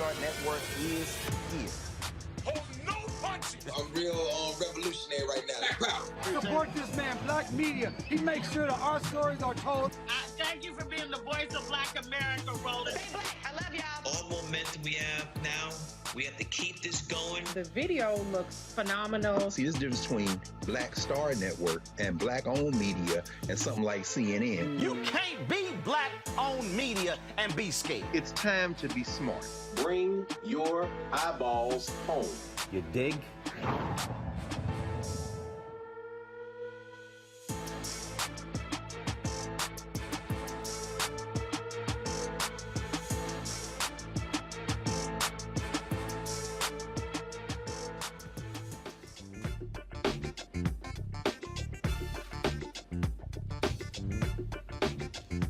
Start Network is here. Hold no punches! I'm real revolutionary right now. Support this man, Black Media. He makes sure that our stories are told. Thank you for being the voice of Black America, Roland. Stay black. I love y'all. All momentum we have now, we have to keep this going. The video looks phenomenal. See, this difference between Black Star Network and Black-owned media and something like CNN. You can't be Black-owned media and be scared. It's time to be smart. Bring your eyeballs home. You dig?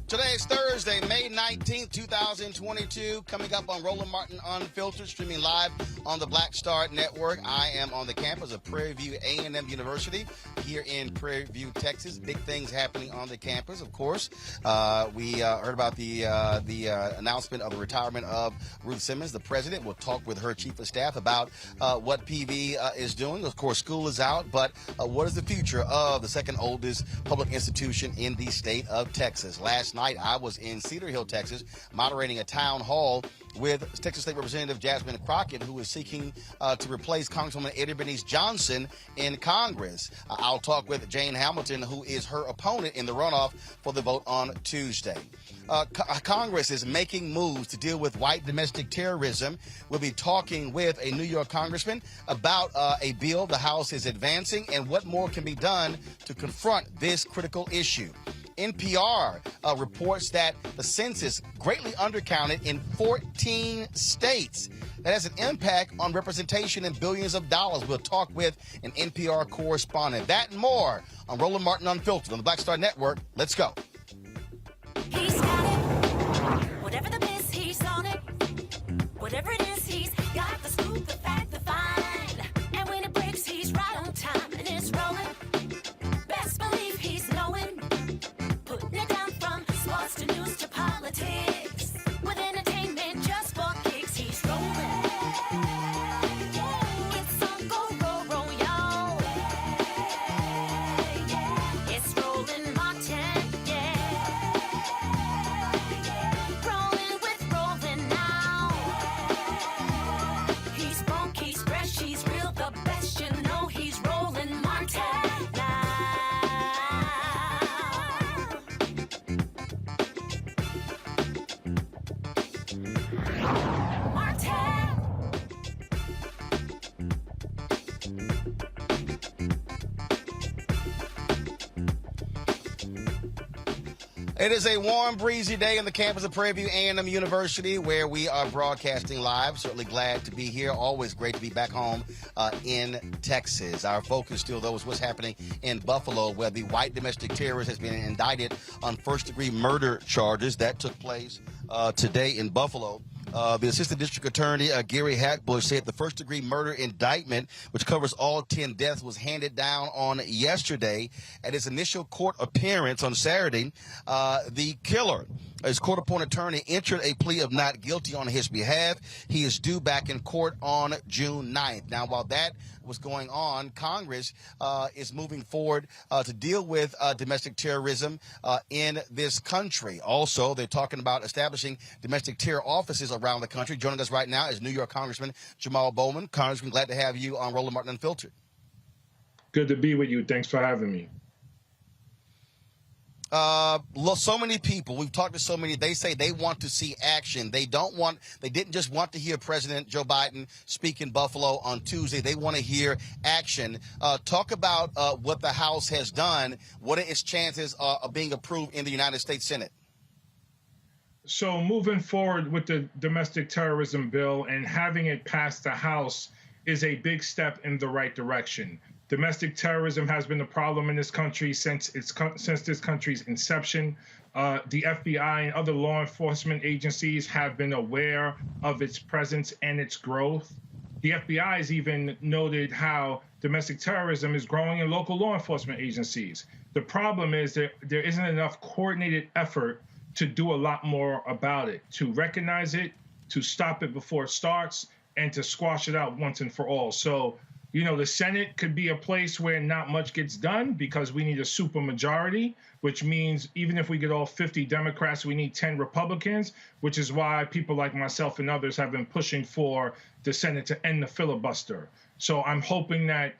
Today is Thursday, May 19th, 2022. Coming up on Roland Martin Unfiltered, streaming live on the Black Star Network. I am on the campus of Prairie View A&M University here in Prairie View, Texas. Big things happening on the campus, of course. We heard about the announcement of the retirement of Ruth Simmons. The president will talk with her chief of staff about what PV is doing. Of course, school is out, but what is the future of the second oldest public institution in the state of Texas? Last night, I was in Cedar Hill, Texas, moderating a town hall with Texas State Representative Jasmine Crockett, who is seeking to replace Congresswoman Eddie Bernice Johnson in Congress. I'll talk with Jane Hamilton, who is her opponent in the runoff for the vote on Tuesday. Congress is making moves to deal with white domestic terrorism. We'll be talking with a New York congressman about a bill the House is advancing and what more can be done to confront this critical issue. NPR reports that the census greatly undercounted in 14 states. That has an impact on representation in billions of dollars. We'll talk with an NPR correspondent. That and more on Roland Martin Unfiltered on the Black Star Network. Let's go. He's got it. Whatever the miss, he's on it. Whatever it is, he's got the scoop, the fact, the find. And when it breaks, he's right on time and it's rolling. Best believe he's knowing. Putting it down from sports to news to politics. With entertainment just for kicks, he's rolling. It's on go, roll, roll, y'all. It's Roland Martin, yeah. Rolling with Roland now. He's funk, he's fresh, he's real, the best, you know he's Roland Martin now. It is a warm, breezy day on the campus of Prairie View A&M University where we are broadcasting live. Certainly glad to be here. Always great to be back home in Texas. Our focus still, though, is what's happening in Buffalo, where the white domestic terrorist has been indicted on first-degree murder charges. That took place today in Buffalo. The Assistant District Attorney, Gary Hackbush, said the first-degree murder indictment, which covers all 10 deaths, was handed down on yesterday. At his initial court appearance on Saturday, the killer, his court-appointed attorney, entered a plea of not guilty on his behalf. He is due back in court on June 9th. Now, while that was going on, Congress is moving forward to deal with domestic terrorism in this country. Also, they're talking about establishing domestic terror offices around the country. Joining us right now is New York Congressman Jamaal Bowman. Congressman, glad to have you on Roland Martin Unfiltered. Good to be with you. Thanks for having me. So many people, we've talked to so many, they say they want to see action. They didn't just want to hear President Joe Biden speak in Buffalo on Tuesday. They want to hear action. Talk about what the House has done. What are its chances of being approved in the United States Senate? So moving forward with the domestic terrorism bill and having it pass the House is a big step in the right direction. Domestic terrorism has been a problem in this country since this country's inception. The FBI and other law enforcement agencies have been aware of its presence and its growth. The FBI has even noted how domestic terrorism is growing in local law enforcement agencies. The problem is that there isn't enough coordinated effort to do a lot more about it, to recognize it, to stop it before it starts and to squash it out once and for all. So, you know, the Senate could be a place where not much gets done because we need a supermajority, which means even if we get all 50 Democrats, we need 10 Republicans, which is why people like myself and others have been pushing for the Senate to end the filibuster. So I'm hoping that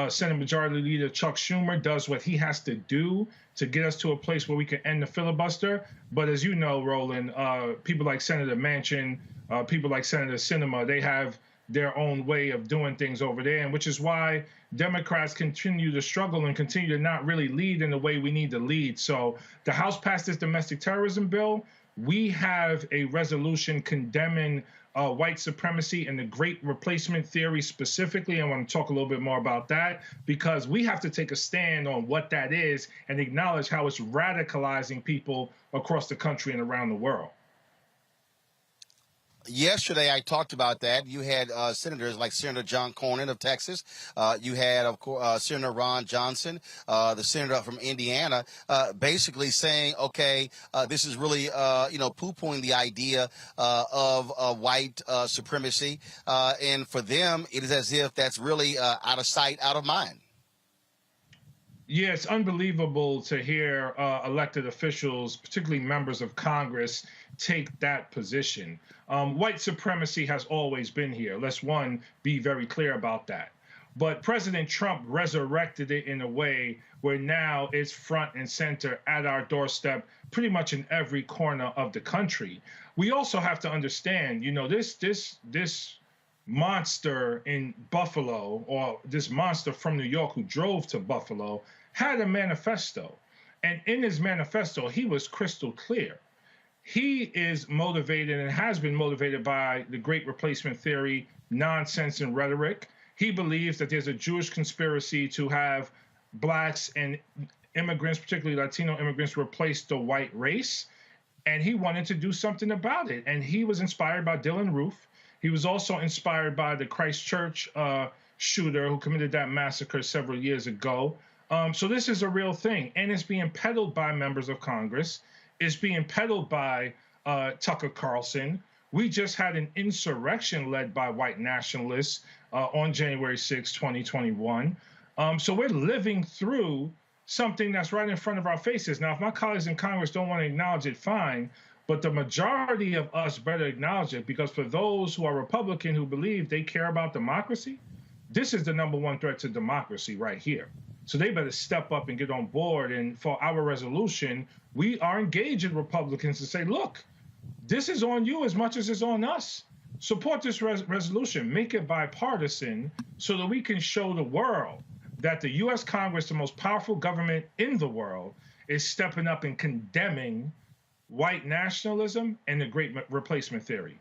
Senate Majority Leader Chuck Schumer does what he has to do to get us to a place where we can end the filibuster. But as you know, Roland, people like Senator Manchin, people like Senator Sinema, they have their own way of doing things over there, and which is why Democrats continue to struggle and continue to not really lead in the way we need to lead. So the House passed this domestic terrorism bill. We have a resolution condemning white supremacy and the great replacement theory specifically. I want to talk a little bit more about that because we have to take a stand on what that is and acknowledge how it's radicalizing people across the country and around the world. Yesterday, I talked about that. You had senators like Senator John Cornyn of Texas. You had, of course, Senator Ron Johnson, the senator from Indiana, basically saying, okay, this is really, poo-pooing the idea of white supremacy. And for them, it is as if that's really out of sight, out of mind. Yeah, it's unbelievable to hear elected officials, particularly members of Congress, take that position. White supremacy has always been here. Let's, be very clear about that. But President Trump resurrected it in a way where now it's front and center at our doorstep, pretty much in every corner of the country. We also have to understand, this monster in Buffalo, or this monster from New York who drove to Buffalo, had a manifesto. And in his manifesto, he was crystal clear. He is motivated and has been motivated by the great replacement theory, nonsense and rhetoric. He believes that there's a Jewish conspiracy to have blacks and immigrants, particularly Latino immigrants, replace the white race. And he wanted to do something about it. And he was inspired by Dylan Roof. He was also inspired by the Christchurch shooter who committed that massacre several years ago. So this is a real thing. And it's being peddled by members of Congress. It's being peddled by Tucker Carlson. We just had an insurrection led by white nationalists on January 6, 2021. So we're living through something that's right in front of our faces. Now, if my colleagues in Congress don't want to acknowledge it, fine. But the majority of us better acknowledge it, because for those who are Republican who believe they care about democracy, this is the #1 threat to democracy right here. So they better step up and get on board. And for our resolution, we are engaging Republicans to say, look, this is on you as much as it's on us. Support this resolution. Make it bipartisan so that we can show the world that the U.S. Congress, the most powerful government in the world, is stepping up and condemning white nationalism and the great replacement theory.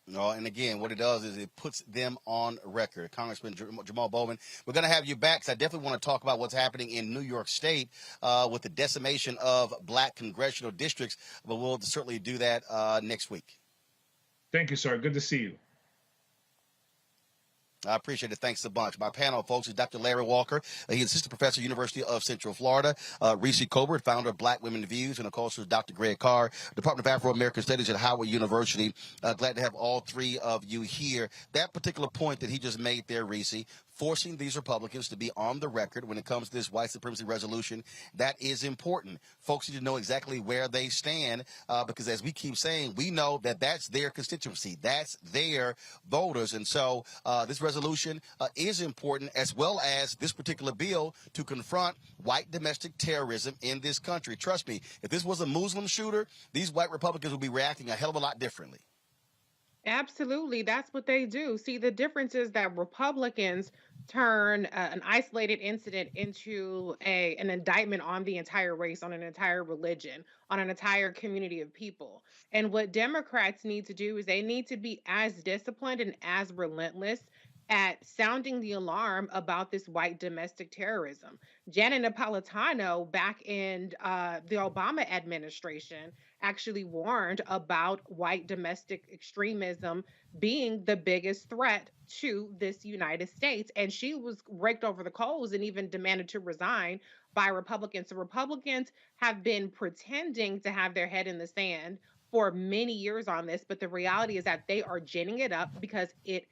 No, and again, what it does is it puts them on record. Congressman Jamaal Bowman, we're going to have you back because I definitely want to talk about what's happening in New York State with the decimation of black congressional districts, but we'll certainly do that next week. Thank you, sir. Good to see you. I appreciate it. Thanks a bunch. My panel, folks, is Dr. Larry Walker. He's assistant professor, University of Central Florida. Reese Colbert, founder of Black Women Views, and of course, Dr. Greg Carr, Department of Afro-American Studies at Howard University. Glad to have all three of you here. That particular point that he just made there, Reese, forcing these Republicans to be on the record when it comes to this white supremacy resolution, that is important. Folks need to know exactly where they stand because, as we keep saying, we know that that's their constituency. That's their voters. And so this resolution is important, as well as this particular bill to confront white domestic terrorism in this country. Trust me, if this was a Muslim shooter, these white Republicans would be reacting a hell of a lot differently. Absolutely. That's what they do. See, the difference is that Republicans turn an isolated incident into an indictment on the entire race, on an entire religion, on an entire community of people. And what Democrats need to do is they need to be as disciplined and as relentless at sounding the alarm about this white domestic terrorism. Janet Napolitano, back in the Obama administration, actually warned about white domestic extremism being the biggest threat to this United States. And she was raked over the coals and even demanded to resign by Republicans. So Republicans have been pretending to have their head in the sand for many years on this, but the reality is that they are ginning it up because it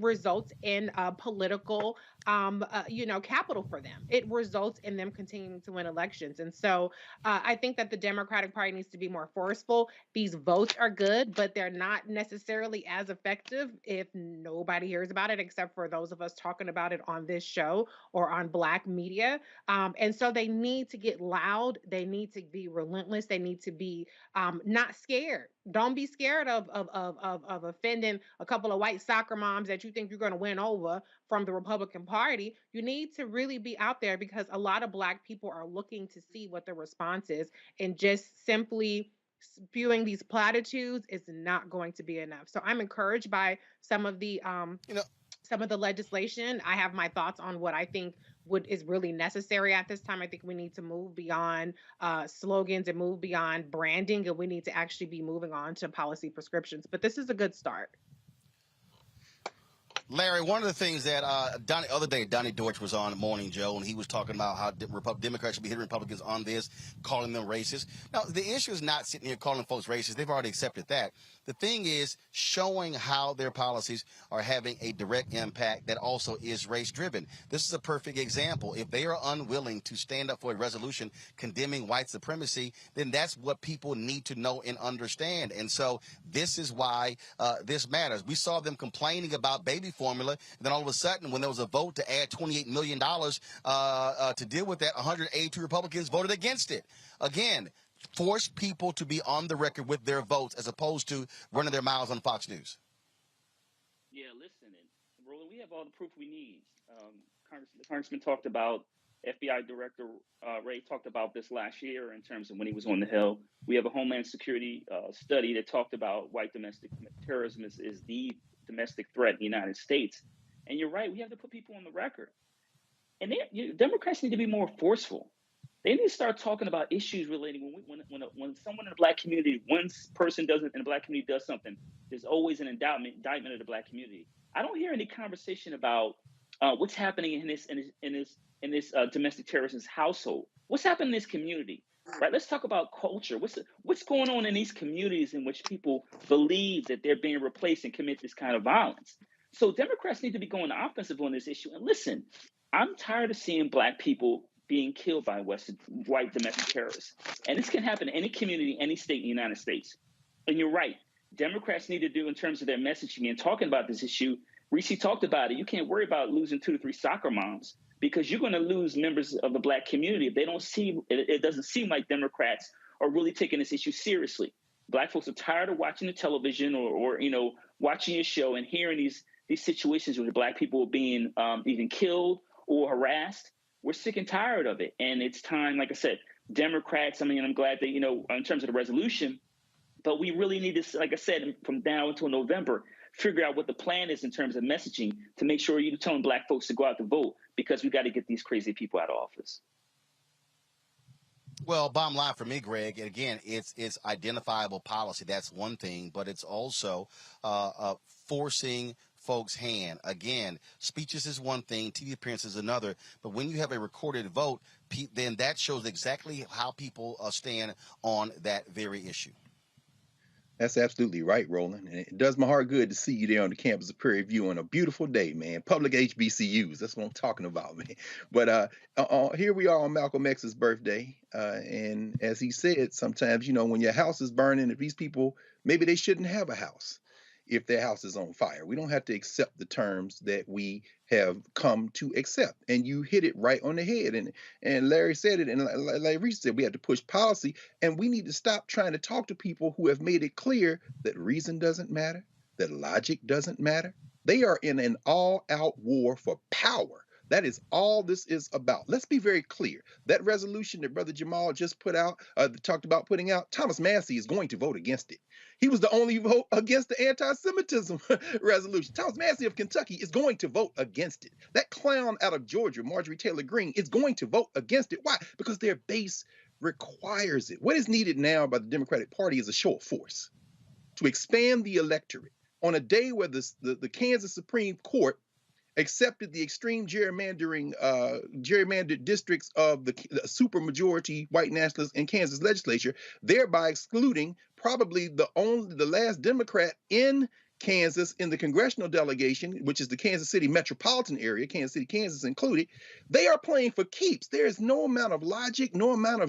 results in political capital for them. It results in them continuing to win elections. And so I think that the Democratic Party needs to be more forceful. These votes are good, but they're not necessarily as effective if nobody hears about it except for those of us talking about it on this show or on Black media. And so they need to get loud. They need to be relentless. They need to be not scared. Don't be scared of offending a couple of white soccer moms that you think you're going to win over from the Republican Party. You need to really be out there because a lot of Black people are looking to see what the response is, and just simply spewing these platitudes is not going to be enough. So I'm encouraged by some of the some of the legislation. I have my thoughts on what I think is really necessary at this time. I think we need to move beyond slogans and move beyond branding, and we need to actually be moving on to policy prescriptions. But this is a good start. Larry, one of the things that other day, Donnie Deutsch was on Morning Joe, and he was talking about how Democrats should be hitting Republicans on this, calling them racist. Now, the issue is not sitting here calling folks racist. They've already accepted that. The thing is showing how their policies are having a direct impact that also is race-driven. This is a perfect example. If they are unwilling to stand up for a resolution condemning white supremacy, then that's what people need to know and understand. And so this is why this matters. We saw them complaining about baby formula. And then all of a sudden, when there was a vote to add $28 million to deal with that, 182 Republicans voted against it. Again, force people to be on the record with their votes as opposed to running their mouths on Fox News. Yeah, listen, and Roland, we have all the proof we need. The Congressman talked about, FBI Director Ray talked about this last year in terms of when he was on the Hill. We have a Homeland Security study that talked about white domestic terrorism is the domestic threat in the United States. And you're right, we have to put people on the record. And Democrats need to be more forceful. They need to start talking about issues relating when someone in the Black community, one person in the Black community does something, there's always an indictment of the Black community. I don't hear any conversation about what's happening in this domestic terrorist's household. What's happening in this community, right? Let's talk about culture. What's going on in these communities in which people believe that they're being replaced and commit this kind of violence? So Democrats need to be going offensive on this issue. And listen, I'm tired of seeing Black people being killed by white domestic terrorists. And this can happen in any community, any state in the United States. And you're right. Democrats need to do in terms of their messaging and talking about this issue. Reese talked about it. You can't worry about losing 2 to 3 soccer moms because you're going to lose members of the Black community if they don't see it. Doesn't seem like Democrats are really taking this issue seriously. Black folks are tired of watching the television or watching your show and hearing these situations where Black people are being even killed or harassed. We're sick and tired of it. And it's time, like I said, Democrats, I'm glad that, in terms of the resolution, but we really need to, like I said, from now until November, figure out what the plan is in terms of messaging to make sure you're telling Black folks to go out to vote because we got to get these crazy people out of office. Well, bottom line for me, Greg, again, it's identifiable policy. That's one thing, but it's also forcing folks' hand. Again, speeches is one thing, TV appearances is another, but when you have a recorded vote, then that shows exactly how people stand on that very issue. That's absolutely right, Roland. And it does my heart good to see you there on the campus of Prairie View on a beautiful day, man. Public HBCUs, that's what I'm talking about, man. But here we are on Malcolm X's birthday. And as he said, sometimes, when your house is burning, if these people, maybe they shouldn't have a house if their house is on fire. We don't have to accept the terms that we have come to accept. And you hit it right on the head. And Larry said it, and like Reese said, we have to push policy, and we need to stop trying to talk to people who have made it clear that reason doesn't matter, that logic doesn't matter. They are in an all-out war for power. That is all this is about. Let's be very clear. That resolution that Brother Jamaal just talked about putting out, Thomas Massey is going to vote against it. He was the only vote against the anti-Semitism resolution. Thomas Massey of Kentucky is going to vote against it. That clown out of Georgia, Marjorie Taylor Greene, is going to vote against it. Why? Because their base requires it. What is needed now by the Democratic Party is a show of force to expand the electorate on a day where the Kansas Supreme Court accepted the extreme gerrymandered districts of the supermajority white nationalists in Kansas legislature, thereby excluding probably the last Democrat in Kansas in the congressional delegation, which is the Kansas City metropolitan area, Kansas City, Kansas included. They are playing for keeps. There is no amount of logic, no amount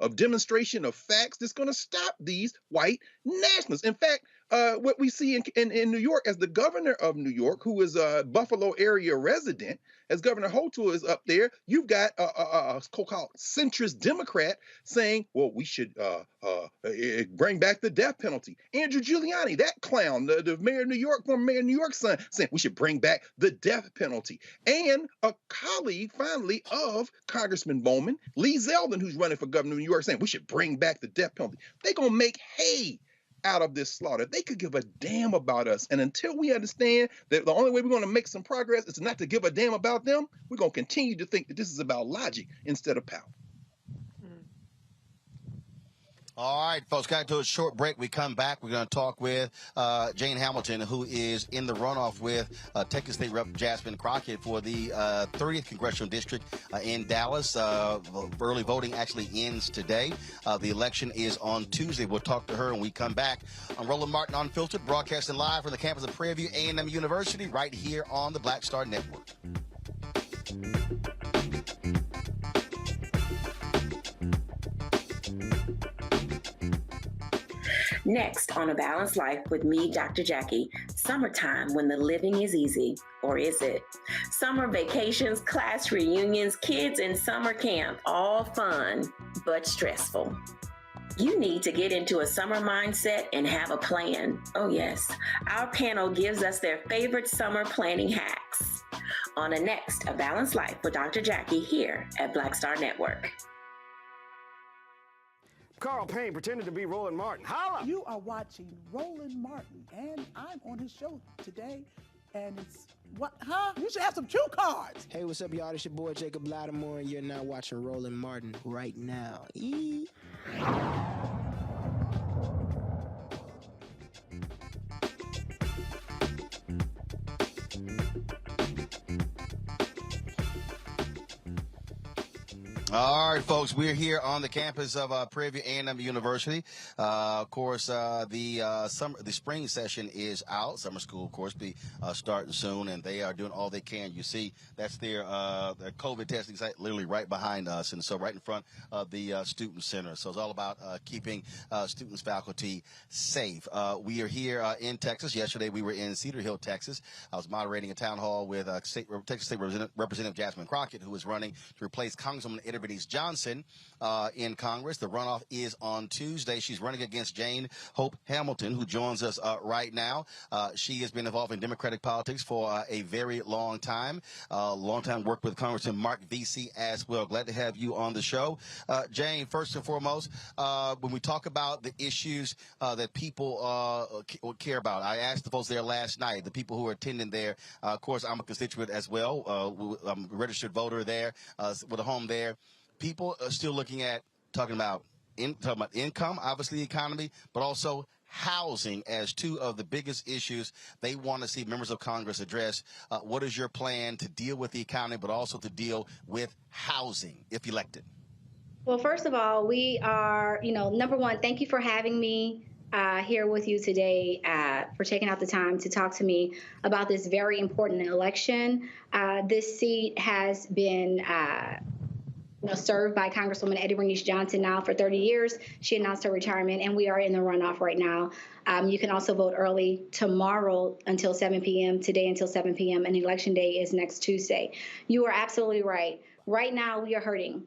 of demonstration of facts that's going to stop these white nationalists. In fact, what we see in New York, as the governor of New York, who is a Buffalo area resident, as Governor Hochul is up there, you've got a so-called centrist Democrat saying, well, we should bring back the death penalty. Andrew Giuliani, that clown, the mayor of New York, former mayor of New York, son, saying we should bring back the death penalty. And a colleague, finally, of Congressman Bowman, Lee Zeldin, who's running for governor of New York, saying we should bring back the death penalty. They're going to make hay out of this slaughter. They could give a damn about us. And until we understand that the only way we're going to make some progress is not to give a damn about them, we're going to continue to think that this is about logic instead of power. All right, folks, got to a short break. We come back. We're going to talk with Jane Hamilton, who is in the runoff with Texas State Rep Jasmine Crockett for the 30th Congressional District in Dallas. Early voting actually ends today. The election is on Tuesday. We'll talk to her when we come back. I'm Roland Martin Unfiltered, broadcasting live from the campus of Prairie View A&M University right here on the Black Star Network. Next on A Balanced Life with me, Dr. Jackie, summertime when the living is easy, or is it? Summer vacations, class reunions, kids in summer camp, all fun, but stressful. You need to get into a summer mindset and have a plan. Oh yes, our panel gives us their favorite summer planning hacks. On a next A Balanced Life with Dr. Jackie here at Black Star Network. Carl Payne pretended to be Roland Martin. Holla! You are watching Roland Martin, and I'm on his show today, and it's what? Huh? You should have some cue cards. Hey, what's up, y'all? It's your boy Jacob Lattimore, and you're now watching Roland Martin right now. All right, folks, we're here on the campus of Prairie View A&M University. Of course, the spring session is out. Summer school, of course, be starting soon, and they are doing all they can. You see, that's their COVID testing site literally right behind us, and so right in front of the student center. So it's all about keeping students, faculty safe. We are here in Texas. Yesterday, we were in Cedar Hill, Texas. I was moderating a town hall with Texas State Representative Jasmine Crockett, who is running to replace Congresswoman Bernice Johnson in Congress. The runoff is on Tuesday. She's running against Jane Hope Hamilton, who joins us right now. She has been involved in Democratic politics for a very long time. Worked with Congressman Mark Vesey as well. Glad to have you on the show. Jane, first and foremost, when we talk about the issues that people care about, I asked the folks there last night, the people who are attending there. Of course, I'm a constituent as well. I'm a registered voter there with a home there. People are still talking about income, obviously the economy, but also housing as two of the biggest issues they want to see members of Congress address. What is your plan to deal with the economy, but also to deal with housing if elected? Well, first of all, we are, number one, thank you for having me here with you today, for taking out the time to talk to me about this very important election. This seat has been served by Congresswoman Eddie Bernice Johnson now for 30 years. She announced her retirement, and we are in the runoff right now. You can also vote early tomorrow until 7 p.m., today until 7 p.m., and election day is next Tuesday. You are absolutely right. Right now, we are hurting.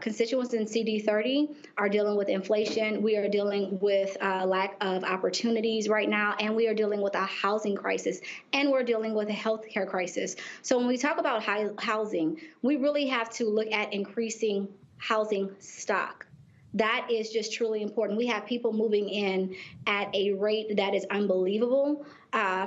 Constituents in CD30 are dealing with inflation. We are dealing with lack of opportunities right now, and we are dealing with a housing crisis, and we're dealing with a healthcare crisis. So when we talk about housing, we really have to look at increasing housing stock. That is just truly important. We have people moving in at a rate that is unbelievable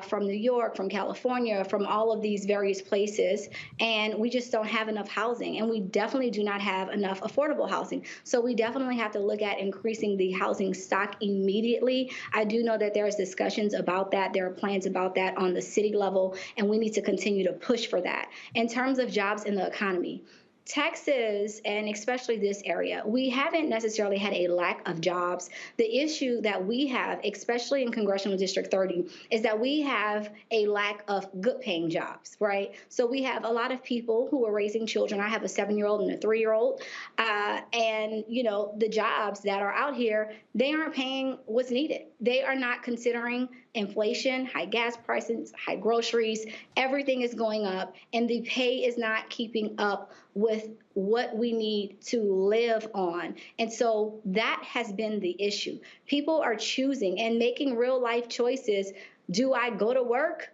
from New York, from California, from all of these various places, and we just don't have enough housing, and we definitely do not have enough affordable housing. So we definitely have to look at increasing the housing stock immediately. I do know that there's discussions about that. There are plans about that on the city level, and we need to continue to push for that. In terms of jobs in the economy, Texas, and especially this area, we haven't necessarily had a lack of jobs. The issue that we have, especially in Congressional District 30, is that we have a lack of good paying jobs, right? So we have a lot of people who are raising children. I have a 7-year-old and a 3-year-old. And, you know, the jobs that are out here, they aren't paying what's needed. They are not considering inflation, high gas prices, high groceries, everything is going up, and the pay is not keeping up with what we need to live on. And so that has been the issue. People are choosing and making real life choices. Do I go to work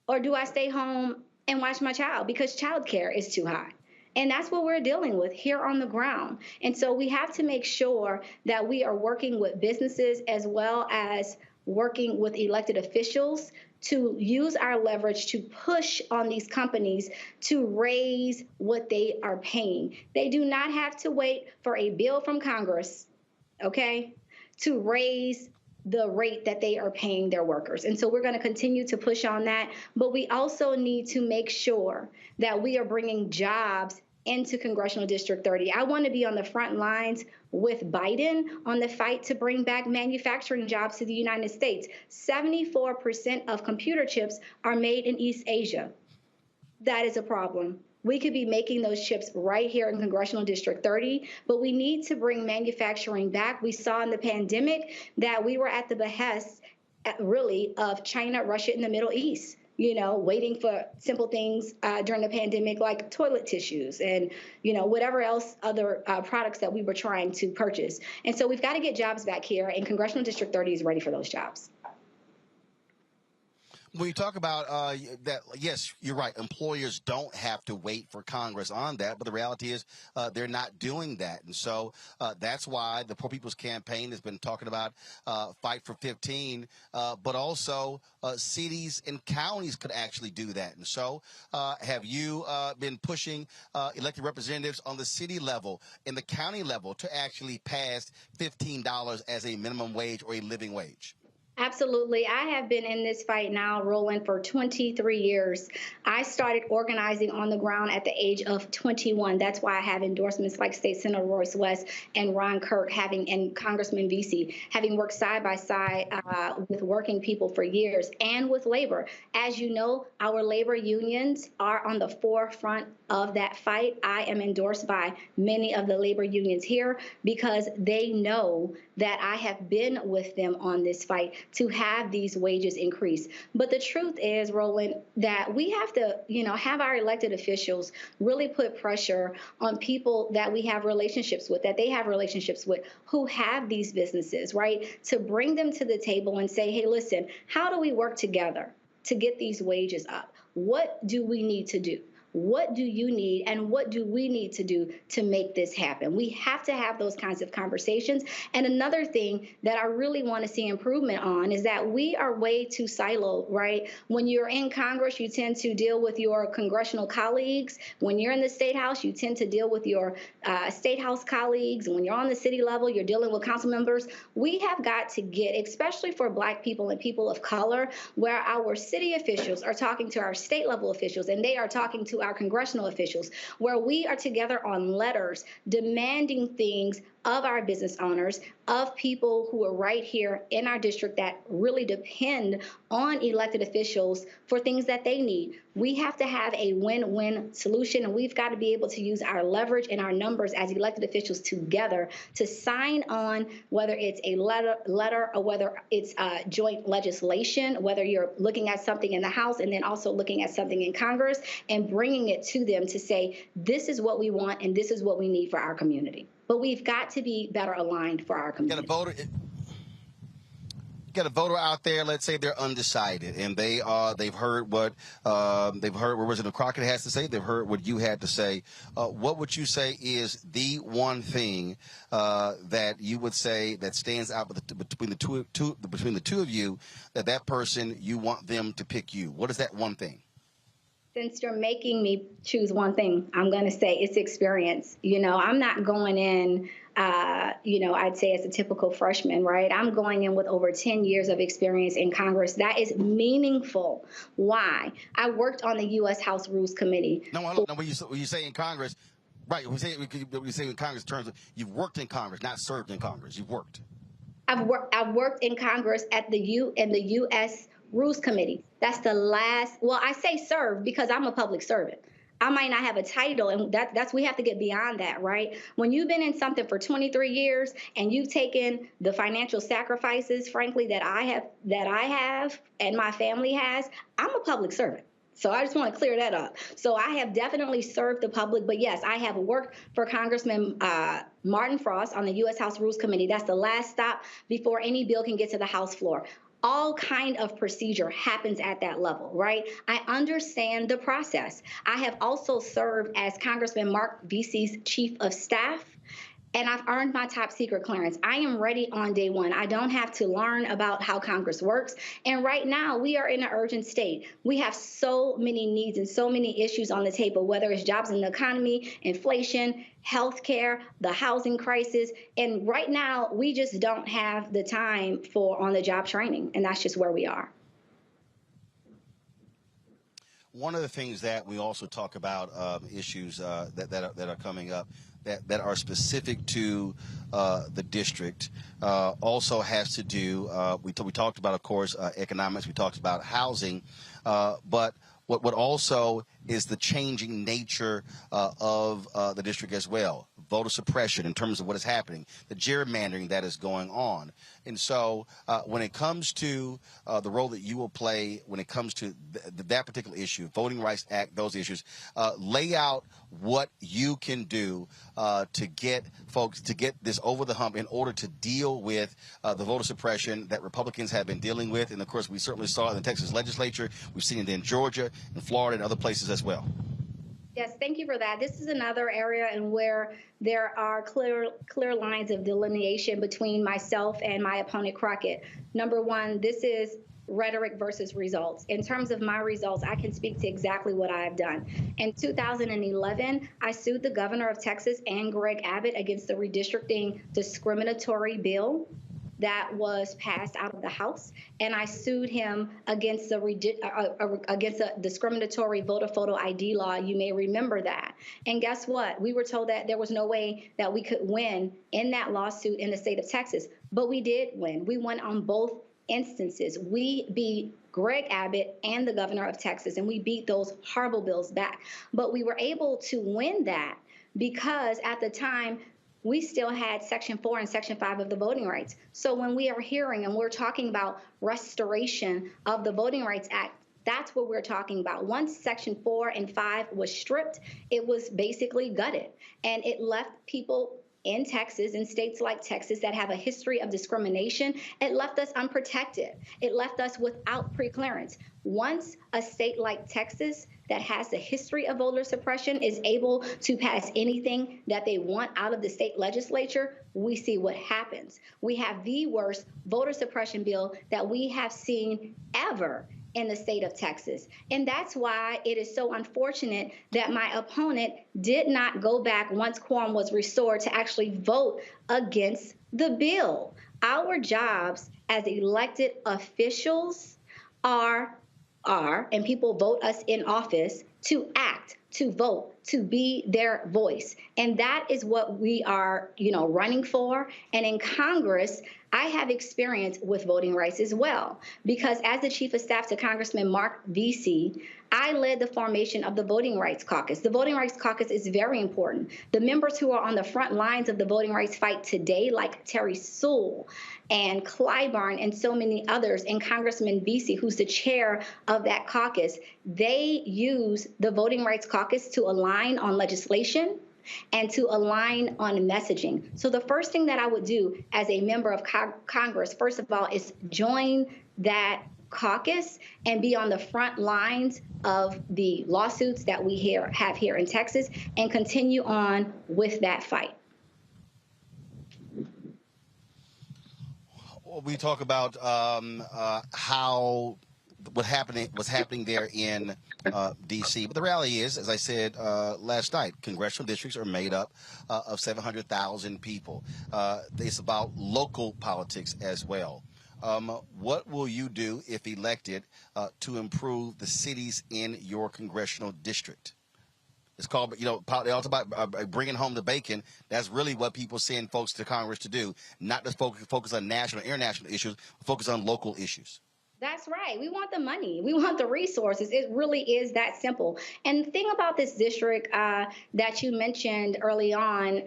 or do I stay home and watch my child because childcare is too high? And that's what we're dealing with here on the ground. And so we have to make sure that we are working with businesses as well as working with elected officials to use our leverage to push on these companies to raise what they are paying. They do not have to wait for a bill from Congress, okay, to raise the rate that they are paying their workers. And so we're going to continue to push on that. But we also need to make sure that we are bringing jobs into Congressional District 30. I want to be on the front lines with Biden on the fight to bring back manufacturing jobs to the United States. 74% of computer chips are made in East Asia. That is a problem. We could be making those chips right here in Congressional District 30, but we need to bring manufacturing back. We saw in the pandemic that we were at the behest, really, of China, Russia, and the Middle East, you know, waiting for simple things during the pandemic like toilet tissues and, you know, whatever else other products that we were trying to purchase. And so we've got to get jobs back here, and Congressional District 30 is ready for those jobs. When you talk about that, yes, you're right. Employers don't have to wait for Congress on that, but the reality is they're not doing that. And so that's why the Poor People's Campaign has been talking about Fight for 15, but also cities and counties could actually do that. And so have you been pushing elected representatives on the city level and the county level to actually pass $15 as a minimum wage or a living wage? Absolutely. I have been in this fight now, Roland, for 23 years. I started organizing on the ground at the age of 21. That's why I have endorsements like State Senator Royce West and Ron Kirk, and Congressman Vesey, having worked side by side with working people for years and with labor. As you know, our labor unions are on the forefront of that fight. I am endorsed by many of the labor unions here because they know that I have been with them on this fight to have these wages increase. But the truth is, Roland, that we have to, you know, have our elected officials really put pressure on people that we have relationships with, that they have relationships with, who have these businesses, right? To bring them to the table and say, hey, listen, how do we work together to get these wages up? What do we need to do? What do you need and what do we need to do to make this happen? We have to have those kinds of conversations. And another thing that I really want to see improvement on is that we are way too siloed, right? When you're in Congress, you tend to deal with your congressional colleagues. When you're in the State House, you tend to deal with your State House colleagues. When you're on the city level, you're dealing with council members. We have got to get, especially for Black people and people of color, where our city officials are talking to our state level officials and they are talking to our congressional officials, where we are together on letters demanding things of our business owners, of people who are right here in our district that really depend on elected officials for things that they need. We have to have a win-win solution, and we've got to be able to use our leverage and our numbers as elected officials together to sign on, whether it's a letter or whether it's joint legislation, whether you're looking at something in the House and then also looking at something in Congress and bringing it to them to say, this is what we want and this is what we need for our community. But we've got to be better aligned for our community. got a voter out there, let's say they're undecided, and they've heard what Representative Crockett has to say. They've heard what you had to say. What would you say is the one thing that you would say that stands out between the two of you, that person, you want them to pick you? What is that one thing? Since you're making me choose one thing, I'm going to say it's experience. You know, I'm not going in, I'd say as a typical freshman, right? I'm going in with over 10 years of experience in Congress. That is meaningful. Why? I worked on the U.S. House Rules Committee. No, when you say in Congress, right, when you say in Congress terms, you've worked in Congress, not served in Congress. You've worked. I've worked in Congress at the U.S. Rules Committee. That's the last, well, I say serve because I'm a public servant. I might not have a title, and that's we have to get beyond that, right? When you've been in something for 23 years and you've taken the financial sacrifices, frankly, that I have and my family has, I'm a public servant. So I just want to clear that up. So I have definitely served the public, but yes, I have worked for Congressman Martin Frost on the U.S. House Rules Committee. That's the last stop before any bill can get to the House floor. All kind of procedure happens at that level, right? I understand the process. I have also served as Congressman Mark Vesey's chief of staff, and I've earned my top secret clearance. I am ready on day one. I don't have to learn about how Congress works. And right now, we are in an urgent state. We have so many needs and so many issues on the table, whether it's jobs in the economy, inflation, healthcare, the housing crisis. And right now, we just don't have the time for on-the-job training. And that's just where we are. One of the things that we also talk about, issues that are coming up, that are specific to the district, also has to do, we talked about, of course, economics, we talked about housing, but what also is the changing nature of the district as well. Voter suppression in terms of what is happening, the gerrymandering that is going on. And so when it comes to the role that you will play when it comes to that particular issue, Voting Rights Act, those issues, lay out what you can do to get folks, to get this over the hump in order to deal with the voter suppression that Republicans have been dealing with. And, of course, we certainly saw it in the Texas legislature. We've seen it in Georgia, in Florida, and other places as well. Yes, thank you for that. This is another area in where there are clear lines of delineation between myself and my opponent, Crockett. Number one, this is rhetoric versus results. In terms of my results, I can speak to exactly what I have done. In 2011, I sued the governor of Texas and Greg Abbott against the redistricting discriminatory bill that was passed out of the House, and I sued him against a discriminatory voter photo ID law. You may remember that. And guess what? We were told that there was no way that we could win in that lawsuit in the state of Texas, but we did win. We won on both instances. We beat Greg Abbott and the governor of Texas, and we beat those horrible bills back. But we were able to win that because at the time, we still had Section 4 and Section 5 of the Voting Rights. So when we are hearing and we're talking about restoration of the Voting Rights Act, that's what we're talking about. Once Section 4 and 5 was stripped, it was basically gutted. And it left people in Texas, in states like Texas that have a history of discrimination, it left us unprotected. It left us without preclearance. Once a state like Texas that has a history of voter suppression is able to pass anything that they want out of the state legislature, we see what happens. We have the worst voter suppression bill that we have seen ever in the state of Texas. And that's why it is so unfortunate that my opponent did not go back once quorum was restored to actually vote against the bill. Our jobs as elected officials are, and people vote us in office, to act, to vote, to be their voice. And that is what we are, running for. And in Congress, I have experience with voting rights as well, because as the chief of staff to Congressman Mark Vesey, I led the formation of the Voting Rights Caucus. The Voting Rights Caucus is very important. The members who are on the front lines of the voting rights fight today, like Terry Sewell and Clyburn and so many others, and Congressman Vesey, who's the chair of that caucus, they use the Voting Rights Caucus to align on legislation, and to align on messaging. So the first thing that I would do as a member of Congress, first of all, is join that caucus and be on the front lines of the lawsuits that we have here in Texas and continue on with that fight. We talk about how what's happening there in D.C. But the reality is, as I said last night, congressional districts are made up of 700,000 people. It's about local politics as well. What will you do, if elected, to improve the cities in your congressional district? It's called, they all talk about bringing home the bacon. That's really what people send folks to Congress to do, not to focus on national or international issues, focus on local issues. That's right. We want the money. We want the resources. It really is that simple. And the thing about this district that you mentioned early on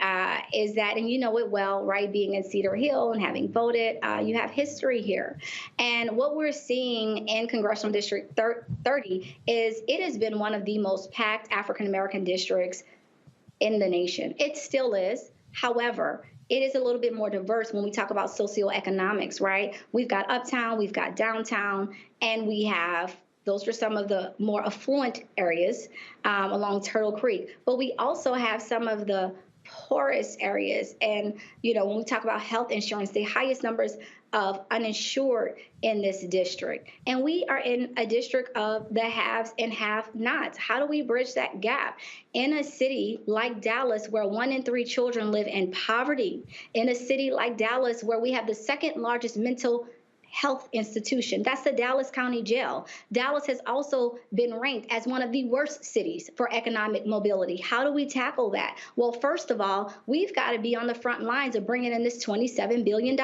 is that, and you know it well, right, being in Cedar Hill and having voted, you have history here. And what we're seeing in Congressional District 30 is it has been one of the most packed African-American districts in the nation. It still is. However, it is a little bit more diverse when we talk about socioeconomics, right? We've got uptown, we've got downtown, and we have, those are some of the more affluent areas along Turtle Creek. But we also have some of the poorest areas. And, when we talk about health insurance, the highest numbers of uninsured in this district. And we are in a district of the haves and have-nots. How do we bridge that gap? In a city like Dallas, where 1 in 3 children live in poverty, in a city like Dallas, where we have the second largest mental health institution. That's the Dallas County Jail. Dallas has also been ranked as one of the worst cities for economic mobility. How do we tackle that? Well, first of all, we've got to be on the front lines of bringing in this $27 billion.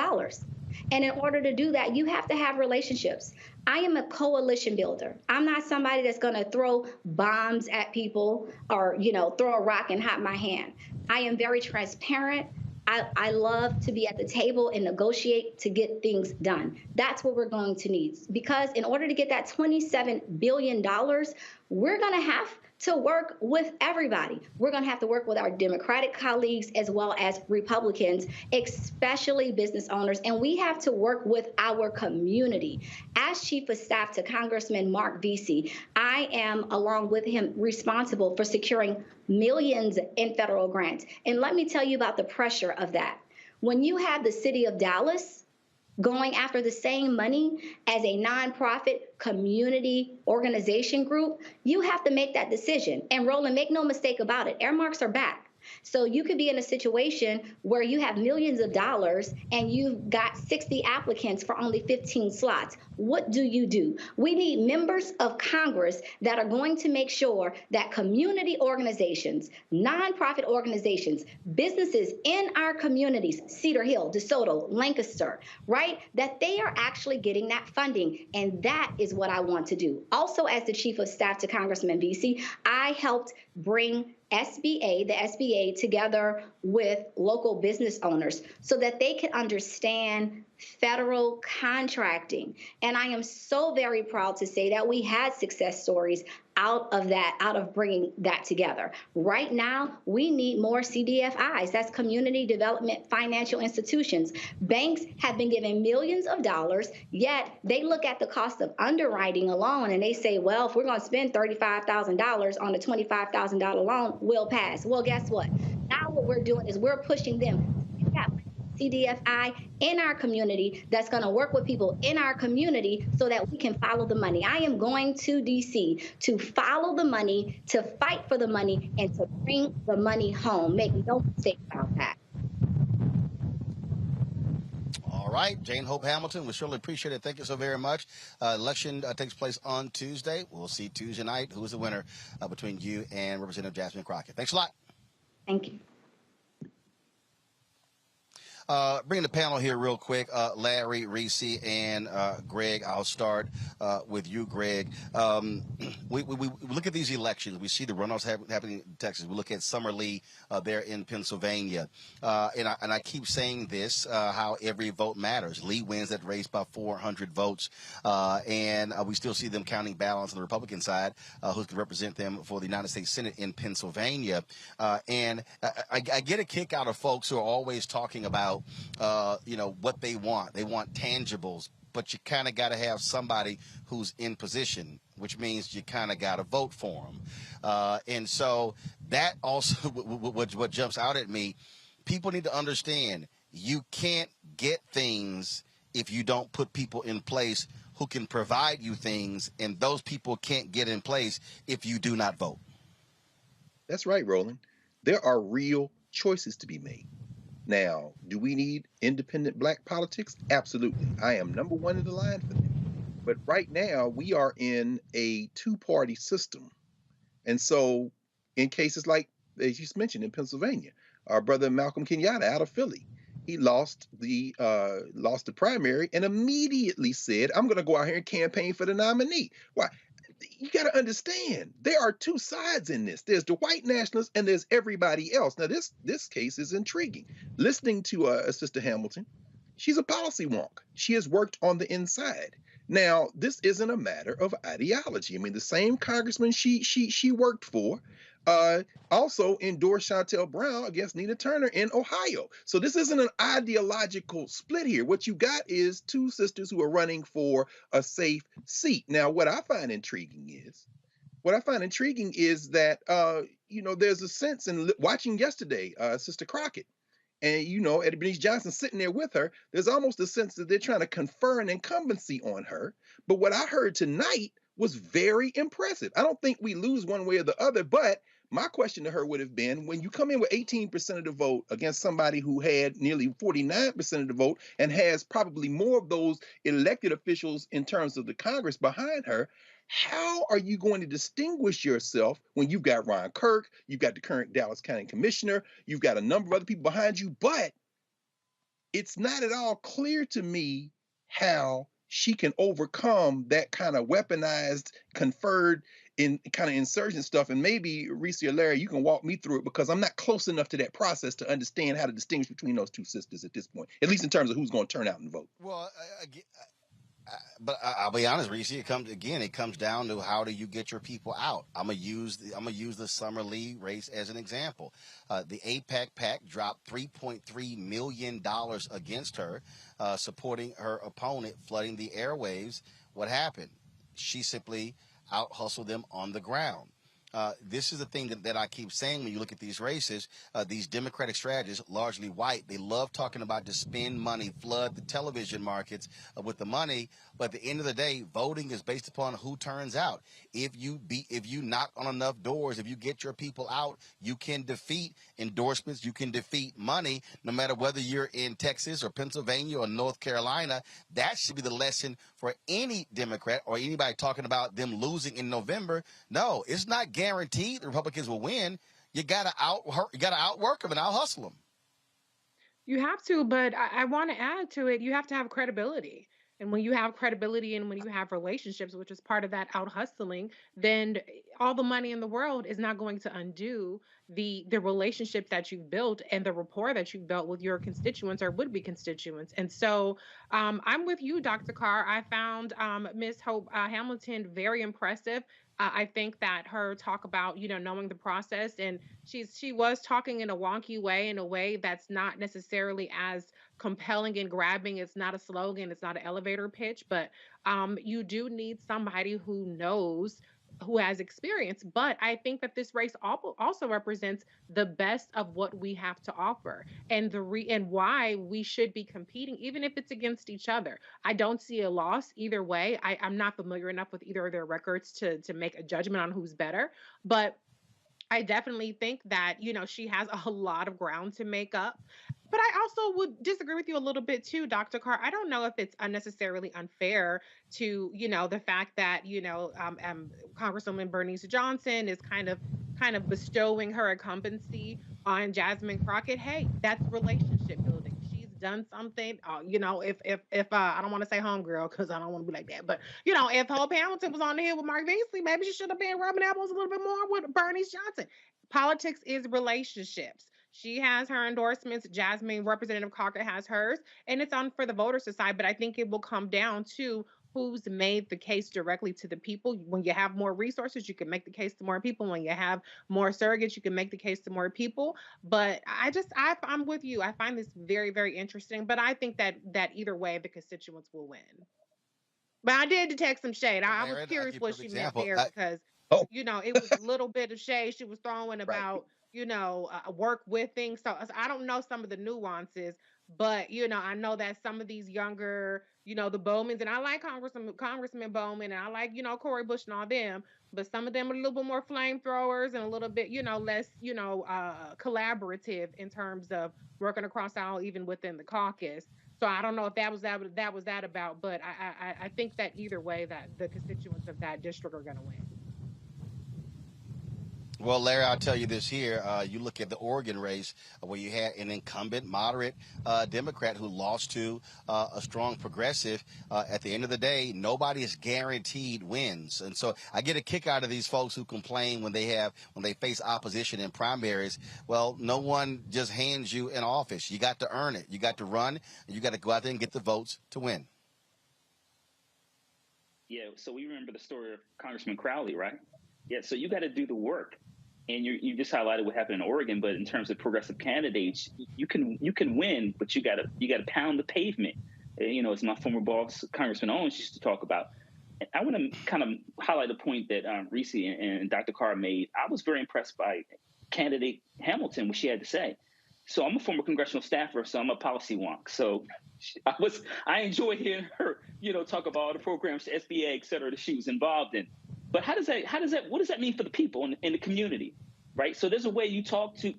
And in order to do that, you have to have relationships. I am a coalition builder. I'm not somebody that's going to throw bombs at people or, throw a rock and hide my hand. I am very transparent. I love to be at the table and negotiate to get things done. That's what we're going to need. Because in order to get that $27 billion, we're going to have to work with everybody. We're going to have to work with our Democratic colleagues as well as Republicans, especially business owners. And we have to work with our community. As Chief of Staff to Congressman Mark Vesey, I am, along with him, responsible for securing millions in federal grants. And let me tell you about the pressure of that. When you have the city of Dallas going after the same money as a nonprofit community organization group, you have to make that decision. And Roland, make no mistake about it, earmarks are back. So you could be in a situation where you have millions of dollars and you've got 60 applicants for only 15 slots. What do? We need members of Congress that are going to make sure that community organizations, nonprofit organizations, businesses in our communities, Cedar Hill, DeSoto, Lancaster, right, that they are actually getting that funding. And that is what I want to do. Also, as the Chief of Staff to Congressman Vesey, I helped bring the SBA together with local business owners so that they can understand federal contracting. And I am so very proud to say that we had success stories out of bringing that together. Right now, we need more CDFIs. That's Community Development Financial Institutions. Banks have been given millions of dollars, yet they look at the cost of underwriting alone and they say, well, if we're going to spend $35,000 on a $25,000 loan, we'll pass. Well, guess what? Now what we're doing is we're pushing them. CDFI in our community that's going to work with people in our community so that we can follow the money. I am going to D.C. to follow the money, to fight for the money, and to bring the money home. Make no mistake about that. All right, Jane Hope Hamilton, we surely appreciate it. Thank you so very much. Election takes place on Tuesday. We'll see Tuesday night who is the winner between you and Representative Jasmine Crockett. Thanks a lot. Thank you. Bring the panel here real quick. Larry, Reese, and Greg. I'll start with you, Greg. We look at these elections. We see the runoffs happening in Texas. We look at Summer Lee there in Pennsylvania. And I keep saying this, how every vote matters. Lee wins that race by 400 votes. And we still see them counting ballots on the Republican side, who can represent them for the United States Senate in Pennsylvania. And I get a kick out of folks who are always talking about, what they want. They want tangibles, but you kind of got to have somebody who's in position, which means you kind of got to vote for them. And so that also, what jumps out at me, people need to understand you can't get things if you don't put people in place who can provide you things, and those people can't get in place if you do not vote. That's right, Roland. There are real choices to be made. Now, do we need independent black politics? Absolutely. I am number one in the line for that. But right now, we are in a two-party system. And so in cases like, as you mentioned, in Pennsylvania, our brother Malcolm Kenyatta out of Philly, he lost the primary and immediately said, I'm going to go out here and campaign for the nominee. Why? You got to understand, there are two sides in this. There's the white nationalists and there's everybody else. Now, this case is intriguing. Listening to Sister Hamilton, she's a policy wonk. She has worked on the inside. Now, this isn't a matter of ideology. I mean, the same congressman she worked for also endorsed Shontel Brown against Nina Turner in Ohio. So this isn't an ideological split here. What you got is two sisters who are running for a safe seat. Now, what I find intriguing is that, there's a sense in watching yesterday, Sister Crockett, and, Eddie Bernice Johnson sitting there with her, there's almost a sense that they're trying to confer an incumbency on her. But what I heard tonight was very impressive. I don't think we lose one way or the other, but my question to her would have been, when you come in with 18% of the vote against somebody who had nearly 49% of the vote and has probably more of those elected officials in terms of the Congress behind her, how are you going to distinguish yourself when you've got Ron Kirk, you've got the current Dallas County Commissioner, you've got a number of other people behind you, but it's not at all clear to me how she can overcome that kind of weaponized, conferred in kind of insurgent stuff. And maybe Reese or Larry, you can walk me through it, because I'm not close enough to that process to understand how to distinguish between those two sisters at this point, at least in terms of who's going to turn out and vote. Well, but I'll be honest, Reese. It comes down to, how do you get your people out? I'm gonna use the Summer Lee race as an example. The AIPAC PAC dropped $3.3 million against her, supporting her opponent, flooding the airwaves. What happened? She simply out hustled them on the ground. This is the thing that I keep saying when you look at these races. These Democratic strategists, largely white, they love talking about to spend money, flood the television markets with the money. But at the end of the day, voting is based upon who turns out. If you knock on enough doors, if you get your people out, you can defeat endorsements, you can defeat money, no matter whether you're in Texas or Pennsylvania or North Carolina. That should be the lesson for any Democrat or anybody talking about them losing in November. No, it's not guaranteed the Republicans will win. You gotta outwork them and out hustle them. You have to, but I want to add to it, you have to have credibility. And when you have credibility and when you have relationships, which is part of that out hustling, then all the money in the world is not going to undo the relationship that you've built and the rapport that you've built with your constituents or would-be constituents. And so I'm with you, Dr. Carr. I found Ms. Hope Hamilton very impressive. I think that her talk about, knowing the process, and she was talking in a wonky way, in a way that's not necessarily as compelling and grabbing. It's not a slogan. It's not an elevator pitch, but you do need somebody who knows, who has experience. But I think that this race also represents the best of what we have to offer, and and why we should be competing, even if it's against each other. I don't see a loss either way. I'm not familiar enough with either of their records to make a judgment on who's better, but I definitely think that, she has a lot of ground to make up. But I also would disagree with you a little bit too, Dr. Carr. I don't know if it's unnecessarily unfair to, the fact that, Congresswoman Bernice Johnson is kind of bestowing her incumbency on Jasmine Crockett. Hey, that's relationship building. She's done something, if I don't want to say homegirl because I don't want to be like that, but if Hope Hamilton was on the hill with Mark Beasley, maybe she should have been rubbing elbows a little bit more with Bernice Johnson. Politics is relationships. She has her endorsements. Jasmine, Representative Crockett, has hers, and it's on for the voters to decide. But I think it will come down to who's made the case directly to the people. When you have more resources, you can make the case to more people. When you have more surrogates, you can make the case to more people. But I'm with you. I find this very, very interesting. But I think that either way, the constituents will win. But I did detect some shade. I was curious what she meant there because, it was a little bit of shade she was throwing about, work with things. So I don't know some of the nuances, but, I know that some of these younger, the Bowmans, and I like Congressman Bowman, and I like, Cori Bush and all them, but some of them are a little bit more flamethrowers and a little bit, less, collaborative in terms of working across the aisle, even within the caucus. So I don't know if that was that about, but I think that either way that the constituents of that district are going to win. Well, Larry, I'll tell you this here. You look at the Oregon race where you had an incumbent moderate Democrat who lost to a strong progressive. At the end of the day, nobody is guaranteed wins. And so I get a kick out of these folks who complain when they face opposition in primaries. Well, no one just hands you an office. You got to earn it. You got to run. And you got to go out there and get the votes to win. Yeah, so we remember the story of Congressman Crowley, right? Yeah, so you got to do the work. And you just highlighted what happened in Oregon, but in terms of progressive candidates, you can win, but you got to pound the pavement. As my former boss, Congressman Owens, used to talk about. And I want to kind of highlight a point that Reese and Dr. Carr made. I was very impressed by candidate Hamilton, what she had to say. So I'm a former congressional staffer, so I'm a policy wonk. So I enjoyed hearing her, talk about all the programs, the SBA, et cetera, that she was involved in. But what does that mean for the people in the community, right? So there's a way you talk to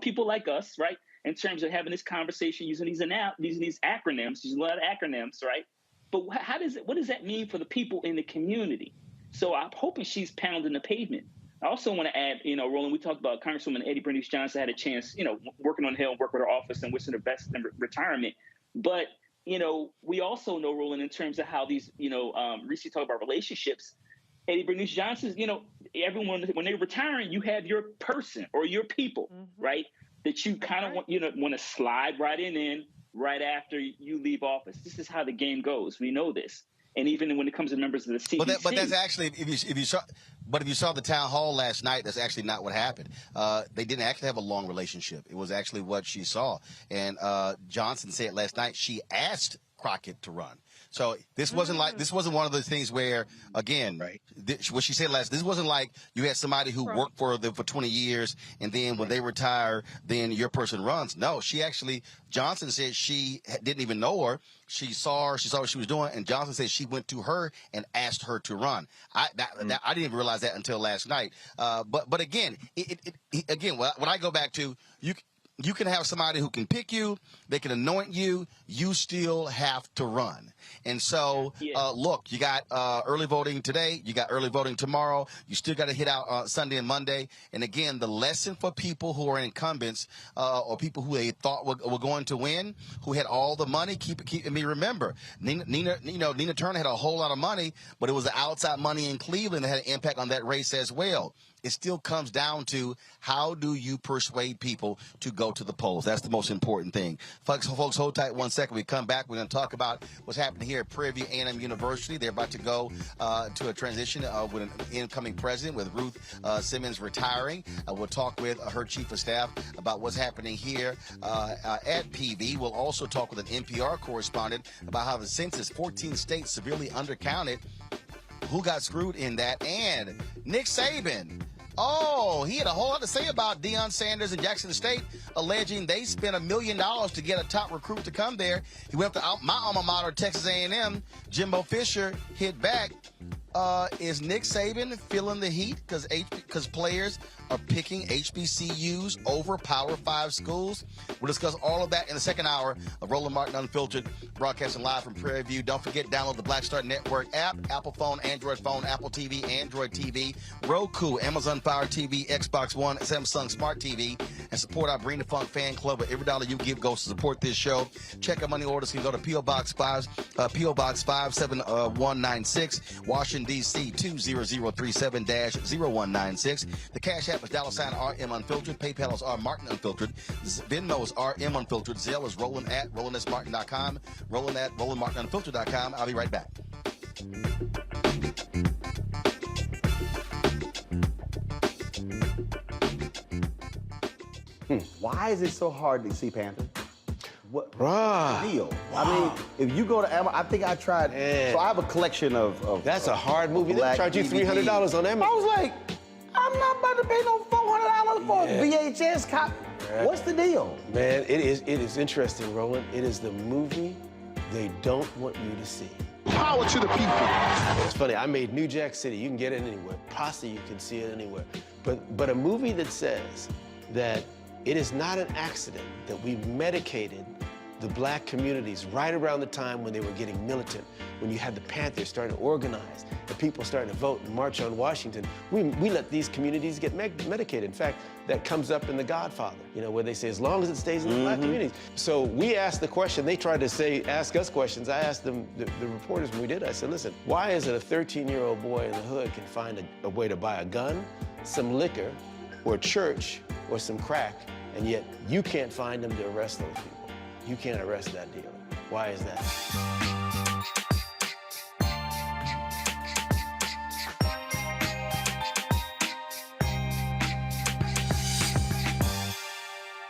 people like us, right? In terms of having this conversation using these acronyms, using a lot of acronyms, right? But what does that mean for the people in the community? So I'm hoping she's pounding the pavement. I also want to add, Roland, we talked about Congresswoman Eddie Bernice Johnson had a chance, working on the Hill, work with her office and wishing her best in retirement. But we also know, Roland, in terms of how these, Reese talked about relationships. Eddie Bernice Johnson, everyone, when they're retiring, you have your person or your people, right? That you kind of want to slide right in right after you leave office. This is how the game goes. We know this. And even when it comes to members of the CDC. But that's actually, if you saw the town hall last night, that's actually not what happened. They didn't actually have a long relationship. It was actually what she saw. And Johnson said last night she asked Crockett to run. So this wasn't one of those things where, again, what she said this wasn't like you had somebody who worked for them for 20 years and then when they retire, then your person runs. No, Johnson said she didn't even know her. She saw what she was doing, and Johnson said she went to her and asked her to run. I didn't even realize that until last night. But again, when I go back to you can have somebody who can pick you, they can anoint you, you still have to run. And so, look, you got early voting today, you got early voting tomorrow, you still got to hit out Sunday and Monday. And again, the lesson for people who are incumbents or people who they thought were going to win, who had all the money, keep me remember, Nina Turner had a whole lot of money, but it was the outside money in Cleveland that had an impact on that race as well. It still comes down to how do you persuade people to go to the polls? That's the most important thing. Folks, hold tight 1 second. We come back. We're going to talk about what's happening here at Prairie View A and M University. They're about to go to a transition with an incoming president, with Ruth Simmons retiring. We'll talk with her chief of staff about what's happening here at PV. We'll also talk with an NPR correspondent about how the census, 14 states severely undercounted. Who got screwed in that? And Nick Saban. Oh, he had a whole lot to say about Deion Sanders and Jackson State, alleging they spent $1 million to get a top recruit to come there. He went up to my alma mater, Texas A&M. Jimbo Fisher hit back. is Nick Saban feeling the heat because players are picking HBCUs over Power 5 schools? We'll discuss all of that in the second hour of Roland Martin Unfiltered, broadcasting live from Prairie View. Don't forget, download the Black Star Network app, Apple phone, Android phone, Apple TV, Android TV, Roku, Amazon Fire TV, Xbox One, Samsung Smart TV, and support our Bring the Funk fan club. Where every dollar you give goes to support this show. Check our money orders. You can go to P.O. Box 57196, Washington, D.C. 20037-0196. The Cash App is $RM Unfiltered. PayPal is R Martin Unfiltered. Venmo is RM Unfiltered. Zelle is Roland at RolandSMartin.com. Roland at RolandMartinUnfiltered.com. I'll be right back. Why is it so hard to see Panther? What's the deal? I mean, if you go to Amazon, I think I tried. So I have a collection of That's a hard movie. They charge you $300 on Amazon. I was like, I'm not about to pay no $400 for a VHS copy. What's the deal? Man, it is interesting, Roland. It is the movie they don't want you to see. Power to the people. It's funny, I made New Jack City. You can get it anywhere. Posse, you can see it anywhere. But a movie that says that it is not an accident that we medicated the black communities right around the time when they were getting militant, when you had the Panthers starting to organize, the people starting to vote and march on Washington. We let these communities get medicated. In fact, that comes up in The Godfather, you know, where they say, as long as it stays in the black communities. So we asked the question, they tried to ask us questions. I asked them, the reporters when we did, I said, listen, why is it a 13-year-old boy in the hood can find a way to buy a gun, some liquor, or church, or some crack, and yet you can't find them to arrest those people? You can't arrest that dealer. Why is that?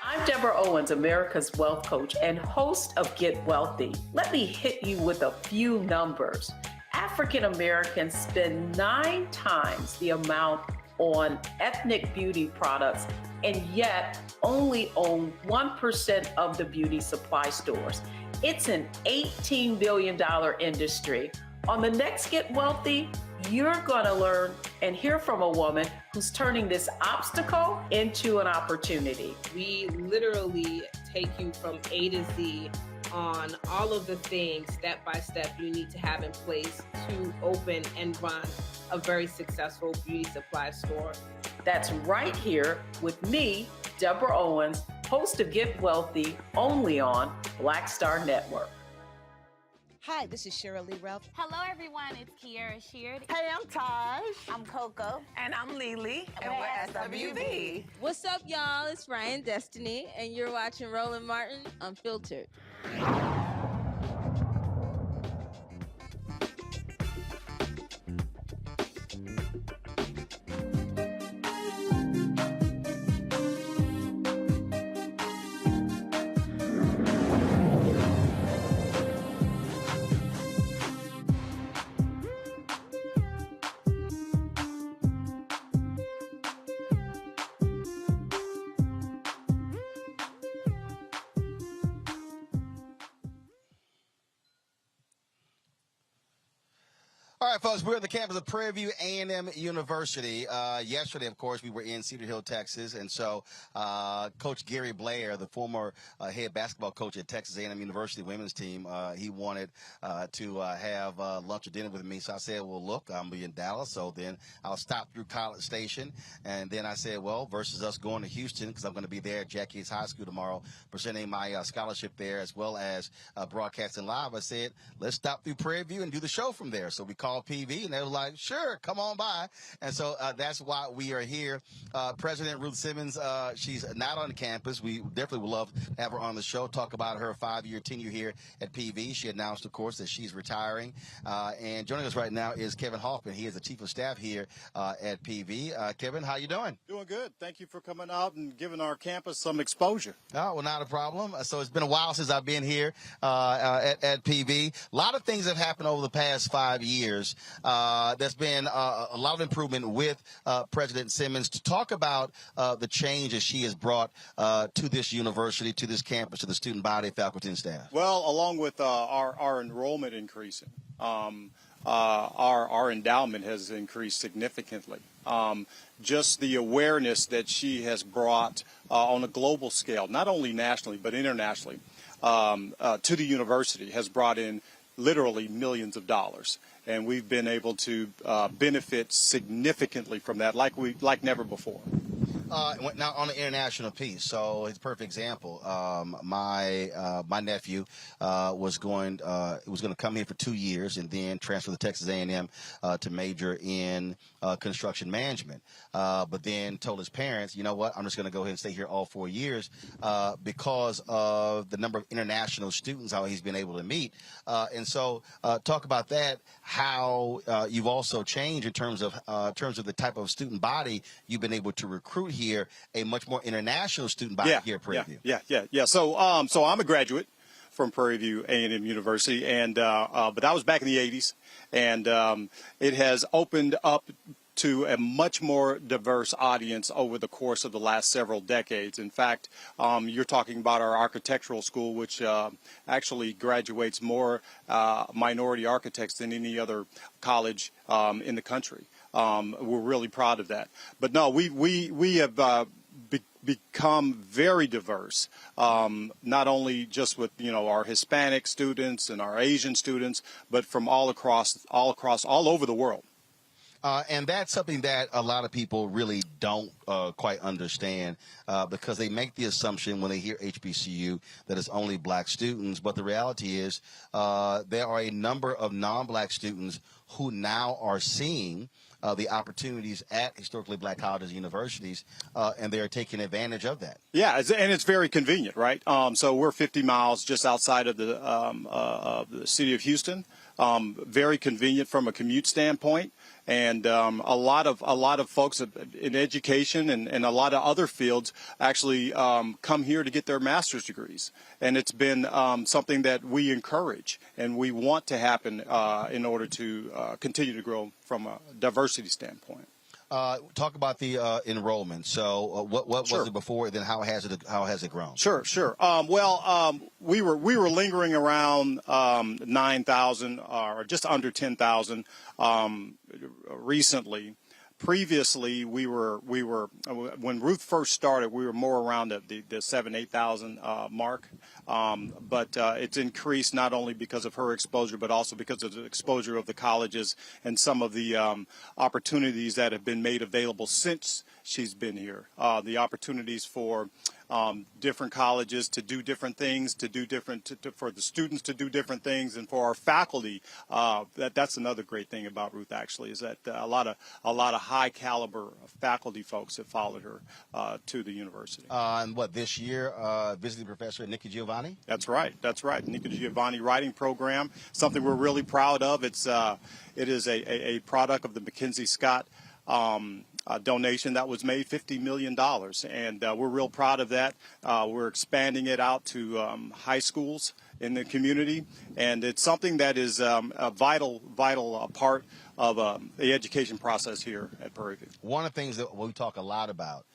I'm Deborah Owens, America's Wealth Coach and host of Get Wealthy. Let me hit you with a few numbers. African Americans spend 9 times the amount on ethnic beauty products and yet only own 1% of the beauty supply stores. It's an $18 billion industry. On the next Get Wealthy, you're gonna learn and hear from a woman who's turning this obstacle into an opportunity. We literally take you from A to Z on all of the things step by step you need to have in place to open and run a very successful beauty supply store. That's right here with me, Deborah Owens, host of Get Wealthy, only on Black Star Network. Hi, this is Cheryl Lee Ralph. Hello, everyone. It's Kiara Sheard. Hey, I'm Taj. I'm Coco. And I'm Lily. And we're SWV. What's up, y'all? It's Ryan Destiny, and you're watching Roland Martin Unfiltered. All right, folks, we're at the campus of Prairie View A&M University. Yesterday, of course, we were in Cedar Hill, Texas, and so Coach Gary Blair, the former head basketball coach at Texas A&M University women's team, he wanted to have lunch or dinner with me. So I said, well, look, I'm be in Dallas, so then I'll stop through College Station. And then I said, well, versus us going to Houston, because I'm going to be there at Jackie's High School tomorrow, presenting my scholarship there as well as broadcasting live. I said, let's stop through Prairie View and do the show from there. So we called PV, and they were like, sure, come on by. And so that's why we are here. President Ruth Simmons, she's not on campus. We definitely would love to have her on the show, talk about her 5-year tenure here at PV. She announced, of course, that she's retiring. And joining us right now is Kevin Hoffman. He is the chief of staff here at PV. Kevin, how you doing? Doing good. Thank you for coming out and giving our campus some exposure. Oh, well, not a problem. So it's been a while since I've been here at PV. A lot of things have happened over the past 5 years. There's been a lot of improvement with President Simmons. To talk about the changes she has brought to this university, to this campus, to the student body, faculty, and staff. Well, along with our enrollment increasing, our endowment has increased significantly. Just the awareness that she has brought on a global scale, not only nationally but internationally, to the university has brought in literally millions of dollars. And we've been able to benefit significantly from that like never before. Now on the international piece, so it's a perfect example. My nephew was going to come here for 2 years and then transfer to Texas A&M to major in construction management. But then told his parents, you know what, I'm just going to go ahead and stay here all 4 years because of the number of international students how he's been able to meet. And so talk about that, how you've also changed in terms of the type of student body you've been able to recruit here, a much more international student body here at Prairie View. Yeah. So I'm a graduate from Prairie View A&M University, and but that was back in the 80s, and it has opened up to a much more diverse audience over the course of the last several decades. In fact, you're talking about our architectural school, which actually graduates more minority architects than any other college in the country. We're really proud of that. But no, we have become very diverse, not only just with our Hispanic students and our Asian students, but from all over the world. And that's something that a lot of people really don't quite understand because they make the assumption when they hear HBCU that it's only black students. But the reality is there are a number of non-black students who now are seeing the opportunities at historically black colleges and universities, and they're taking advantage of that. Yeah, and it's very convenient, right? So we're 50 miles just outside of the city of Houston. Very convenient from a commute standpoint. And a lot of folks in education and a lot of other fields actually come here to get their master's degrees. And it's been something that we encourage and we want to happen in order to continue to grow from a diversity standpoint. Talk about the enrollment. So what was it before, then how has it grown? Sure. We were lingering around 9,000 or just under 10,000 recently. Previously, we were when Ruth first started, we were more around the 7,000-8,000 mark. But it's increased not only because of her exposure, but also because of the exposure of the colleges and some of the opportunities that have been made available since she's been here. The opportunities for different colleges to do different things, for the students to do different things, and for our faculty. That's another great thing about Ruth, actually, is that a lot of high caliber faculty folks have followed her to the university. And this year, visiting professor Nikki Giovanni? That's right. Nikki Giovanni writing program, something we're really proud of. It is a product of the Mackenzie Scott donation that was made, $50 million, and we're real proud of that. We're expanding it out to high schools in the community, and it's something that is a vital part of the education process here at Prairie View. One of the things that we talk a lot about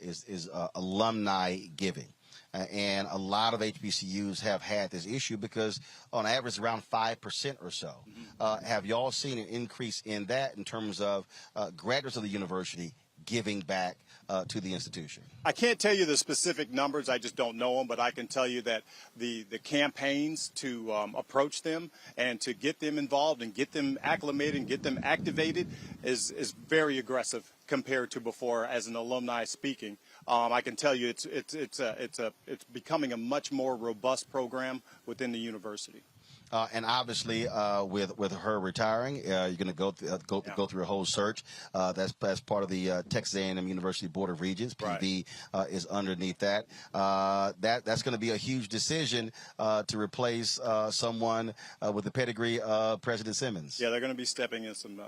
is alumni giving. And a lot of HBCUs have had this issue because on average around 5% or so. Have y'all seen an increase in that in terms of graduates of the university giving back to the institution? I can't tell you the specific numbers. I just don't know them, but I can tell you that the campaigns to approach them and to get them involved and get them acclimated and get them activated is very aggressive compared to before as an alumni speaking. I can tell you it's becoming a much more robust program within the university. And obviously, with her retiring, you're going to go through a whole search. That's part of the Texas A&M University Board of Regents. PV is underneath that. That's going to be a huge decision to replace someone with the pedigree of President Simmons. Yeah, they're going to be stepping in some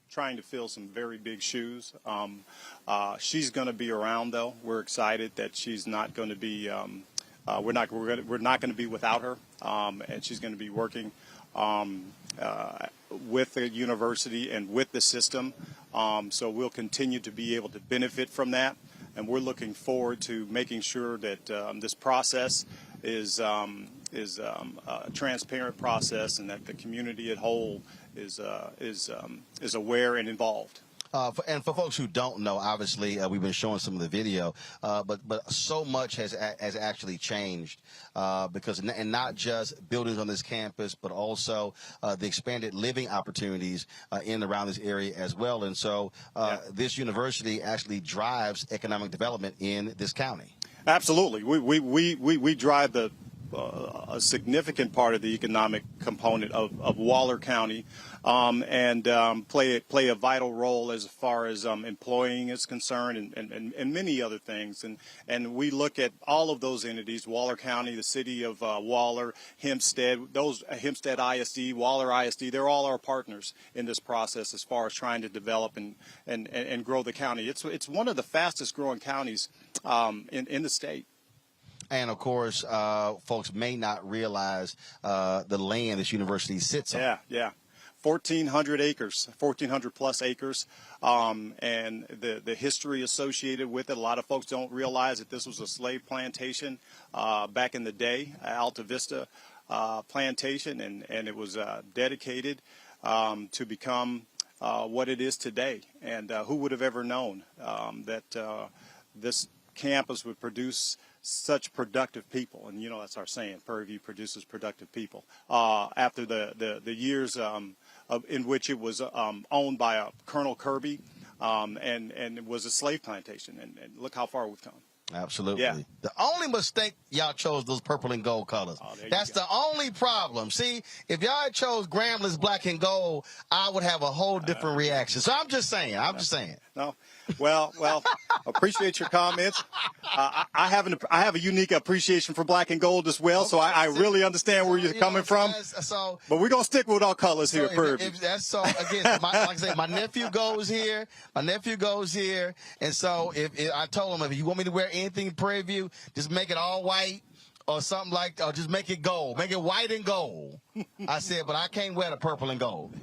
trying to fill some very big shoes. She's going to be around, though. We're excited that she's not going to be. We're not going to be without her, and she's going to be working with the university and with the system. So we'll continue to be able to benefit from that, and we're looking forward to making sure that this process is a transparent process, and that the community at whole is aware and involved. And for folks who don't know, obviously we've been showing some of the video, but so much has actually changed because and not just buildings on this campus, but also the expanded living opportunities in and around this area as well. And so this university actually drives economic development in this county. Absolutely, we drive a significant part of the economic component of Waller County, and play a vital role as far as employing is concerned, and many other things. And we look at all of those entities: Waller County, the city of Waller, Hempstead, Hempstead ISD, Waller ISD. They're all our partners in this process as far as trying to develop and grow the county. It's one of the fastest growing counties in the state. And, of course, folks may not realize the land this university sits on. Yeah. 1,400 acres, 1,400 plus acres, and the history associated with it. A lot of folks don't realize that this was a slave plantation back in the day, Alta Vista plantation, and it was dedicated to become what it is today. And who would have ever known that this campus would produce such productive people? And that's our saying: Prairie View produces productive people. After the years in which it was owned by Colonel Kirby, and it was a slave plantation, and look how far we've come. Absolutely. Yeah. The only mistake, y'all chose those purple and gold colors. That's the only problem. See, if y'all had chose Gramblin's black and gold, I would have a whole different reaction. So I'm just saying. No. Well, appreciate your comments. I have a unique appreciation for black and gold as well, so I really understand where you're coming from. But we're gonna stick with our colors here, Prairie View. Again, like I say, my nephew goes here, and so if I told him, if you want me to wear anything Prairie View, just make it all white or something or just make it gold, make it white and gold. I said, but I can't wear the purple and gold.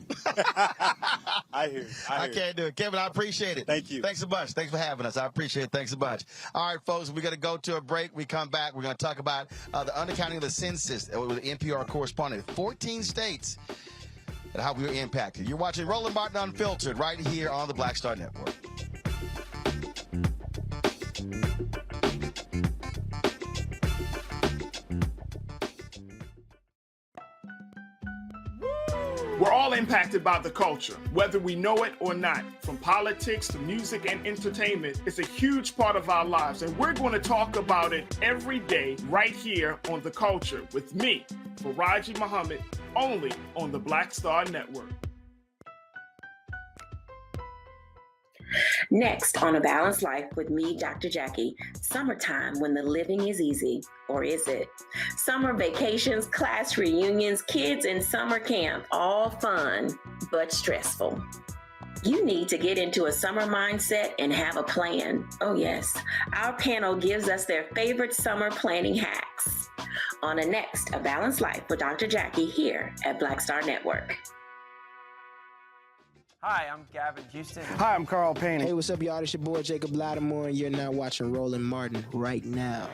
I hear you. I can't do it. Kevin, I appreciate it. Thank you. Thanks so much. Thanks for having us. I appreciate it. Thanks so much. All right, folks, we're going to go to a break. We come back. We're going to talk about the undercounting of the census with NPR correspondent. 14 states and how we were impacted. You're watching Roland Martin Unfiltered right here on the Black Star Network. We're all impacted by the culture, whether we know it or not. From politics to music and entertainment, it's a huge part of our lives, and we're going to talk about it every day right here on The Culture with me, Faraji Muhammad, only on the Black Star Network. Next on A Balanced Life with me, Dr. Jackie, summertime when the living is easy, or is it? Summer vacations, class reunions, kids in summer camp, all fun, but stressful. You need to get into a summer mindset and have a plan. Oh yes, our panel gives us their favorite summer planning hacks. On the next A Balanced Life with Dr. Jackie here at Black Star Network. Hi, I'm Gavin Houston. Hi, I'm Carl Payne. Hey, what's up, y'all? It's your boy Jacob Lattimore, and you're now watching Roland Martin right now.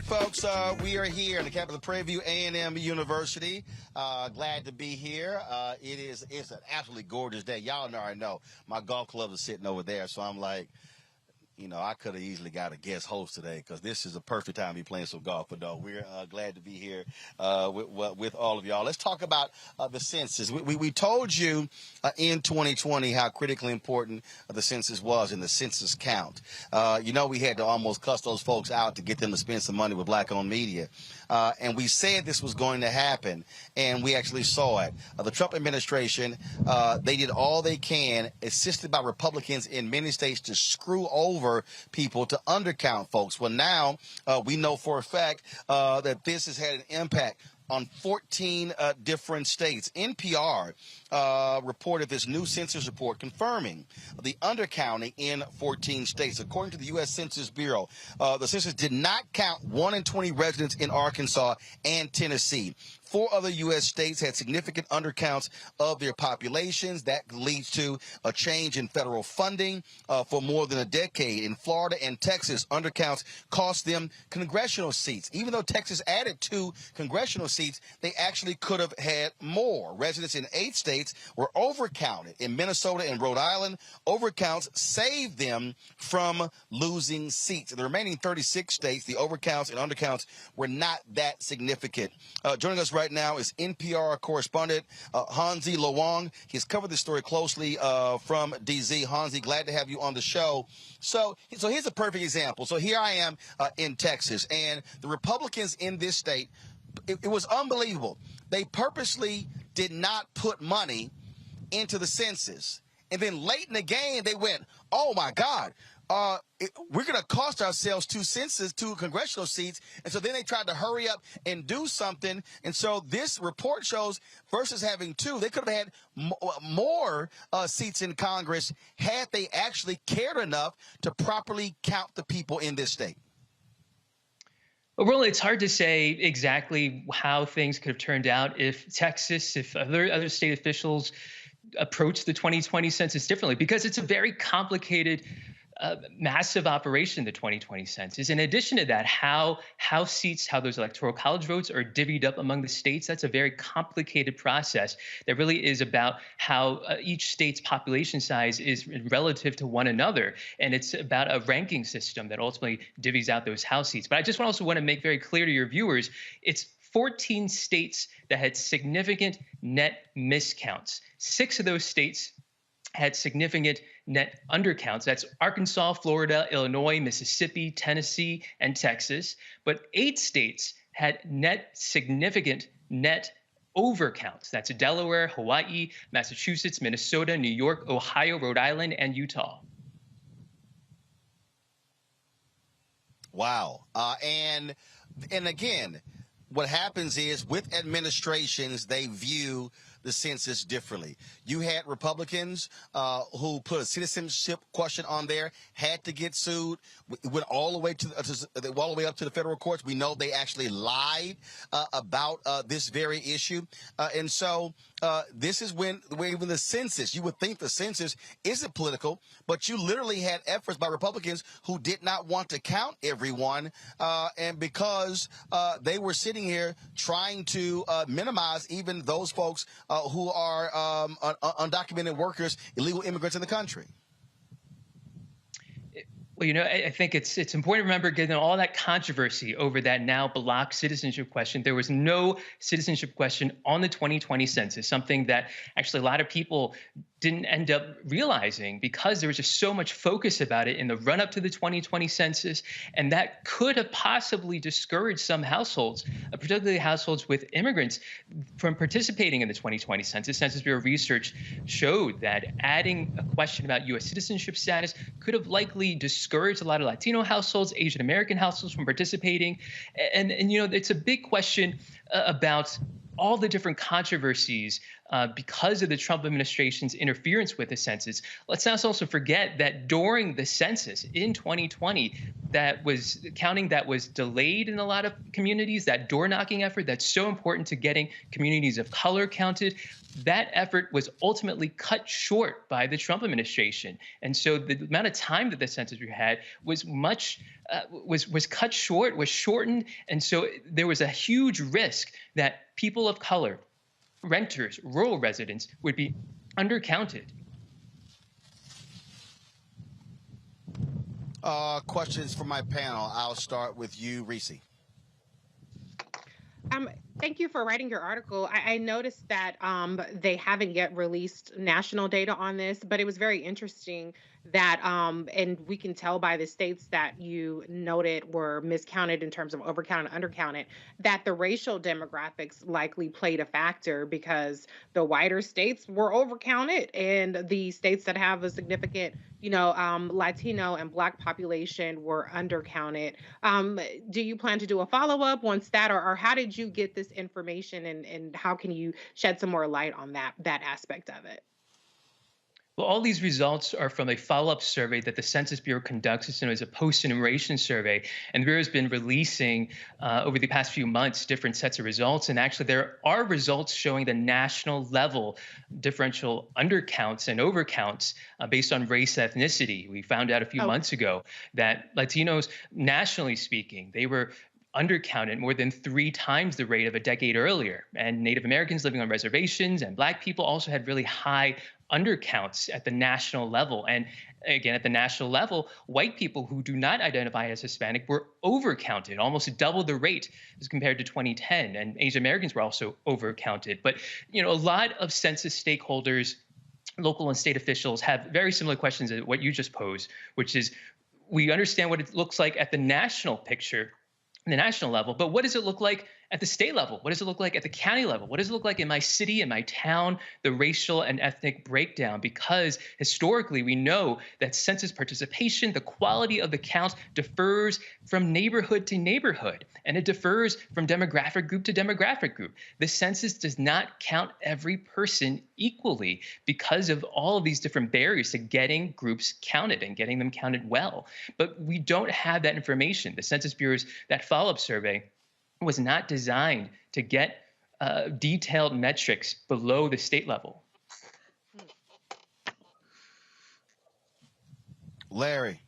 Folks, we are here in the campus of Prairie View A&M University. Glad to be here. It's an absolutely gorgeous day. Y'all already know my golf clubs are sitting over there, so I'm like, You know, I could have easily got a guest host today because this is a perfect time to be playing some golf. But no, we're glad to be here with all of y'all. Let's talk about the census. We told you in 2020 how critically important the census was and the census count. You know, we had to almost cuss those folks out to get them to spend some money with black-owned media. And we said this was going to happen, and we actually saw it. The Trump administration, they did all they can, assisted by Republicans in many states, to screw over people, to undercount folks. Well, now we know for a fact that this has had an impact on 14 different states. NPR reported this new census report confirming the undercounting in 14 states. According to the U.S. Census Bureau, the census did not count 1 in 20 residents in Arkansas and Tennessee. 4 other U.S. states had significant undercounts of their populations. That leads to a change in federal funding for more than a decade. In Florida and Texas, undercounts cost them congressional seats. Even though Texas added 2 congressional seats, they actually could have had more. Residents in 8 states were overcounted. In Minnesota and Rhode Island, overcounts saved them from losing seats. In the remaining 36 states, the overcounts and undercounts were not that significant. Joining us right now is NPR correspondent Hansi Lowong. He's covered this story closely from DZ. Hansi, glad to have you on the show. So here's a perfect example. So here I am in Texas, and the Republicans in this state, it was unbelievable. They purposely did not put money into the census. And then late in the game, they went, oh, my God, we're going to cost ourselves 2 congressional seats. And so then they tried to hurry up and do something. And so this report shows versus having 2, they could have had more seats in Congress had they actually cared enough to properly count the people in this state. Well, Roland, it's hard to say exactly how things could have turned out if Texas, if other state officials approached the 2020 census differently, because it's a very complicated, massive operation, the 2020 census. In addition to that, how those electoral college votes are divvied up among the states, that's a very complicated process that really is about how each state's population size is relative to one another. And it's about a ranking system that ultimately divvies out those House seats. But I just also want to make very clear to your viewers, it's 14 states that had significant net miscounts. 6 of those states had significant net undercounts. That's Arkansas, Florida, Illinois, Mississippi, Tennessee, and Texas. But 8 states had significant net overcounts. That's Delaware, Hawaii, Massachusetts, Minnesota, New York, Ohio, Rhode Island, and Utah. Wow. And again, what happens is with administrations, they view the census differently. You had Republicans who put a citizenship question on there, had to get sued, went all the way all the way up to the federal courts. We know they actually lied about this very issue, and so this is when even the census. You would think the census isn't political, but you literally had efforts by Republicans who did not want to count everyone, and because they were sitting here trying to minimize even those folks who are undocumented workers, illegal immigrants in the country. Well, you know, I think it's important to remember, given all that controversy over that now blocked citizenship question, there was no citizenship question on the 2020 census, something that actually a lot of people didn't end up realizing because there was just so much focus about it in the run-up to the 2020 census, and that could have possibly discouraged some households, particularly households with immigrants, from participating in the 2020 census. Census Bureau research showed that adding a question about U.S. citizenship status could have likely discouraged a lot of Latino households, Asian American households from participating, and you know, it's a big question about all the different controversies because of the Trump administration's interference with the census. Let's not also forget that during the census in 2020, that was counting that was delayed in a lot of communities, that door knocking effort that's so important to getting communities of color counted, that effort was ultimately cut short by the Trump administration. And so the amount of time that the census had was was cut short, was shortened. And so there was a huge risk that people of color, renters, rural residents would be undercounted. Questions for my panel. I'll start with you, Reese. Thank you for writing your article. I noticed that they haven't yet released national data on this, but it was very interesting that, and we can tell by the states that you noted were miscounted in terms of overcounted and undercounted, that the racial demographics likely played a factor because the whiter states were overcounted and the states that have a significant, Latino and Black population were undercounted. Do you plan to do a follow-up once that, or how did you get this information, and how can you shed some more light on that aspect of it? Well, all these results are from a follow-up survey that the Census Bureau conducts. It's known as a post-enumeration survey. And the Bureau has been releasing over the past few months different sets of results. And actually, there are results showing the national level differential undercounts and overcounts based on race ethnicity. We found out a few months ago that Latinos, nationally speaking, they were undercounted more than 3 times the rate of a decade earlier. And Native Americans living on reservations and Black people also had really high undercounts at the national level. And again, at the national level, white people who do not identify as Hispanic were overcounted, almost double the rate as compared to 2010. And Asian Americans were also overcounted. But, a lot of census stakeholders, local and state officials, have very similar questions to what you just posed, which is, we understand what it looks like at the national picture, the national level, but what does it look like at the state level? What does it look like at the county level? What does it look like in my city, in my town, the racial and ethnic breakdown? Because historically, we know that census participation, the quality of the count, differs from neighborhood to neighborhood, and it differs from demographic group to demographic group. The census does not count every person equally because of all of these different barriers to getting groups counted and getting them counted well. But we don't have that information. The Census Bureau's, that follow-up survey, was not designed to get detailed metrics below the state level. Larry.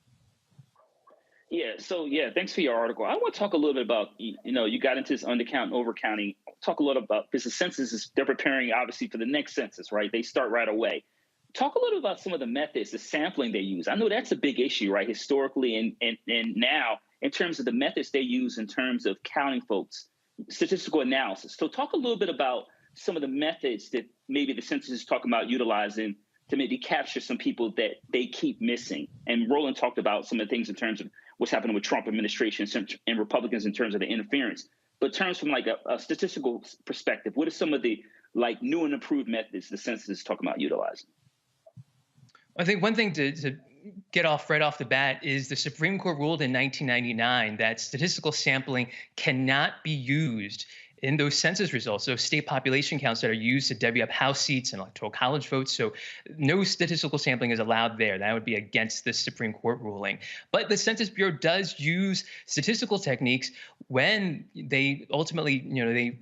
Thanks for your article. I want to talk a little bit about, you got into this undercount and overcounting. Talk a little about, because the census they're preparing obviously for the next census, right? They start right away. Talk a little about some of the methods, the sampling they use. I know that's a big issue, right? Historically and now, in terms of the methods they use in terms of counting folks, statistical analysis. So talk a little bit about some of the methods that maybe the census is talking about utilizing to maybe capture some people that they keep missing. And Roland talked about some of the things in terms of what's happening with Trump administration and Republicans in terms of the interference. But in terms from like a statistical perspective, what are some of the new and improved methods the census is talking about utilizing? I think one thing to get off right off the bat is the Supreme Court ruled in 1999 that statistical sampling cannot be used in those census results, those state population counts that are used to divvy up House seats and electoral college votes. So no statistical sampling is allowed there. That would be against the Supreme Court ruling. But the Census Bureau does use statistical techniques when they ultimately,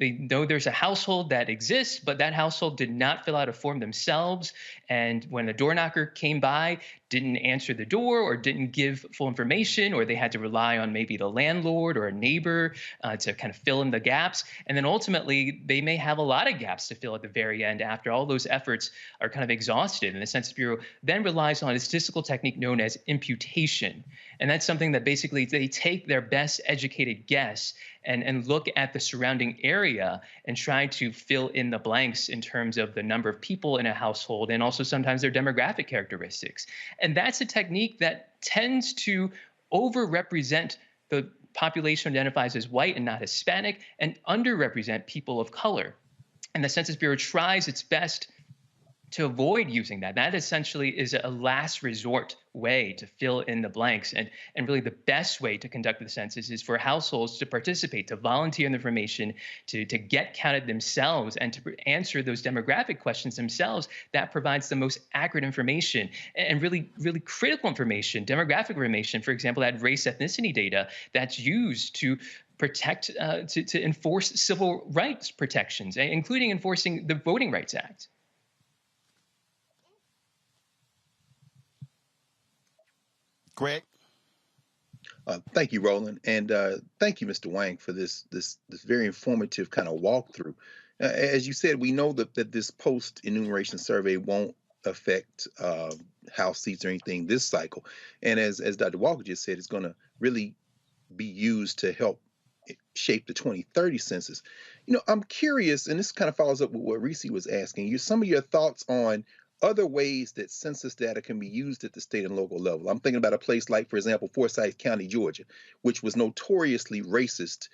they know there's a household that exists, but that household did not fill out a form themselves. And when the door knocker came by, didn't answer the door or didn't give full information, or they had to rely on maybe the landlord or a neighbor to kind of fill in the gaps. And then ultimately, they may have a lot of gaps to fill at the very end after all those efforts are kind of exhausted. And the Census Bureau then relies on a statistical technique known as imputation. And that's something that basically they take their best educated guess and look at the surrounding area and try to fill in the blanks in terms of the number of people in a household and also sometimes their demographic characteristics. And that's a technique that tends to overrepresent the population identifies as white and not Hispanic and underrepresent people of color. And the Census Bureau tries its best to avoid using that. That essentially is a last resort way to fill in the blanks. And really the best way to conduct the census is for households to participate, to volunteer in the information, to get counted themselves and to answer those demographic questions themselves. That provides the most accurate information and really, really critical information, demographic information, for example, that race ethnicity data that's used to protect, to enforce civil rights protections, including enforcing the Voting Rights Act. Greg. Thank you, Roland, and thank you, Mr. Wang, for this very informative kind of walkthrough. As you said, we know that this post-enumeration survey won't affect House seats or anything this cycle. And as Dr. Walker just said, it's going to really be used to help shape the 2030 census. I'm curious, and this kind of follows up with what Reese was asking you, some of your thoughts on other ways that census data can be used at the state and local level. I'm thinking about a place like, for example, Forsyth County, Georgia, which was notoriously racist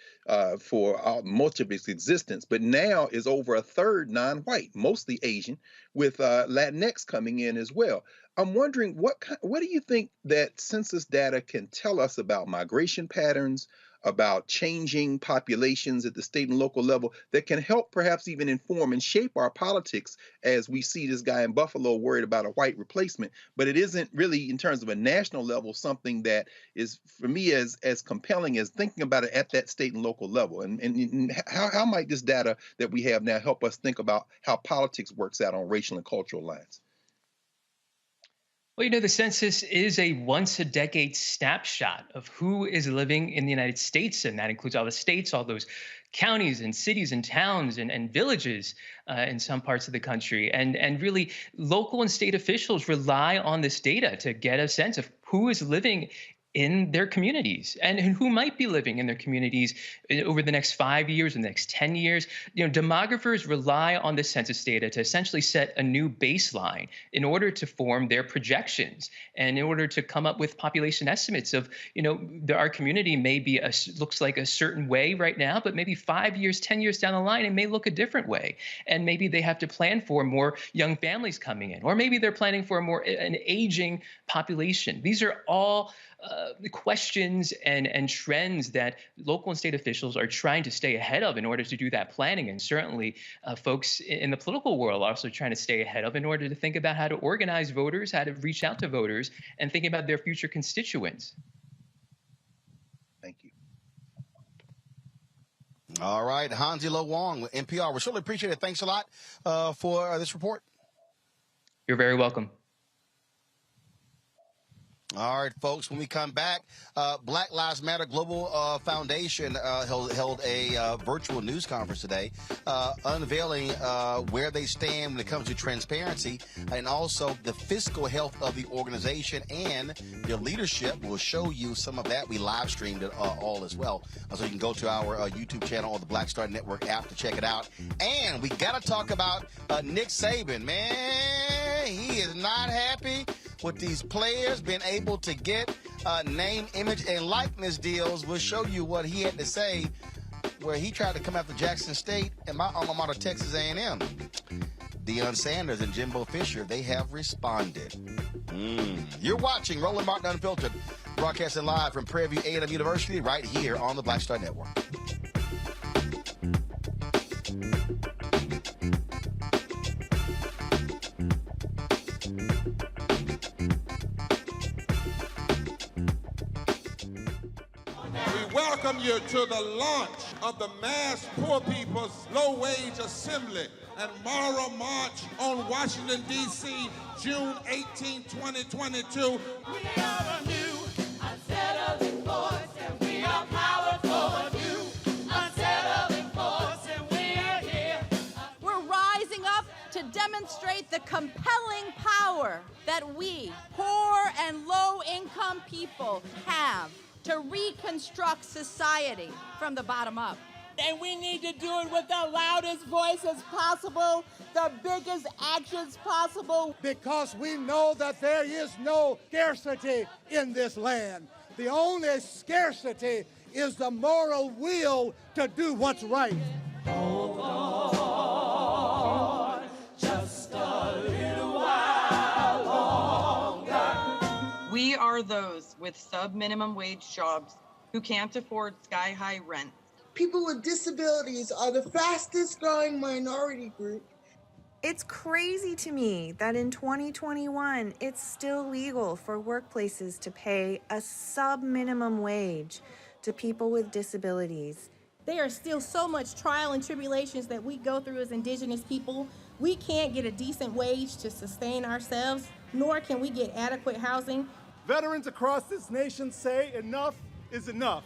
for much of its existence, but now is over a third non-white, mostly Asian, with Latinx coming in as well. I'm wondering, what do you think that census data can tell us about migration patterns, about changing populations at the state and local level that can help perhaps even inform and shape our politics, as we see this guy in Buffalo worried about a white replacement, but it isn't really, in terms of a national level, something that is, for me, as compelling as thinking about it at that state and local level. And how might this data that we have now help us think about how politics works out on racial and cultural lines? Well, the census is a once-a-decade snapshot of who is living in the United States, and that includes all the states, all those counties and cities and towns and villages in some parts of the country. And really, local and state officials rely on this data to get a sense of who is living in their communities and who might be living in their communities over the next 5 years and the next 10 years. Demographers rely on the census data to essentially set a new baseline in order to form their projections and in order to come up with population estimates of, our community may be looks like a certain way right now, but maybe 5 years, 10 years down the line, it may look a different way. And maybe they have to plan for more young families coming in, or maybe they're planning for an aging population. These are all the questions and trends that local and state officials are trying to stay ahead of in order to do that planning. And certainly folks in the political world are also trying to stay ahead of in order to think about how to organize voters, how to reach out to voters, and think about their future constituents. Thank you. All right, Hansi-Lo Wong with NPR. We certainly appreciate it. Thanks a lot for this report. You're very welcome. All right, folks, when we come back, Black Lives Matter Global Foundation held a virtual news conference today, unveiling where they stand when it comes to transparency and also the fiscal health of the organization and their leadership. We'll show you some of that. We live streamed it all as well. So you can go to our YouTube channel or the Black Star Network app to check it out. And we got to talk about Nick Saban. Man, he is not happy with these players being able to get name, image, and likeness deals. We'll show you what he had to say where he tried to come after Jackson State and my alma mater, Texas A&M. Deion Sanders and Jimbo Fisher, they have responded. You're watching Roland Martin Unfiltered, broadcasting live from Prairie View A&M University right here on the Black Star Network. Welcome you to the launch of the Mass Poor People's Low Wage Assembly and Moral March on Washington, D.C., June 18, 2022. We are a new, unsettling force, and we are powerful. New, unsettling force, and we are here. We're rising up to demonstrate the compelling power that we, poor and low-income people, have to reconstruct society from the bottom up. And we need to do it with the loudest voices possible, the biggest actions possible. Because we know that there is no scarcity in this land. The only scarcity is the moral will to do what's right. Hold on, just a little while longer. We are those with sub-minimum wage jobs who can't afford sky-high rent. People with disabilities are the fastest growing minority group. It's crazy to me that in 2021, it's still legal for workplaces to pay a sub-minimum wage to people with disabilities. There are still so much trial and tribulations that we go through as Indigenous people. We can't get a decent wage to sustain ourselves, nor can we get adequate housing. Veterans across this nation say enough is enough.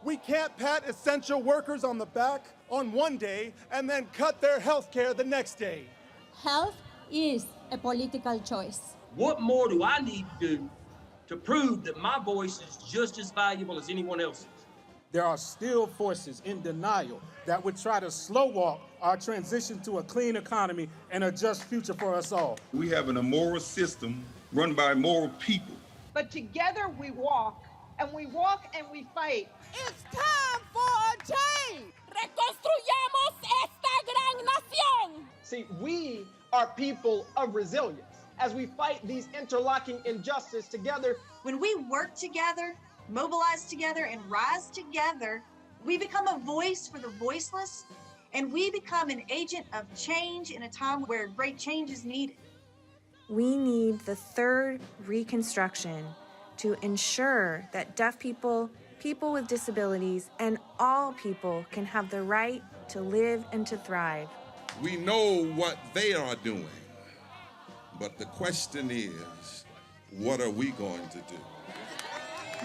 We can't pat essential workers on the back on one day and then cut their health care the next day. Health is a political choice. What more do I need to do to prove that my voice is just as valuable as anyone else's? There are still forces in denial that would try to slow walk our transition to a clean economy and a just future for us all. We have an immoral system run by immoral people. But together we walk and we fight. It's time for a change. Reconstruyamos esta gran nación. See, we are people of resilience. As we fight these interlocking injustices together, when we work together, mobilize together, and rise together, we become a voice for the voiceless, and we become an agent of change in a time where great change is needed. We need the third Reconstruction to ensure that deaf people, people with disabilities, and all people can have the right to live and to thrive. We know what they are doing, but the question is, what are we going to do?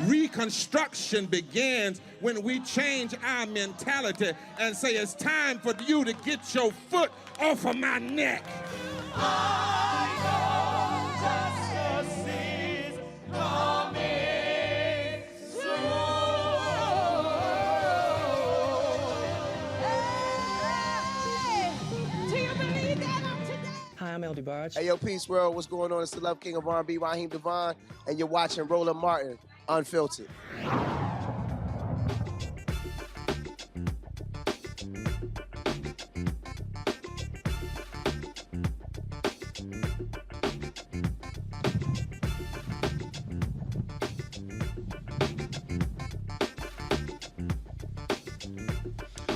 Reconstruction begins when we change our mentality and say it's time for you to get your foot off of my neck. Justice is coming soon. Hey, do you believe that I'm today? Hi, I'm LD Barge. Hey, yo, Peace World, what's going on? It's the Love King of R&B, Raheem Devon, and you're watching Roland Martin Unfiltered.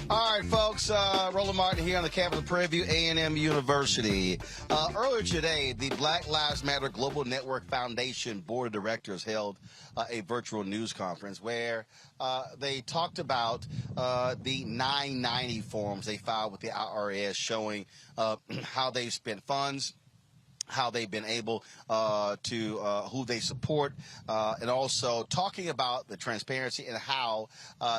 All right, folks, Roland Martin here on the campus of Prairie View A&M University. Earlier today, the Black Lives Matter Global Network Foundation Board of Directors held a virtual news conference where they talked about the 990 forms they filed with the IRS showing how they spent funds, how they've been able to who they support, and also talking about the transparency and how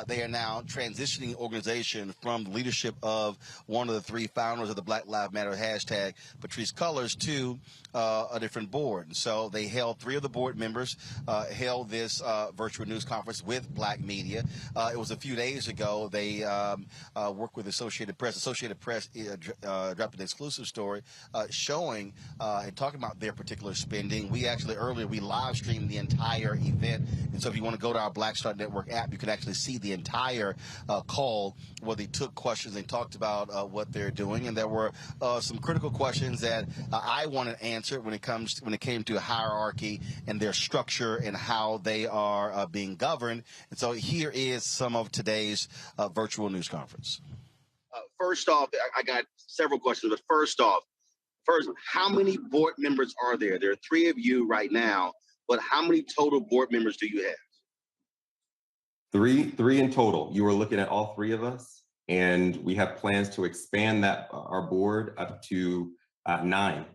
they are now transitioning the organization from the leadership of one of the three founders of the Black Lives Matter hashtag, Patrisse Cullors, to a different board. And so they held three of the board members held this virtual news conference with Black media. It was a few days ago. They worked with Associated Press. Associated Press dropped an exclusive story showing and talking about their particular spending. We actually earlier we live streamed the entire event, and so if you want to go to our Black Star Network app, you can actually see the entire call where they took questions and talked about what they're doing. And there were some critical questions that I wanted answered when it came to hierarchy and their structure and how they are being governed. And so here is some of today's virtual news conference. First off, I got several questions, but first, how many board members are there? There are three of you right now, but how many total board members do you have? Three in total. You were looking at all three of us, and we have plans to expand that our board up to 9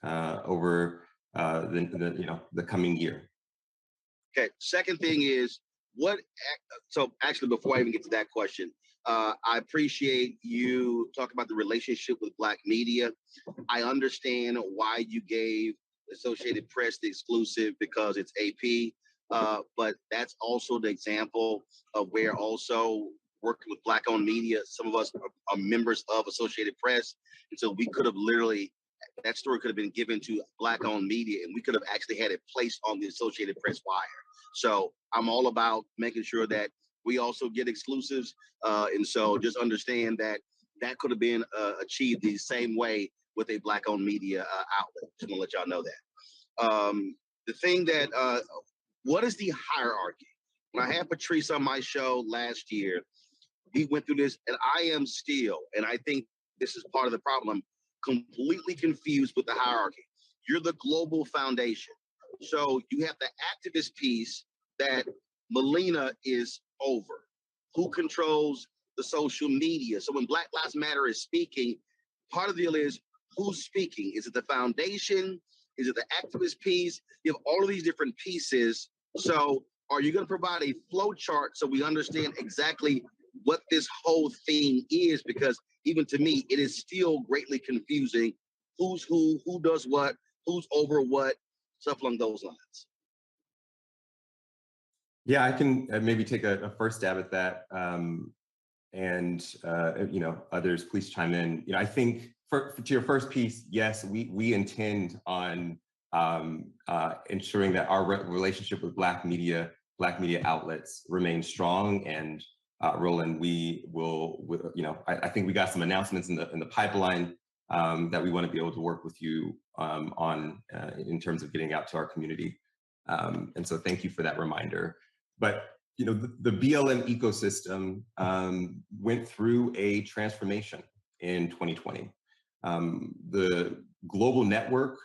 over the coming year. Okay. Second thing is so actually, before I even get to that question, I appreciate you talking about the relationship with Black media. I understand why you gave Associated Press the exclusive because it's AP, but that's also the example of where also working with Black-owned media, some of us are members of Associated Press, and so we could have literally, that story could have been given to Black-owned media, and we could have actually had it placed on the Associated Press wire. So I'm all about making sure that we also get exclusives. And so just understand that that could have been achieved the same way with a Black-owned media outlet. Just want to let y'all know that. The thing that, what is the hierarchy? When I had Patrisse on my show last year, we went through this, and I am still, and I think this is part of the problem, completely confused with the hierarchy. You're the global foundation. So you have the activist piece that Melina is over. Who controls the social media? So when Black Lives Matter is speaking, part of the deal is who's speaking? Is it the foundation? Is it the activist piece? You have all of these different pieces. So are you going to provide a flow chart so we understand exactly what this whole thing is? Because even to me, it is still greatly confusing. Who's who does what, who's over what. stuff along those lines. Yeah, I can maybe take a first stab at that, others please chime in. I think to your first piece, yes, we intend on ensuring that our relationship with Black media outlets remains strong. And Roland, we will, I think we got some announcements in the pipeline that we want to be able to work with you on in terms of getting out to our community. And so thank you for that reminder. But the BLM ecosystem went through a transformation in 2020. The global network,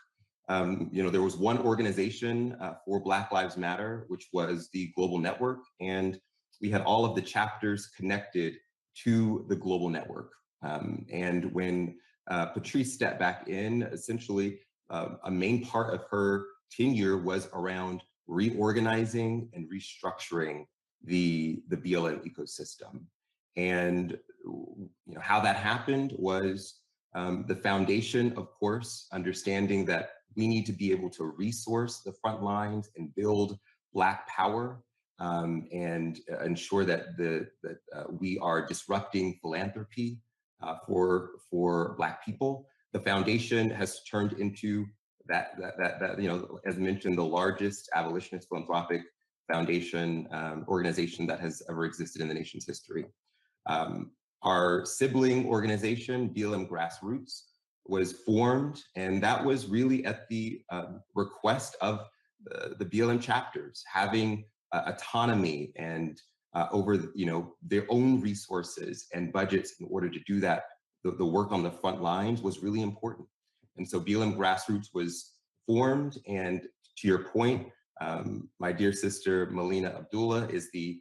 there was one organization for Black Lives Matter, which was the Global Network, and we had all of the chapters connected to the global network. And when Patrice stepped back in, essentially a main part of her tenure was around reorganizing and restructuring the BLM ecosystem. And how that happened was the foundation, of course, understanding that we need to be able to resource the front lines and build Black power and ensure that we are disrupting philanthropy for Black people. The foundation has turned into that as mentioned, the largest abolitionist philanthropic foundation organization that has ever existed in the nation's history. Our sibling organization, BLM Grassroots, was formed, and that was really at the request of the BLM chapters, having autonomy and over their own resources and budgets in order to do that. The work on the front lines was really important. And so BLM Grassroots was formed, and to your point, my dear sister Melina Abdullah is the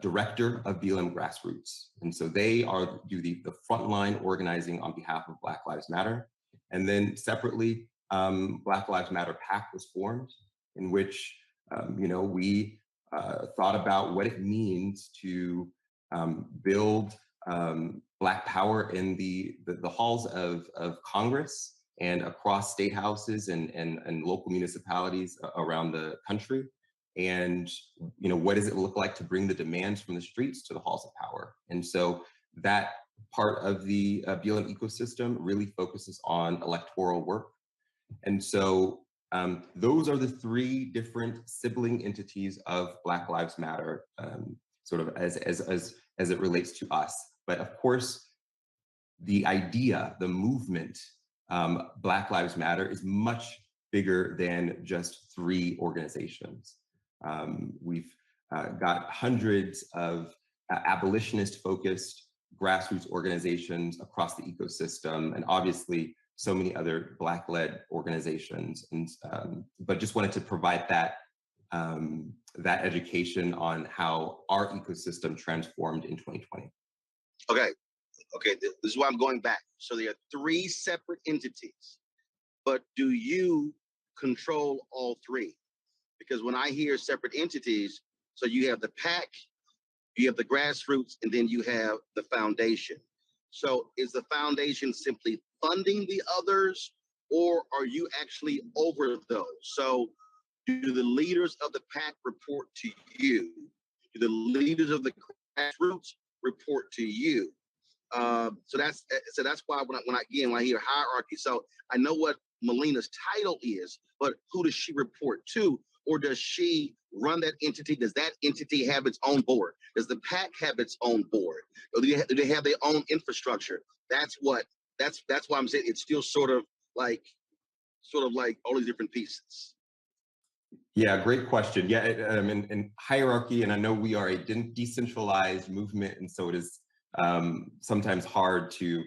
director of BLM Grassroots. And so they do the frontline organizing on behalf of Black Lives Matter. And then separately, Black Lives Matter PAC was formed, in which we thought about what it means to build Black power in the halls of Congress and across state houses and local municipalities around the country. And what does it look like to bring the demands from the streets to the halls of power? And so that part of the BLM ecosystem really focuses on electoral work. And so those are the three different sibling entities of Black Lives Matter, sort of as it relates to us. But of course, the idea, the movement, Black Lives Matter is much bigger than just three organizations. We've got hundreds of abolitionist-focused grassroots organizations across the ecosystem, and obviously so many other Black-led organizations. And but just wanted to provide that that education on how our ecosystem transformed in 2020. Okay, this is why I'm going back. So there are three separate entities, but do you control all three? Because when I hear separate entities, so you have the PAC, you have the grassroots, and then you have the foundation. So is the foundation simply funding the others, or are you actually over those? So do the leaders of the PAC report to you? Do the leaders of the grassroots report to you? So that's why when I hear hierarchy, so I know what Melina's title is, but who does she report to? Or does she run that entity? Does that entity have its own board? Does the PAC have its own board? Or do they have their own infrastructure? That's why I'm saying it's still sort of like all these different pieces. Yeah, great question. Yeah, and hierarchy, and I know we are a decentralized movement, and so it is sometimes hard to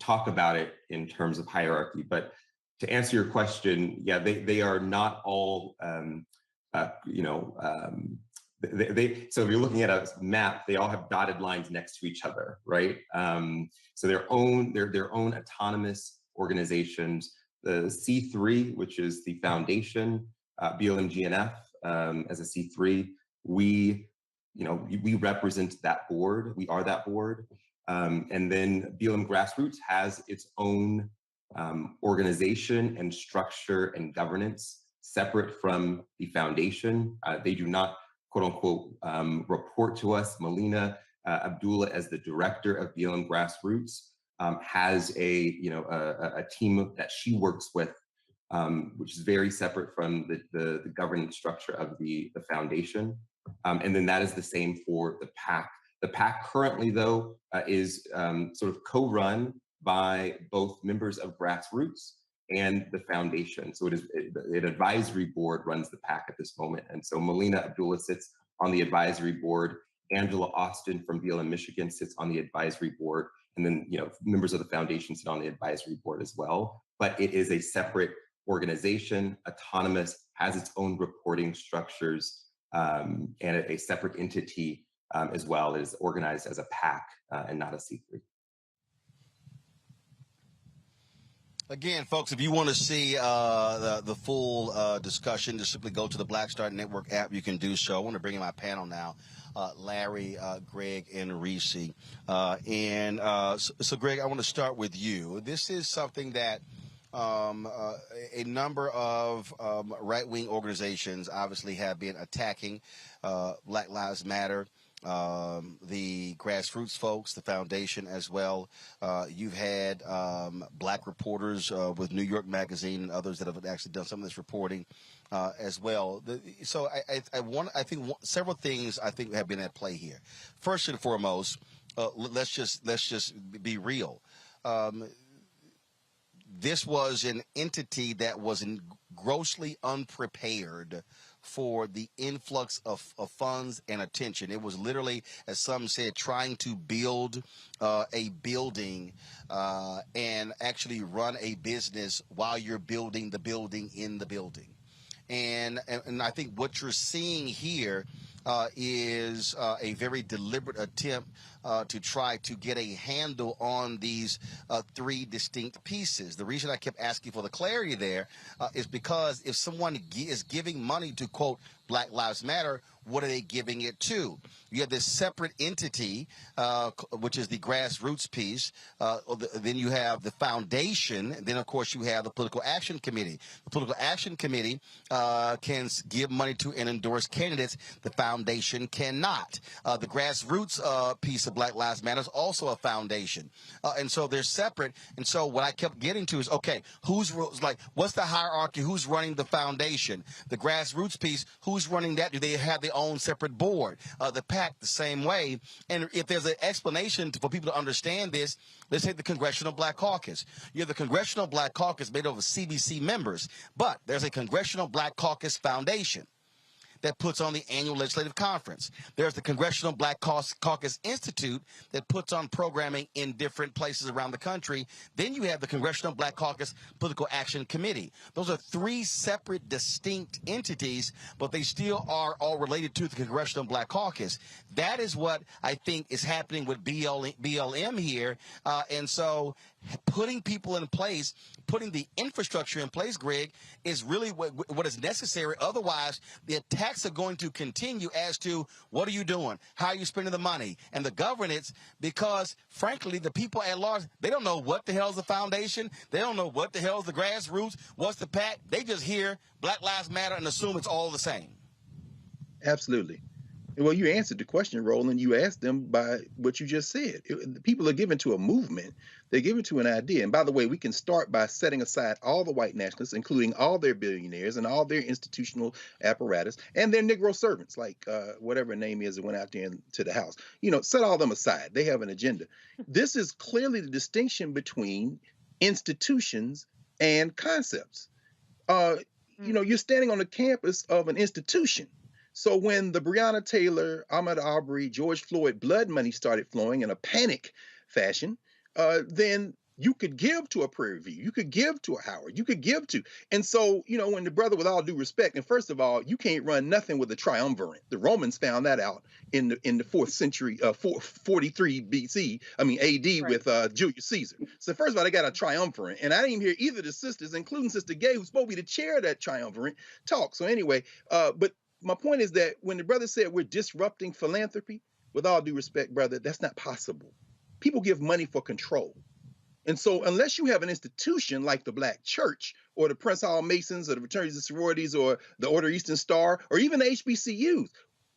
talk about it in terms of hierarchy. But to answer your question, yeah, they are not all, so if you're looking at a map, they all have dotted lines next to each other, right? So they're their own autonomous organizations. The C3, which is the foundation, BLMGNF as a C3, we represent that board. We are that board. And then BLM Grassroots has its own organization and structure and governance separate from the foundation. They do not, quote unquote, report to us. Melina Abdullah, as the director of BLM Grassroots, has a team that she works with, which is very separate from the governance structure of the foundation. And then that is the same for the PAC. The PAC currently, though, is sort of co-run by both members of Grassroots and the foundation. So it is an advisory board runs the PAC at this moment. And so Melina Abdullah sits on the advisory board. Angela Austin from BLM Michigan sits on the advisory board. And then, members of the foundation sit on the advisory board as well. But it is a separate organization, autonomous, has its own reporting structures, and a separate entity as well. It is organized as a PAC and not a C3. Again, folks, if you want to see the full discussion, just simply go to the Black Star Network app. You can do so. I want to bring in my panel now, Larry, Greg, and Reese. So, Greg, I want to start with you. This is something that a number of right-wing organizations obviously have been attacking. Black Lives Matter, the grassroots folks, the foundation as well. You've had black reporters with New York Magazine and others that have actually done some of this reporting as well. So I think several things I think have been at play here. First and foremost, let's just be real. This was an entity that was grossly unprepared for the influx of funds and attention. It was literally, as some said, trying to build a building and actually run a business while you're building the building in the building. And I think what you're seeing here is a very deliberate attempt to try to get a handle on these three distinct pieces. The reason I kept asking for the clarity there is because if someone is giving money to, quote, Black Lives Matter, what are they giving it to? You have this separate entity, which is the grassroots piece. Then you have the foundation. Then, of course, you have the Political Action Committee. The Political Action Committee can give money to and endorse candidates. The foundation cannot. The grassroots piece of Black Lives Matter is also a foundation. And so they're separate. And so what I kept getting to is, okay, what's the hierarchy? Who's running the foundation? The grassroots piece, who's running that? Do they have their own separate board? The PAC, the same way. And if there's an explanation for people to understand this, let's take the Congressional Black Caucus. You have the Congressional Black Caucus made up of CBC members, but there's a Congressional Black Caucus Foundation that puts on the annual legislative conference. There's the Congressional Black Caucus Institute that puts on programming in different places around the country. Then you have the Congressional Black Caucus Political Action Committee. Those are three separate, distinct entities, but they still are all related to the Congressional Black Caucus. That is what I think is happening with BLM here. And so putting people in place, putting the infrastructure in place, Greg, is really what is necessary. Otherwise, the attacks are going to continue as to what are you doing? How are you spending the money? And the governance, because, frankly, the people at large, they don't know what the hell is the foundation. They don't know what the hell is the grassroots. What's the PAC? They just hear Black Lives Matter and assume it's all the same. Absolutely. Well, you answered the question, Roland. You asked them by what you just said. People are given to a movement. They're given to an idea. And by the way, we can start by setting aside all the white nationalists, including all their billionaires and all their institutional apparatus and their Negro servants, like whatever her name is that went out there to the House. Set all them aside. They have an agenda. This is clearly the distinction between institutions and concepts. You're standing on the campus of an institution. So when the Breonna Taylor, Ahmaud Arbery, George Floyd blood money started flowing in a panic fashion, then you could give to a Prairie View, you could give to a Howard, you could give to. And so, when the brother, with all due respect, and first of all, you can't run nothing with a triumvirate. The Romans found that out in the 4th century, 43 BC, AD, right, with Julius Caesar. So first of all, they got a triumvirate. And I didn't even hear either of the sisters, including Sister Gay, who's supposed to be the chair of that triumvirate, talk. So anyway, but my point is that when the brother said we're disrupting philanthropy, with all due respect, brother, that's not possible. People give money for control. And so unless you have an institution like the Black Church or the Prince Hall Masons or the fraternities and sororities or the Order Eastern Star or even the HBCUs,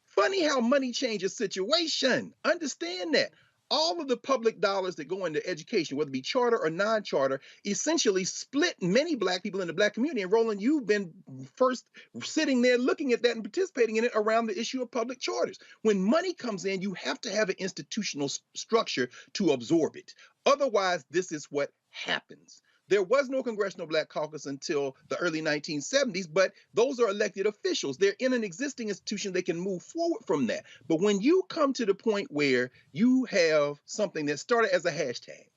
funny how money changes situation. Understand that. All of the public dollars that go into education, whether it be charter or non-charter, essentially split many Black people in the Black community. And Roland, you've been first sitting there looking at that and participating in it around the issue of public charters. When money comes in, you have to have an institutional structure to absorb it. Otherwise, this is what happens. There was no Congressional Black Caucus until the early 1970s, but those are elected officials. They're in an existing institution. They can move forward from that. But when you come to the point where you have something that started as a hashtag,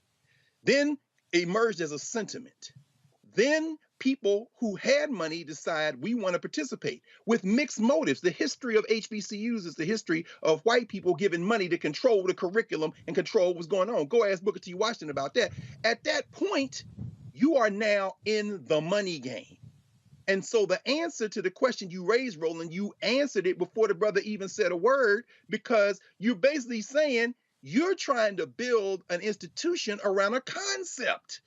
then emerged as a sentiment, then people who had money decide we want to participate with mixed motives. The history of HBCUs is the history of white people giving money to control the curriculum and control what's going on. Go ask Booker T. Washington about that. At that point, you are now in the money game. And so the answer to the question you raised, Roland, you answered it before the brother even said a word, because you're basically saying you're trying to build an institution around a concept.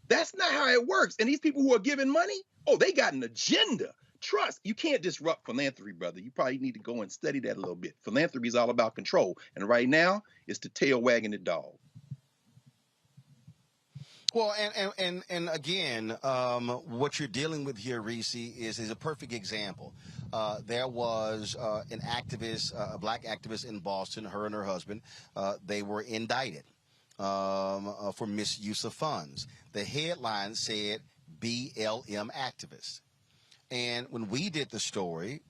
That's not how it works. And these people who are giving money, oh, they got an agenda. Trust, you can't disrupt philanthropy, brother. You probably need to go and study that a little bit. Philanthropy is all about control. And right now, it's the tail wagging the dog. Well, and again, what you're dealing with here, Reese, is a perfect example. There was an activist, a Black activist in Boston, her and her husband. They were indicted for misuse of funds. The headline said BLM activist. And when we did the story,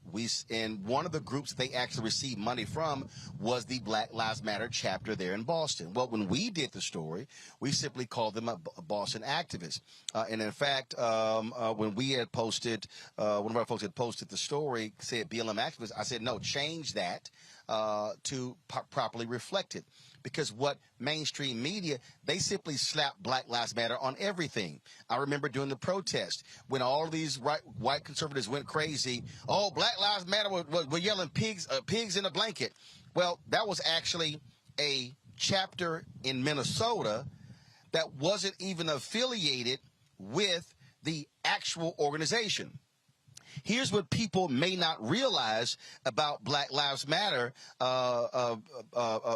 and one of the groups they actually received money from was the Black Lives Matter chapter there in Boston. Well, when we did the story, we simply called them a Boston activist. And in fact, when we had posted, one of our folks had posted the story, said BLM activist, I said, no, change that to properly reflect it. Because what mainstream media, they simply slap Black Lives Matter on everything. I remember during the protest when all of these white conservatives went crazy. Oh, Black Lives Matter were yelling pigs in a blanket. Well, that was actually a chapter in Minnesota that wasn't even affiliated with the actual organization. Here's what people may not realize about Black Lives Matter,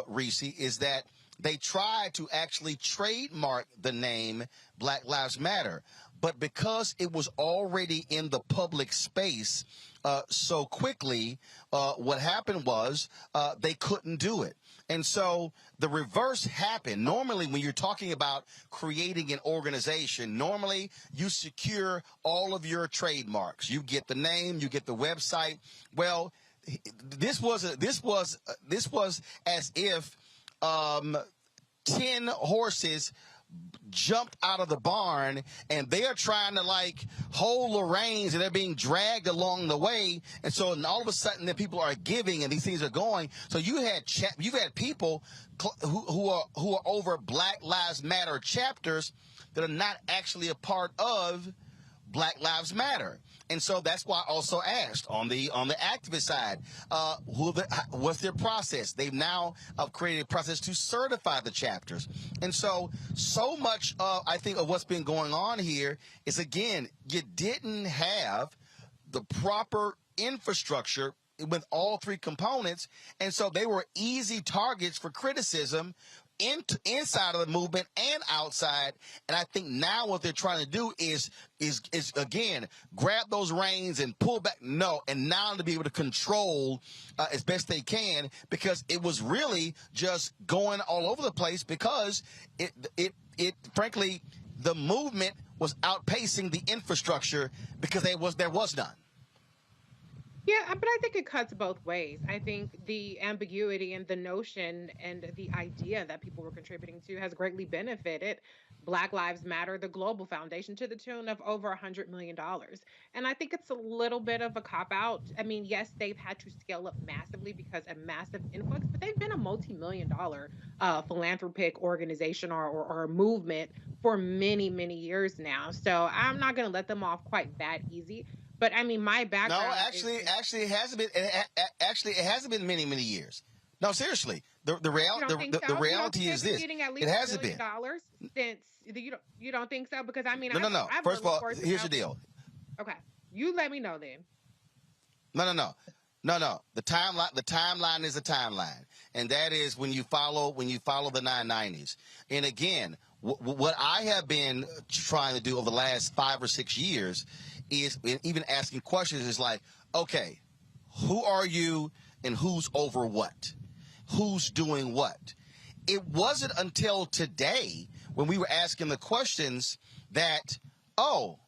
Reese, is that they tried to actually trademark the name Black Lives Matter. But because it was already in the public space so quickly, what happened was they couldn't do it. And so the reverse happened. Normally, when you're talking about creating an organization, normally you secure all of your trademarks. You get the name, you get the website. Well, this was as if 10 horses jumped out of the barn and they're trying to like hold the reins and they're being dragged along the way. And so all of a sudden the people are giving and these things are going. So you've had people who are over Black Lives Matter chapters that are not actually a part of Black Lives Matter. And so that's why I also asked on the activist side, what's their process? They've now created a process to certify the chapters. And so much I think of what's been going on here is, again, you didn't have the proper infrastructure with all three components. And so they were easy targets for criticism inside of the movement and outside. And I think now what they're trying to do is again, grab those reins and pull back. No, and now to be able to control as best they can, because it was really just going all over the place because it frankly, the movement was outpacing the infrastructure because there was none. Yeah, but I think it cuts both ways. I think the ambiguity and the notion and the idea that people were contributing to has greatly benefited Black Lives Matter, the global foundation, to the tune of over $100 million. And I think it's a little bit of a cop-out. I mean, yes, they've had to scale up massively because of massive influx, but they've been a multi-million-dollar philanthropic organization or movement for many, many years now. So I'm not going to let them off quite that easy. But I mean, my background. No, actually, it hasn't been. It hasn't been many, many years. No, seriously. The reality is this. It hasn't been. Since you don't think so? Because I mean, No. First of all, here's the deal. Okay, you let me know then. No. The timeline is a timeline, and that is when you follow the 990s. And again, what I have been trying to do over the last 5 or 6 years is even asking questions is like, okay, who are you and who's over what? Who's doing what? It wasn't until today when we were asking the questions that, oh,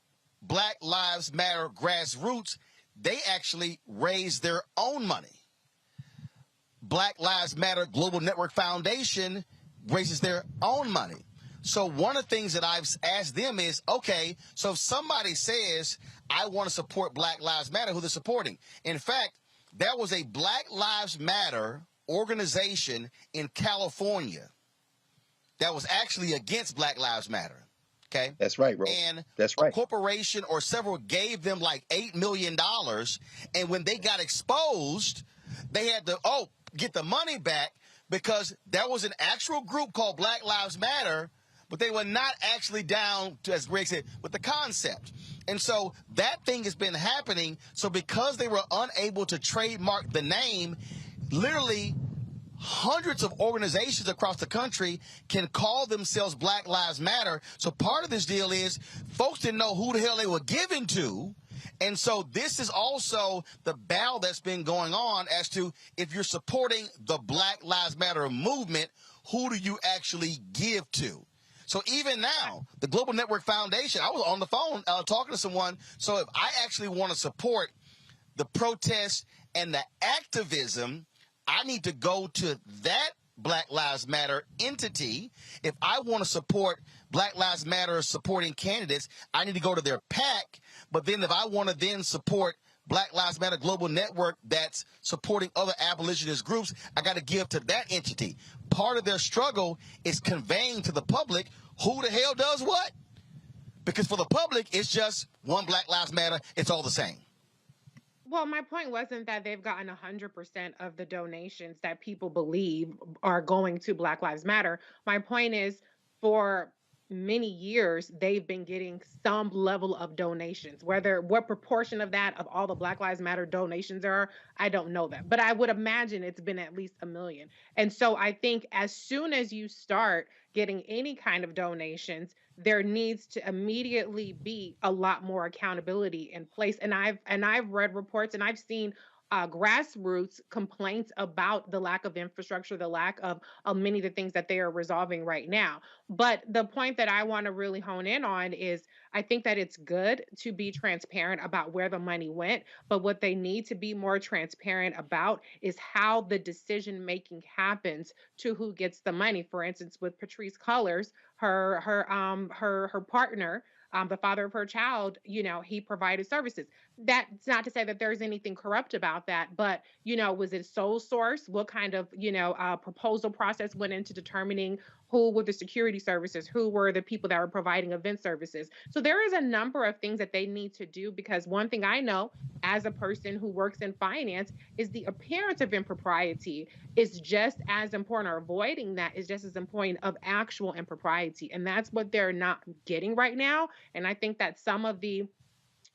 Black Lives Matter grassroots, they actually raised their own money. Black Lives Matter Global Network Foundation raises their own money. So one of the things that I've asked them is, okay, so if somebody says, I want to support Black Lives Matter, who they're supporting. In fact, there was a Black Lives Matter organization in California that was actually against Black Lives Matter. Okay. That's right, bro. And that's right. A corporation or several gave them like $8 million. And when they got exposed, they had to, get the money back because there was an actual group called Black Lives Matter, but they were not actually down to, as Greg said, with the concept. And so that thing has been happening. So because they were unable to trademark the name, literally hundreds of organizations across the country can call themselves Black Lives Matter. So part of this deal is folks didn't know who the hell they were giving to. And so this is also the battle that's been going on as to if you're supporting the Black Lives Matter movement, who do you actually give to? So even now, the Global Network Foundation, I was on the phone talking to someone. So if I actually want to support the protests and the activism, I need to go to that Black Lives Matter entity. If I want to support Black Lives Matter supporting candidates, I need to go to their PAC. But then if I want to then support Black Lives Matter Global Network that's supporting other abolitionist groups, I got to give to that entity. Part of their struggle is conveying to the public who the hell does what. Because for the public, it's just one Black Lives Matter. It's all the same. Well, my point wasn't that they've gotten 100% of the donations that people believe are going to Black Lives Matter. My point is, for many years, they've been getting some level of donations. What proportion of that, of all the Black Lives Matter donations there are, I don't know that. But I would imagine it's been at least 1 million. And so I think as soon as you start getting any kind of donations, there needs to immediately be a lot more accountability in place. And I've read reports and I've seen grassroots complaints about the lack of infrastructure, the lack of many of the things that they are resolving right now. But the point that I want to really hone in on is I think that it's good to be transparent about where the money went, but what they need to be more transparent about is how the decision making happens to who gets the money. For instance, with Patrisse Cullors, her partner, the father of her child, he provided services. That's not to say that there's anything corrupt about that, but, was it sole source? What kind of, proposal process went into determining who were the security services, who were the people that were providing event services? So there is a number of things that they need to do, because one thing I know as a person who works in finance is the appearance of impropriety is just as important, or avoiding that is just as important of actual impropriety. And that's what they're not getting right now. And I think that some of the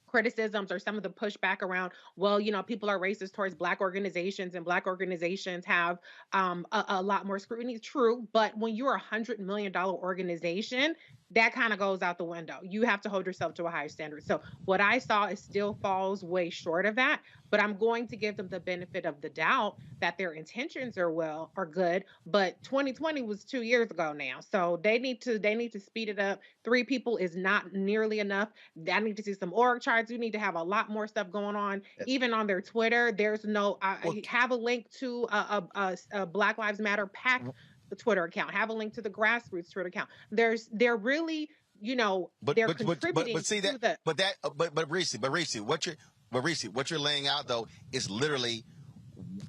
criticisms or some of the pushback around, well, people are racist towards Black organizations and Black organizations have a lot more scrutiny. True. But when you're $100 million organization, that kind of goes out the window. You have to hold yourself to a higher standard. So what I saw is still falls way short of that, but I'm going to give them the benefit of the doubt that their intentions are good, but 2020 was 2 years ago now. So they need to speed it up. 3 people is not nearly enough. I need to see some org charts. We need to have a lot more stuff going on. Yes. Even on their Twitter, there's no, have a link to a Black Lives Matter PAC the Twitter account, have a link to the grassroots Twitter account. They're really, they're contributing but Reese, what you're laying out though is literally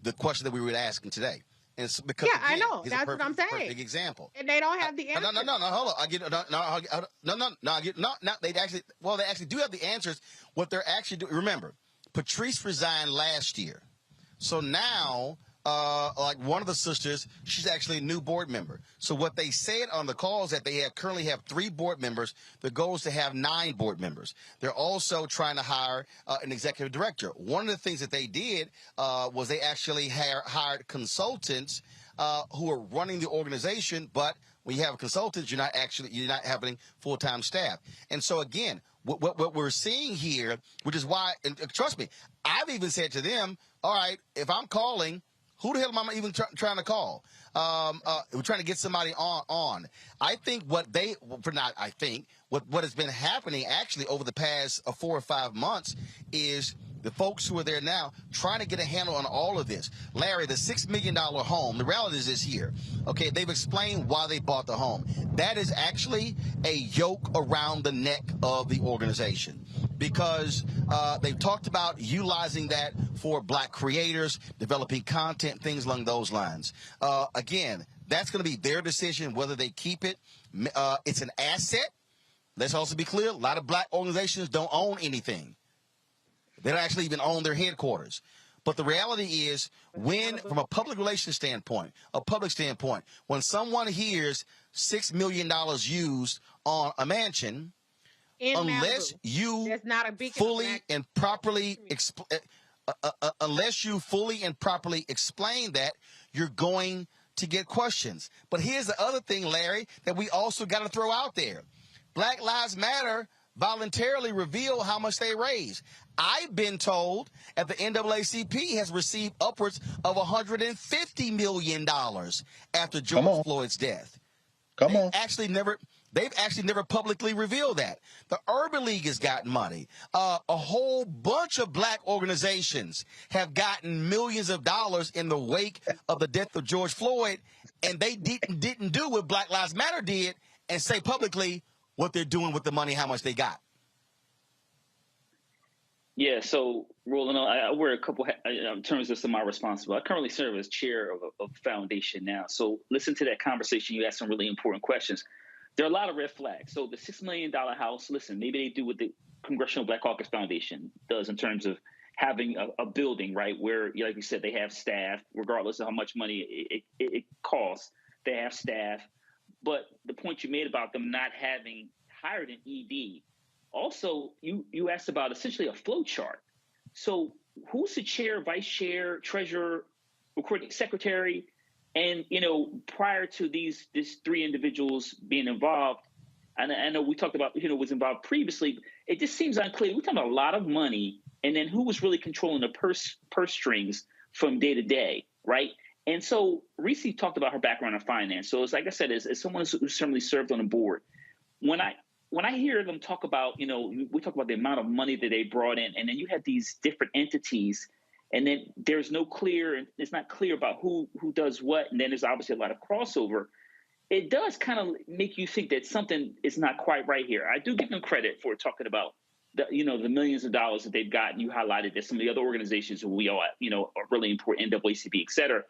the question that we were asking today. And it's because I know that's what I'm saying. Perfect example. And they don't have the answer. No, hold on. They actually do have the answers. What they're actually doing. Remember, Patrisse resigned last year, so now like one of the sisters, she's actually a new board member. So what they said on the call is that they currently have 3 board members. The goal is to have 9 board members. They're also trying to hire an executive director. One of the things that they did was they actually hired consultants who are running the organization, but when you have consultants, you're not having full-time staff. And so again, what we're seeing here, which is why, and trust me, I've even said to them, all right, if I'm calling, who the hell am I even trying to call? We're trying to get somebody on. I think what has been happening actually over the past 4 or 5 months is the folks who are there now trying to get a handle on all of this. Larry, the $6 million home, the reality is this here. Okay, they've explained why they bought the home. That is actually a yoke around the neck of the organization, because they've talked about utilizing that for black creators, developing content, things along those lines. Again, that's going to be their decision whether they keep it. It's an asset. Let's also be clear, a lot of black organizations don't own anything. They don't actually even own their headquarters. But the reality is, from a public relations standpoint, when someone hears $6 million used on a mansion, unless you fully and properly explain that, you're going to get questions. But here's the other thing, Larry, that we also got to throw out there. Black Lives Matter voluntarily reveal how much they raise. I've been told that the NAACP has received upwards of $150 million after George Floyd's death. They've actually never publicly revealed that. The Urban League has gotten money. A whole bunch of black organizations have gotten millions of dollars in the wake of the death of George Floyd, and they didn't do what Black Lives Matter did and say publicly what they're doing with the money, how much they got. Yeah, so Roland, I wear a couple in terms of some of my responsibilities. I currently serve as chair of a foundation now. So listen to that conversation. You asked some really important questions. There are a lot of red flags. So the $6 million house, listen, maybe they do what the Congressional Black Caucus Foundation does in terms of having a building, right, where, like you said, they have staff, regardless of how much money it costs, they have staff. But the point you made about them not having hired an ED, also, you asked about essentially a flow chart. So who's the chair, vice chair, treasurer, recording secretary? And, prior to these 3 individuals being involved, and I know we talked about, was involved previously, it just seems unclear. We're talking about a lot of money, and then who was really controlling the purse strings from day to day, right? And so Reese talked about her background in finance. So it's like I said, as someone who certainly served on a board, when I hear them talk about, we talk about the amount of money that they brought in, and then you have these different entities, and then it's not clear about who does what, and then there's obviously a lot of crossover. It does kind of make you think that something is not quite right here. I do give them credit for talking about the millions of dollars that they've gotten. You highlighted that some of the other organizations who we all, are really important, NAACP, et cetera,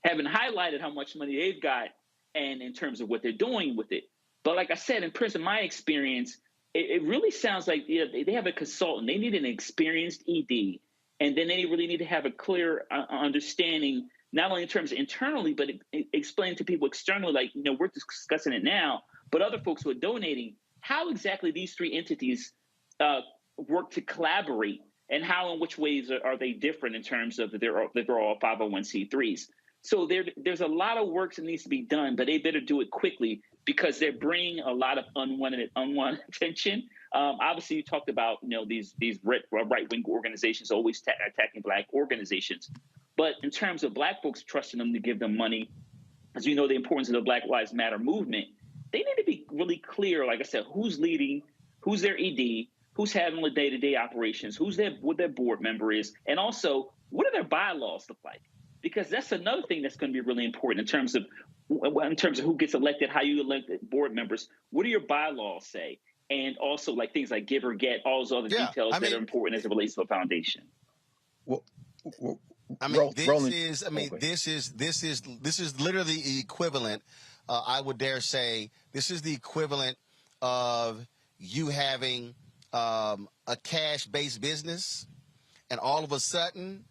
haven't highlighted how much money they've got and in terms of what they're doing with it. But like I said, in terms of my experience, it really sounds like they have a consultant. They need an experienced ED, and then they really need to have a clear understanding, not only in terms of internally, but explain to people externally, like, we're discussing it now, but other folks who are donating, how exactly these 3 entities work to collaborate, and how and which ways are they different in terms of they're all 501c3s. So there's a lot of work that needs to be done, but they better do it quickly because they're bringing a lot of unwanted attention. Obviously, you talked about these right-wing organizations always attacking black organizations, but in terms of black folks trusting them to give them money, as you know, the importance of the Black Lives Matter movement, they need to be really clear. Like I said, who's leading, who's their ED, who's having the day-to-day operations, what their board member is, and also what do their bylaws look like? Because that's another thing that's going to be really important in terms of who gets elected, how you elect board members. What do your bylaws say? And also like things like give or get, all those other details that are important as it relates to a foundation. This is literally the equivalent. I would dare say this is the equivalent of you having a cash-based business, and all of a sudden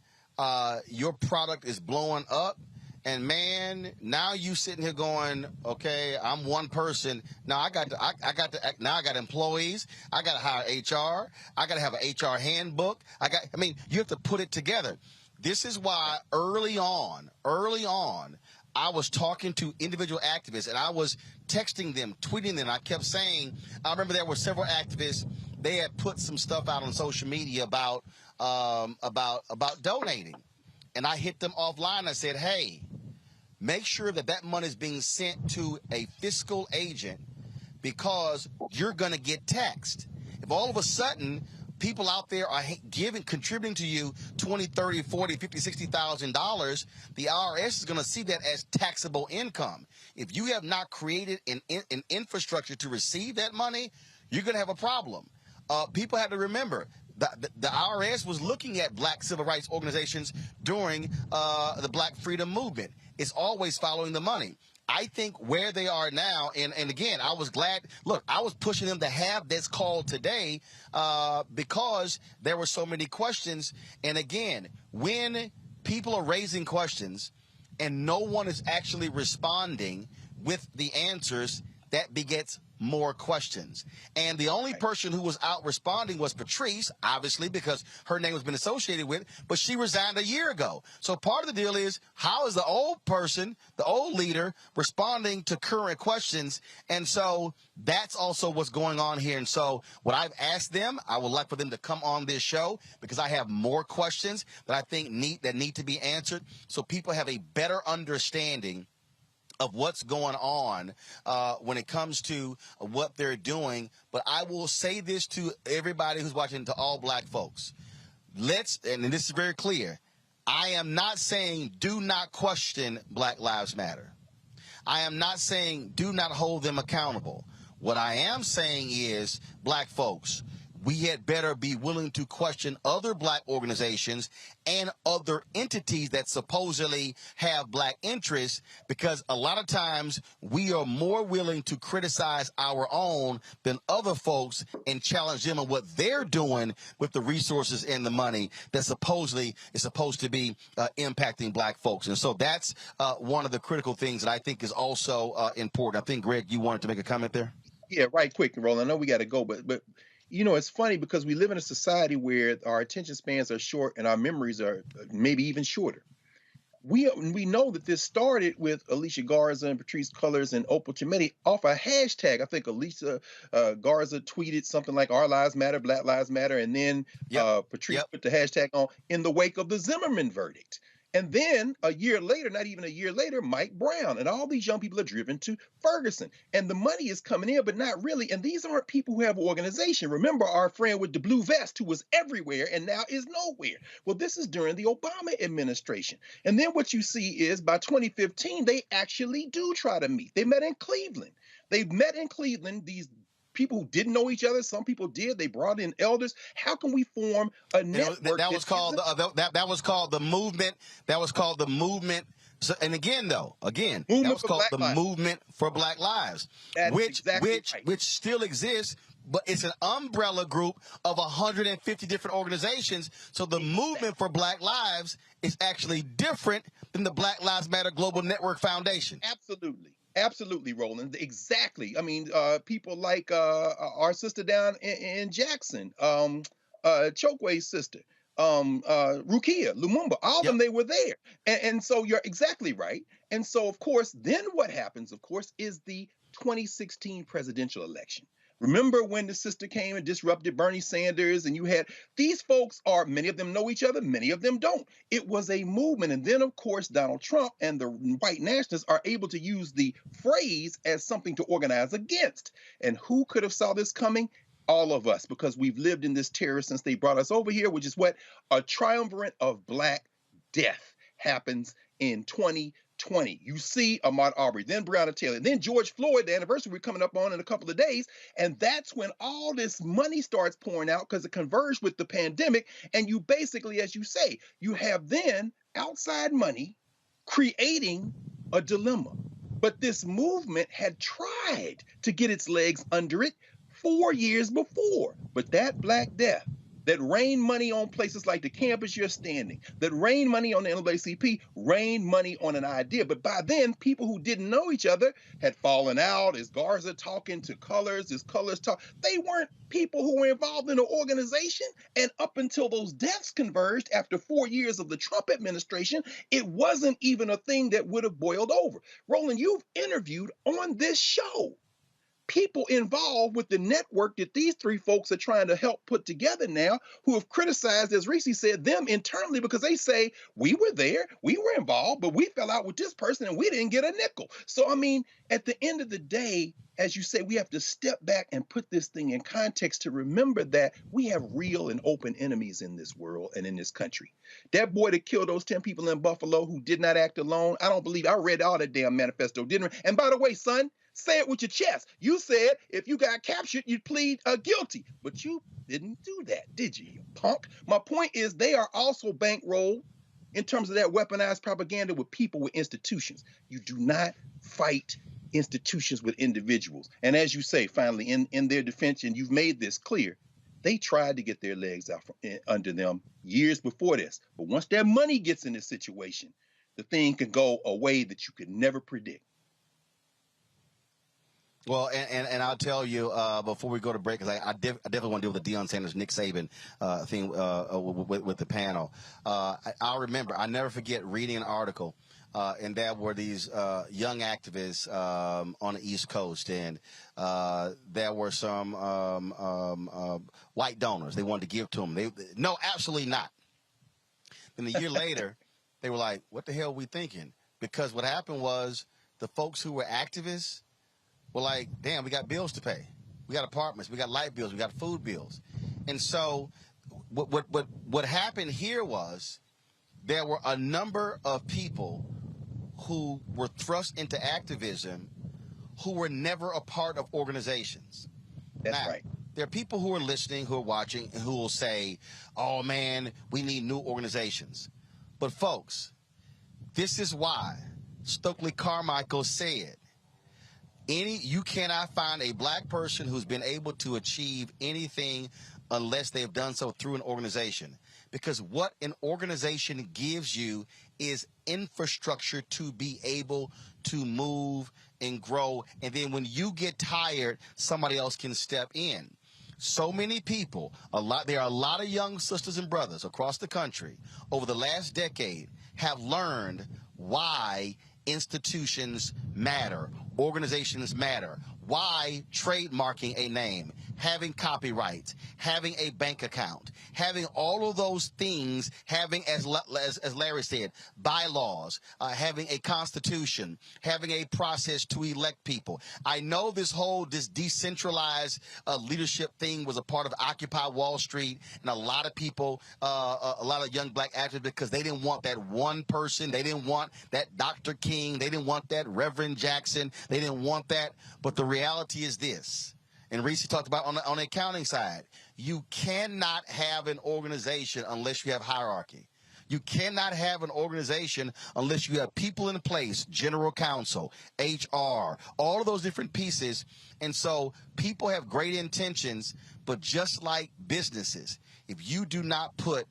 your product is blowing up. And man, now you sitting here going, okay, I'm one person. Now I got employees. I got to hire HR. I got to have an HR handbook. You have to put it together. This is why early on, I was talking to individual activists and I was texting them, tweeting them. I kept saying, I remember there were several activists. They had put some stuff out on social media about donating. And I hit them offline. I said, hey, make sure that money is being sent to a fiscal agent because you're going to get taxed. If all of a sudden people out there are contributing to you $20, $30, $40, $50, $60,000, the IRS is going to see that as taxable income. If you have not created an infrastructure to receive that money, you're going to have a problem. People have to remember the IRS was looking at black civil rights organizations during the Black Freedom Movement. It's always following the money. I think where they are now, and again, I was glad. Look, I was pushing them to have this call today because there were so many questions. And again, when people are raising questions and no one is actually responding with the answers, that begets more questions. And the only person who was out responding was Patrice, obviously, because her name has been associated with, but she resigned a year ago. So part of the deal is, how is the old person, the old leader, responding to current questions? And so that's also what's going on here. And so what I've asked them, I would like for them to come on this show because I have more questions that I think need to be answered so people have a better understanding of what's going on when it comes to what they're doing. But I will say this to everybody who's watching, to all black folks. And this is very clear, I am not saying do not question Black Lives Matter. I am not saying do not hold them accountable. What I am saying is, black folks, we had better be willing to question other black organizations and other entities that supposedly have black interests, because a lot of times we are more willing to criticize our own than other folks and challenge them on what they're doing with the resources and the money that supposedly is supposed to be impacting black folks. And so that's one of the critical things that I think is also important. I think, Greg, you wanted to make a comment there? Yeah, right quick, Roland. I know we got to go, but you know, it's funny because we live in a society where our attention spans are short and our memories are maybe even shorter. We know that this started with Alicia Garza and Patrice Cullors and Opal Tometi off a hashtag. I think Alicia Garza tweeted something like "Our Lives Matter, Black Lives Matter," and then Patrice put the hashtag on in the wake of the Zimmerman verdict. And then a year later, not even a year later, Mike Brown and all these young people are driven to Ferguson. And the money is coming in, but not really. And these aren't people who have an organization. Remember our friend with the blue vest who was everywhere and now is nowhere. Well, this is during the Obama administration. And then what you see is by 2015, they actually do try to meet. They met in Cleveland. They met in Cleveland, these people who didn't know each other. Some people did. They brought in elders. How can we form a network? That was called the movement. That was called the movement. So, and again, that was called the Movement for Black Lives, which still exists, but it's an umbrella group of 150 different organizations. So the Movement for Black Lives is actually different than the Black Lives Matter Global Network Foundation. Absolutely, Roland. Exactly. I mean, people like our sister down in Jackson, Chokway's sister, Rukia Lumumba, all of them, they were there. And so you're exactly right. And so, of course, then what happens, of course, is the 2016 presidential election. Remember when the sister came and disrupted Bernie Sanders, and you had these folks many of them know each other, many of them don't. It was a movement. And then, of course, Donald Trump and the white nationalists are able to use the phrase as something to organize against. And who could have saw this coming? All of us, because we've lived in this terror since they brought us over here, which is what a triumvirate of Black death happens in 2020. You see Ahmaud Arbery, then Breonna Taylor, then George Floyd, the anniversary we're coming up on in a couple of days. And that's when all this money starts pouring out because it converged with the pandemic. And you basically, as you say, you have then outside money creating a dilemma. But this movement had tried to get its legs under it 4 years before. But that Black death that rain money on places like the campus you're standing, that rain money on the NAACP, rain money on an idea. But by then, people who didn't know each other had fallen out. Is Garza talking to Colors? Is Colors talk? They weren't people who were involved in an organization. And up until those deaths converged after 4 years of the Trump administration, it wasn't even a thing that would have boiled over. Roland, you've interviewed on this show people involved with the network that these three folks are trying to help put together now, who have criticized, as Reese said, them internally because they say, we were there, we were involved, but we fell out with this person and we didn't get a nickel. So, I mean, at the end of the day, as you say, we have to step back and put this thing in context to remember that we have real and open enemies in this world and in this country. That boy that killed those 10 people in Buffalo who did not act alone, I don't believe, I read all that damn manifesto, didn't I? And by the way, son, say it with your chest. You said if you got captured, you'd plead guilty. But you didn't do that, did you, you punk? My point is they are also bankrolled in terms of that weaponized propaganda with people with institutions. You do not fight institutions with individuals. And as you say, finally, in their defense, and you've made this clear, they tried to get their legs out from under them years before this. But once their money gets in this situation, the thing can go a way that you could never predict. Well, and I'll tell you before we go to break, because I definitely want to deal with the Deion Sanders, Nick Saban thing with the panel. I'll remember, I never forget reading an article, and there were these young activists on the East Coast, and there were some white donors. They wanted to give to them. No, absolutely not. Then a year later, they were like, what the hell are we thinking? Because what happened was the folks who were activists were like, damn, we got bills to pay. We got apartments, we got light bills, we got food bills. And so what happened here was there were a number of people who were thrust into activism who were never a part of organizations. That's right. There are people who are listening, who are watching, and who will say, oh, man, we need new organizations. But, folks, this is why Stokely Carmichael said, you cannot find a black person who's been able to achieve anything unless they've done so through an organization. Because what an organization gives you is infrastructure to be able to move and grow. And then when you get tired, somebody else can step in. So many people, there are a lot of young sisters and brothers across the country over the last decade have learned why institutions matter, organizations matter, why trademarking a name, having copyrights, having a bank account, having all of those things, having, as Larry said, bylaws, having a constitution, having a process to elect people. I know this decentralized leadership thing was a part of Occupy Wall Street, and a lot of people, a lot of young black activists, because they didn't want that one person, they didn't want that Dr. King, they didn't want that Reverend Jackson, they didn't want that. But the reality is this, and Reese talked about on the accounting side, you cannot have an organization unless you have hierarchy. You cannot have an organization unless you have people in place, general counsel, HR, all of those different pieces. And so people have great intentions, but just like businesses, if you do not put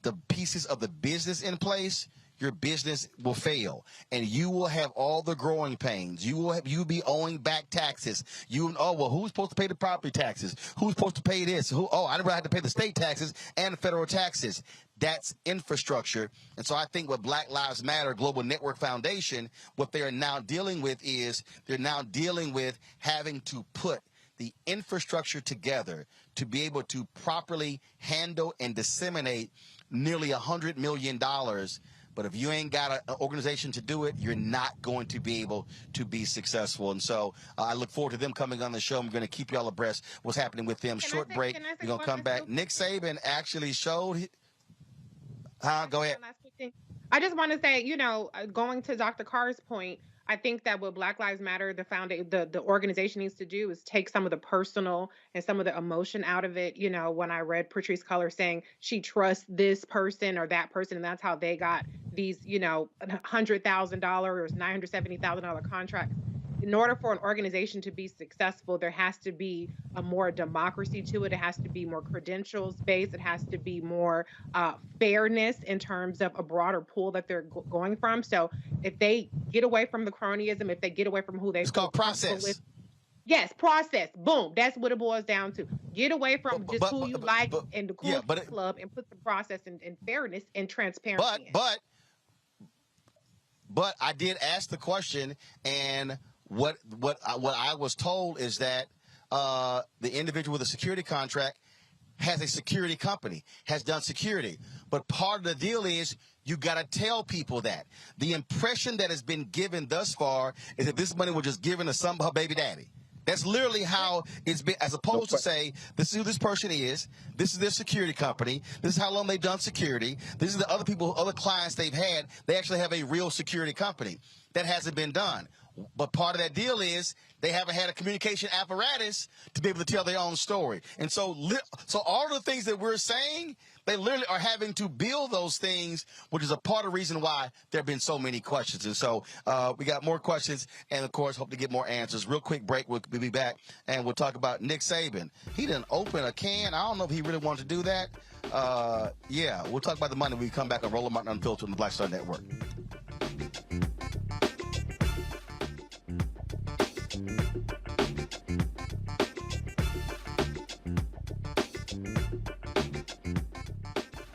the pieces of the business in place, your business will fail, and you will have all the growing pains. You'll be owing back taxes. Who's supposed to pay the property taxes? Who's supposed to pay this? I never had to pay the state taxes and the federal taxes. That's infrastructure. And so I think what Black Lives Matter Global Network Foundation, what they are now dealing with is they're now dealing with having to put the infrastructure together to be able to properly handle and disseminate nearly $100 million. But if you ain't got an organization to do it, you're not going to be able to be successful. And so I look forward to them coming on the show. I'm going to keep you all abreast what's happening with them. Short break. We're going to come back. Nick Saban actually showed. Go ahead. I just want to say, going to Dr. Carr's point, I think that what Black Lives Matter, the organization needs to do is take some of the personal and some of the emotion out of it. When I read Patrice Cullors saying she trusts this person or that person, and that's how they got these, $100,000 or $970,000 contracts. in order for an organization to be successful, there has to be a more democracy to it. It has to be more credentials based. It has to be more fairness in terms of a broader pool that they're going from. So if they get away from the cronyism, if they get away from who they It's feel called comfortable process. with, yes, process. Boom. That's what it boils down to. Get away from just who you like and the cool club, and put the process and fairness and transparency in. But I did ask the question, and what I was told is that the individual with a security contract has a security company, has done security. But part of the deal is you got to tell people that. The impression that has been given thus far is that this money was just given to some her baby daddy. That's literally how it's been, as opposed to say, this is who this person is, this is their security company, this is how long they've done security, this is the other people, other clients they've had. They actually have a real security company. That hasn't been done. But part of that deal is they haven't had a communication apparatus to be able to tell their own story. And so all of the things that we're saying, they literally are having to build those things, which is a part of the reason why there have been so many questions. And so we got more questions and, of course, hope to get more answers. Real quick break. We'll be back, and we'll talk about Nick Saban. He didn't open a can. I don't know if he really wanted to do that. Yeah, we'll talk about the money when we come back on Roland Martin Unfiltered on the Black Star Network.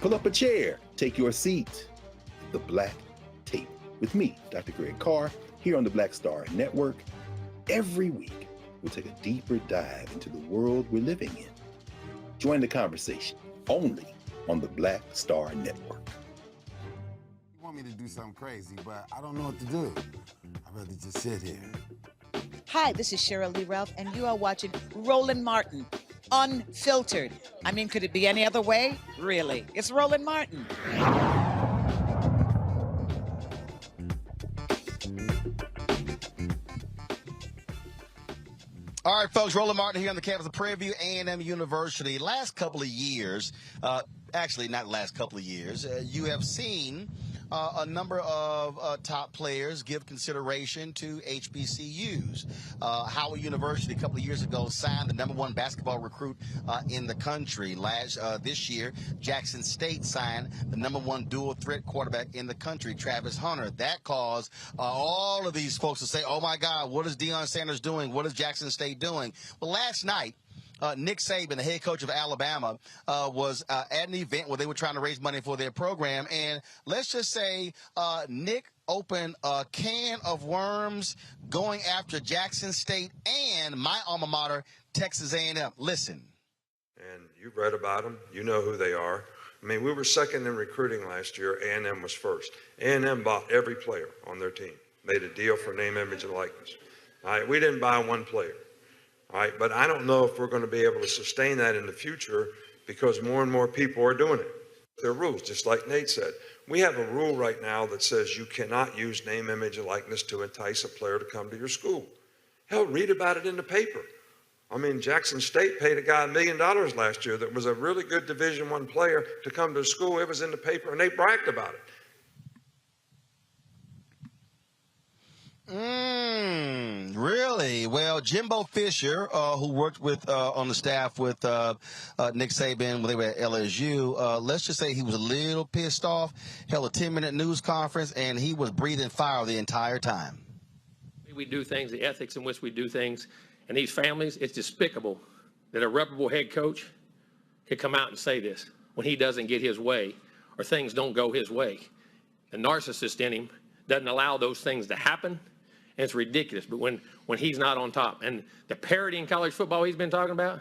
Pull up a chair, take your seat. The Black Tape with me, Dr. Greg Carr, here on the Black Star Network. Every week, we'll take a deeper dive into the world we're living in. Join the conversation only on the Black Star Network. You want me to do something crazy, but I don't know what to do. I'd rather just sit here. Hi, this is Cheryl Lee Ralph, and you are watching Roland Martin Unfiltered. I mean, could it be any other way? Really? It's Roland Martin. All right, folks, Roland Martin here on the campus of Prairie View A and M University. Last couple of years, actually not last couple of years, you have seen a number of top players give consideration to HBCUs. Howard University a couple of years ago signed the #1 basketball recruit in the country. This year, Jackson State signed the #1 dual threat quarterback in the country, Travis Hunter. That caused all of these folks to say, oh my God, what is Deion Sanders doing? What is Jackson State doing? Well, last night, Nick Saban, the head coach of Alabama, was at an event where they were trying to raise money for their program. And let's just say Nick opened a can of worms going after Jackson State and my alma mater, Texas A&M. Listen. And you've read about them. You know who they are. I mean, we were second in recruiting last year. A&M was first. A&M bought every player on their team, made a deal for name, image, and likeness. All right, we didn't buy one player. All right, but I don't know if we're going to be able to sustain that in the future because more and more people are doing it. There are rules, just like Nate said. We have a rule right now that says you cannot use name, image, and likeness to entice a player to come to your school. Hell, read about it in the paper. I mean, Jackson State paid a guy $1 million last year that was a really good Division I player to come to school. It was in the paper, and they bragged about it. Really? Well, Jimbo Fisher, who worked with on the staff with Nick Saban when they were at LSU, let's just say he was a little pissed off, held a 10-minute news conference, and he was breathing fire the entire time. We do things, the ethics in which we do things, and these families, it's despicable that a reputable head coach could come out and say this when he doesn't get his way or things don't go his way. The narcissist in him doesn't allow those things to happen. And it's ridiculous, but when he's not on top, and the parity in college football he's been talking about,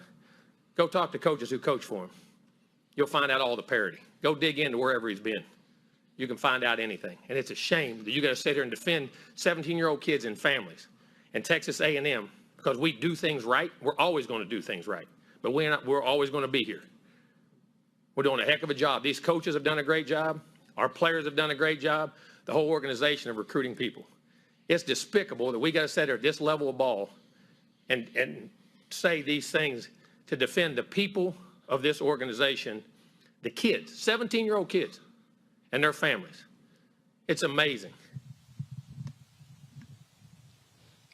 go talk to coaches who coach for him. You'll find out all the parity. Go dig into wherever he's been. You can find out anything. And it's a shame that you got to sit here and defend 17-year-old kids and families. And Texas A&M, because we do things right, we're always going to do things right. But we're always going to be here. We're doing a heck of a job. These coaches have done a great job. Our players have done a great job. The whole organization of recruiting people. It's despicable that we got to sit there at this level of ball and say these things to defend the people of this organization, the kids, 17-year-old kids and their families. It's amazing.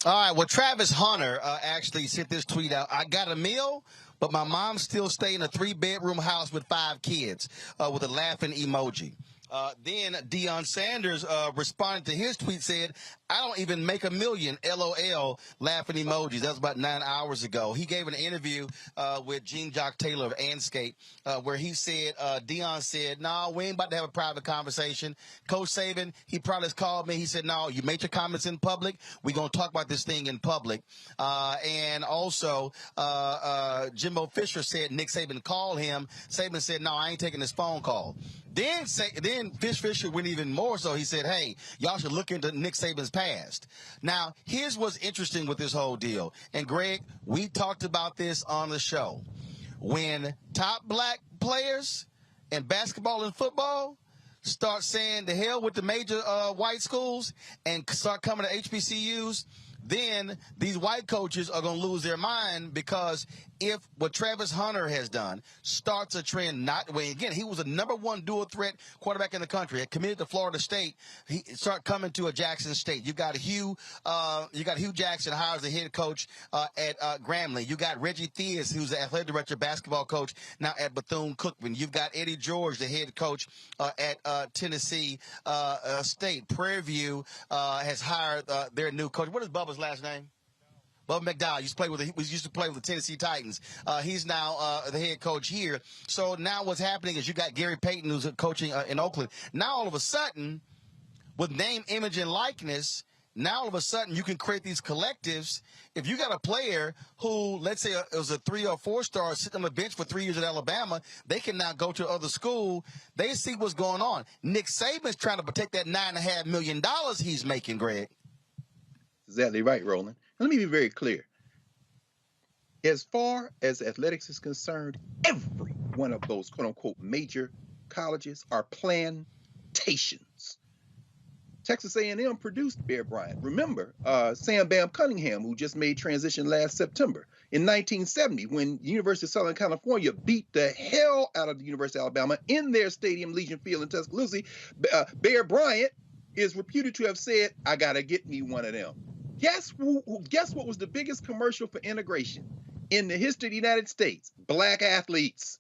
All right. Well, Travis Hunter actually sent this tweet out. I got a meal, but my mom still stay in a 3-bedroom house with 5 kids with a laughing emoji. Then Deion Sanders responded to his tweet, said, I don't even make $1 million, LOL, laughing emojis. That was about 9 hours ago. He gave an interview with Gene Jock Taylor of Anscape where he said, Deion said, no, we ain't about to have a private conversation. Coach Saban, he probably has called me. He said, no, you made your comments in public. We're going to talk about this thing in public. And also, Jimbo Fisher said Nick Saban called him. Saban said, no, I ain't taking this phone call. Then Fisher went even more so. He said, hey, y'all should look into Nick Saban's past. Now, here's what's interesting with this whole deal. And, Greg, we talked about this on the show. When top black players in basketball and football start saying the hell with the major white schools and start coming to HBCUs, then these white coaches are going to lose their mind, because if what Travis Hunter has done starts a trend, again, he was the #1 dual threat quarterback in the country, committed to Florida State, he start coming to a Jackson State. You got Hugh Jackson hires the head coach at Grambling. You got Reggie Theus, who's the athletic director, basketball coach now at Bethune-Cookman. You've got Eddie George, the head coach at Tennessee State. Prairie View has hired their new coach. What is Bubba's last name? Bubba McDowell used to play with the Tennessee Titans. He's now the head coach here. So now what's happening is you got Gary Payton, who's coaching in Oakland. Now all of a sudden, with name, image, and likeness, now all of a sudden you can create these collectives. If you got a player who, let's say it was a 3 or 4 star sitting on the bench for 3 years at Alabama, they can now go to other school. They see what's going on. Nick Saban's trying to protect that $9.5 million he's making, Greg. Exactly right, Roland. Let me be very clear. As far as athletics is concerned, every one of those quote-unquote major colleges are plantations. Texas A&M produced Bear Bryant. Remember, Sam Bam Cunningham, who just made transition last September. In 1970, when University of Southern California beat the hell out of the University of Alabama in their stadium, Legion Field in Tuscaloosa, Bear Bryant is reputed to have said, I got to get me one of them. Guess what was the biggest commercial for integration in the history of the United States? Black athletes.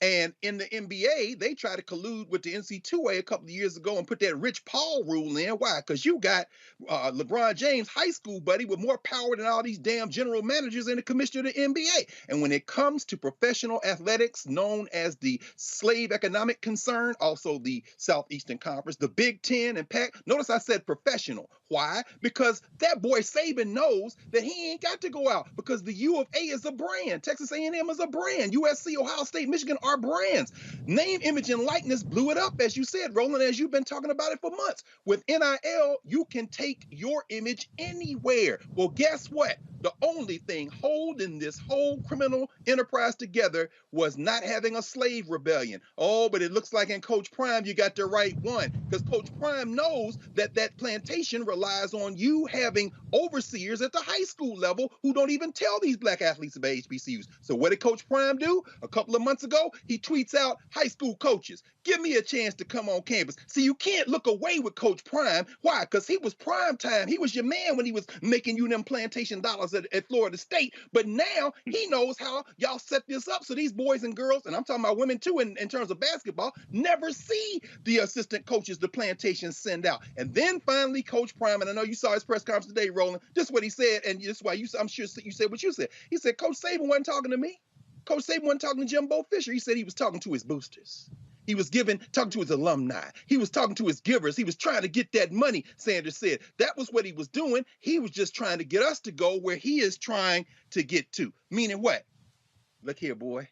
And in the NBA, they tried to collude with the NC2A a couple of years ago and put that Rich Paul rule in. Why? Because you got LeBron James' high school buddy with more power than all these damn general managers and the commissioner of the NBA. And when it comes to professional athletics, known as the slave economic concern, also the Southeastern Conference, the Big Ten and Pac, notice I said professional. Why? Because that boy Saban knows that he ain't got to go out, because the U of A is a brand. Texas A&M is a brand. USC, Ohio State, Michigan are brands. Name, image, and likeness blew it up, as you said, Roland, as you've been talking about it for months. With NIL, you can take your image anywhere. Well, guess what? The only thing holding this whole criminal enterprise together was not having a slave rebellion. Oh, but it looks like in Coach Prime, you got the right one, because Coach Prime knows that that plantation relies on you having overseers at the high school level who don't even tell these black athletes about HBCUs. So what did Coach Prime do? A couple of months ago, he tweets out, high school coaches, give me a chance to come on campus. See, you can't look away with Coach Prime. Why? Because he was prime time. He was your man when he was making you them plantation dollars at Florida State. But now he knows how y'all set this up so these boys and girls, and I'm talking about women too in terms of basketball, never see the assistant coaches the plantation send out. And then finally, Coach Prime, and I know you saw his press conference today, Roland, this is what he said, and this is why I'm sure you said what you said. He said, Coach Saban wasn't talking to me. Coach Saban wasn't talking to Jimbo Fisher. He said he was talking to his boosters. He was talking to his alumni. He was talking to his givers. He was trying to get that money, Sanders said. That was what he was doing. He was just trying to get us to go where he is trying to get to. Meaning what? Look here, boy.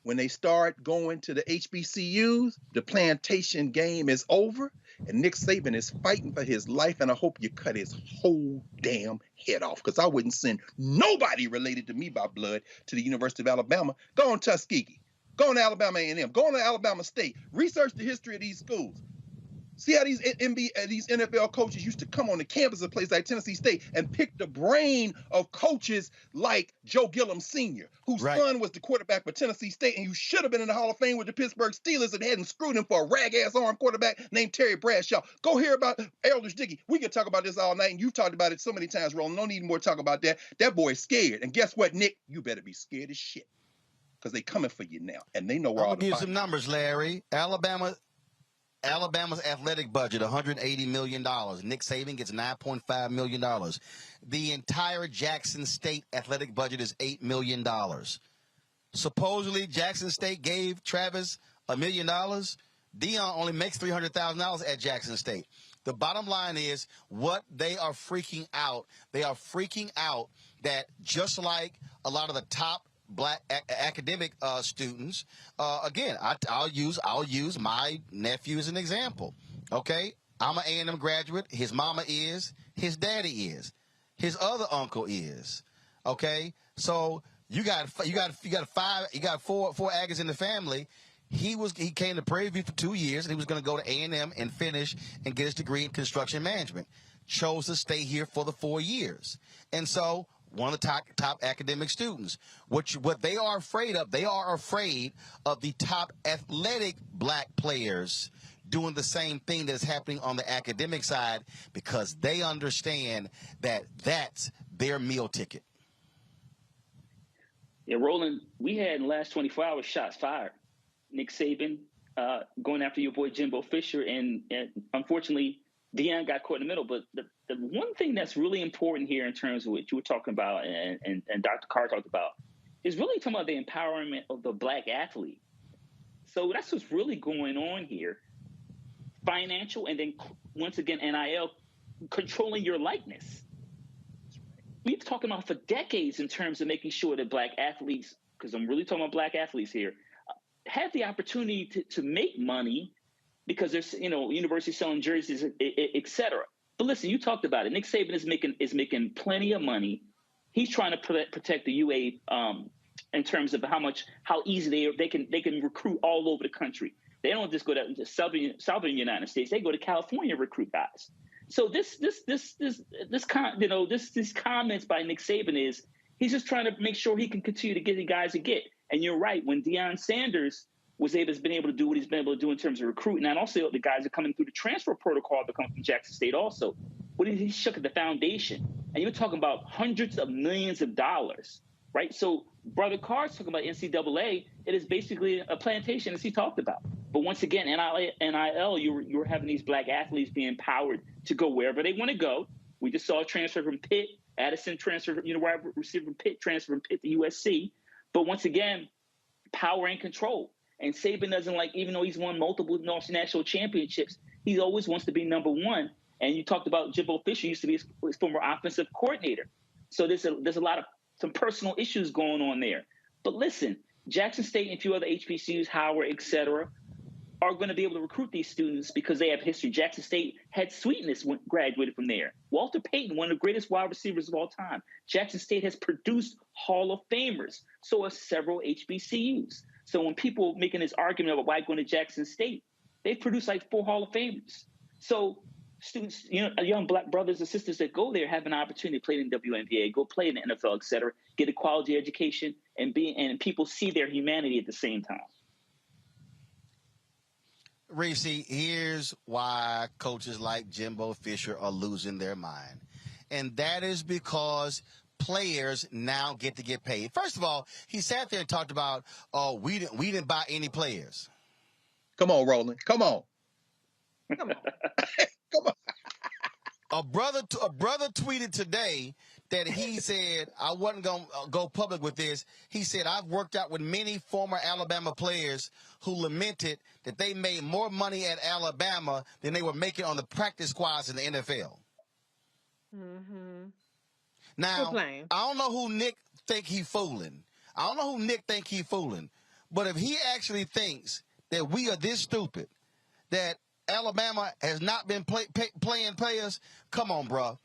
When they start going to the HBCUs, the plantation game is over, and Nick Saban is fighting for his life, and I hope you cut his whole damn head off, because I wouldn't send nobody related to me by blood to the University of Alabama. Go on Tuskegee. Go on to Alabama A&M. Go on to Alabama State. Research the history of these schools. See how these these NFL coaches used to come on the campus of places like Tennessee State and pick the brain of coaches like Joe Gillum Sr., whose son was the quarterback for Tennessee State, and you should have been in the Hall of Fame with the Pittsburgh Steelers and hadn't screwed him for a rag-ass arm quarterback named Terry Bradshaw. Go hear about Eldridge Dickey. We could talk about this all night, and you've talked about it so many times, Roland. No need more to talk about that. That boy's scared. And guess what, Nick? You better be scared as shit, because they coming for you now, and they know where all the I'll give you some numbers, Larry. Alabama's athletic budget, $180 million. Nick Saban gets $9.5 million. The entire Jackson State athletic budget is $8 million. Supposedly, Jackson State gave Travis $1 million. Deion only makes $300,000 at Jackson State. The bottom line is what they are freaking out. They are freaking out that just like a lot of the top black academic students, again, I'll use my nephew as an example. Okay, I'm an A&M graduate. His mama is. His daddy is. His other uncle is. Okay, so you got four Aggies in the family. He came to Prairie View for 2 years, and he was going to go to A&M and finish and get his degree in construction management. Chose to stay here for the 4 years, and so. One of the top academic students. What they are afraid of, they are afraid of the top athletic black players doing the same thing that is happening on the academic side, because they understand that that's their meal ticket. Yeah, Roland, we had in the last 24 hours shots fired. Nick Saban going after your boy Jimbo Fisher, and unfortunately, Deion got caught in the middle. But the one thing that's really important here in terms of what you were talking about and Dr. Carr talked about is really talking about the empowerment of the black athlete. So that's what's really going on here. Financial, and then once again, NIL, controlling your likeness. We've talked about for decades in terms of making sure that black athletes, because I'm really talking about black athletes here, have the opportunity to make money, because there's, universities selling jerseys, et cetera. But listen, you talked about it. Nick Saban is making plenty of money. He's trying to protect the UA in terms of how easy they can recruit all over the country. They don't just go to southern United States. They go to California to recruit guys. So these comments by Nick Saban is he's just trying to make sure he can continue to get the guys to get. And you're right, when Deion Sanders has been able to do what he's been able to do in terms of recruiting, and also the guys are coming through the transfer protocol that come from Jackson State also. He shook at the foundation, and you're talking about hundreds of millions of dollars, right? So Brother Carr's talking about NCAA. It is basically a plantation, as he talked about. But once again, NIL, you're having these black athletes being empowered to go wherever they want to go. We just saw a transfer from Pitt, Addison transfer, wide receiver from Pitt, transfer from Pitt to USC. But once again, power and control. And Saban doesn't even though he's won multiple national championships, he always wants to be number one. And you talked about Jimbo Fisher used to be his former offensive coordinator. So there's a lot of some personal issues going on there. But listen, Jackson State and a few other HBCUs, Howard, et cetera, are going to be able to recruit these students because they have history. Jackson State had Sweetness graduated from there. Walter Payton, one of the greatest wide receivers of all time. Jackson State has produced Hall of Famers. So have several HBCUs. So when people making this argument about why going to Jackson State, they've produced 4 Hall of Famers. So students, young black brothers and sisters that go there have an opportunity to play in the WNBA, go play in the NFL, et cetera, get a quality education, and people see their humanity at the same time. Reese, here's why coaches like Jimbo Fisher are losing their mind. And that is because players now get to get paid. First of all, he sat there and talked about, we didn't buy any players. Come on, Roland. Come on. Come on. A brother tweeted today that he said, I wasn't going to go public with this. He said, I've worked out with many former Alabama players who lamented that they made more money at Alabama than they were making on the practice squads in the NFL. Mm-hmm. Now, I don't know who Nick think he fooling. But if he actually thinks that we are this stupid, that Alabama has not been playing players, come on, bro.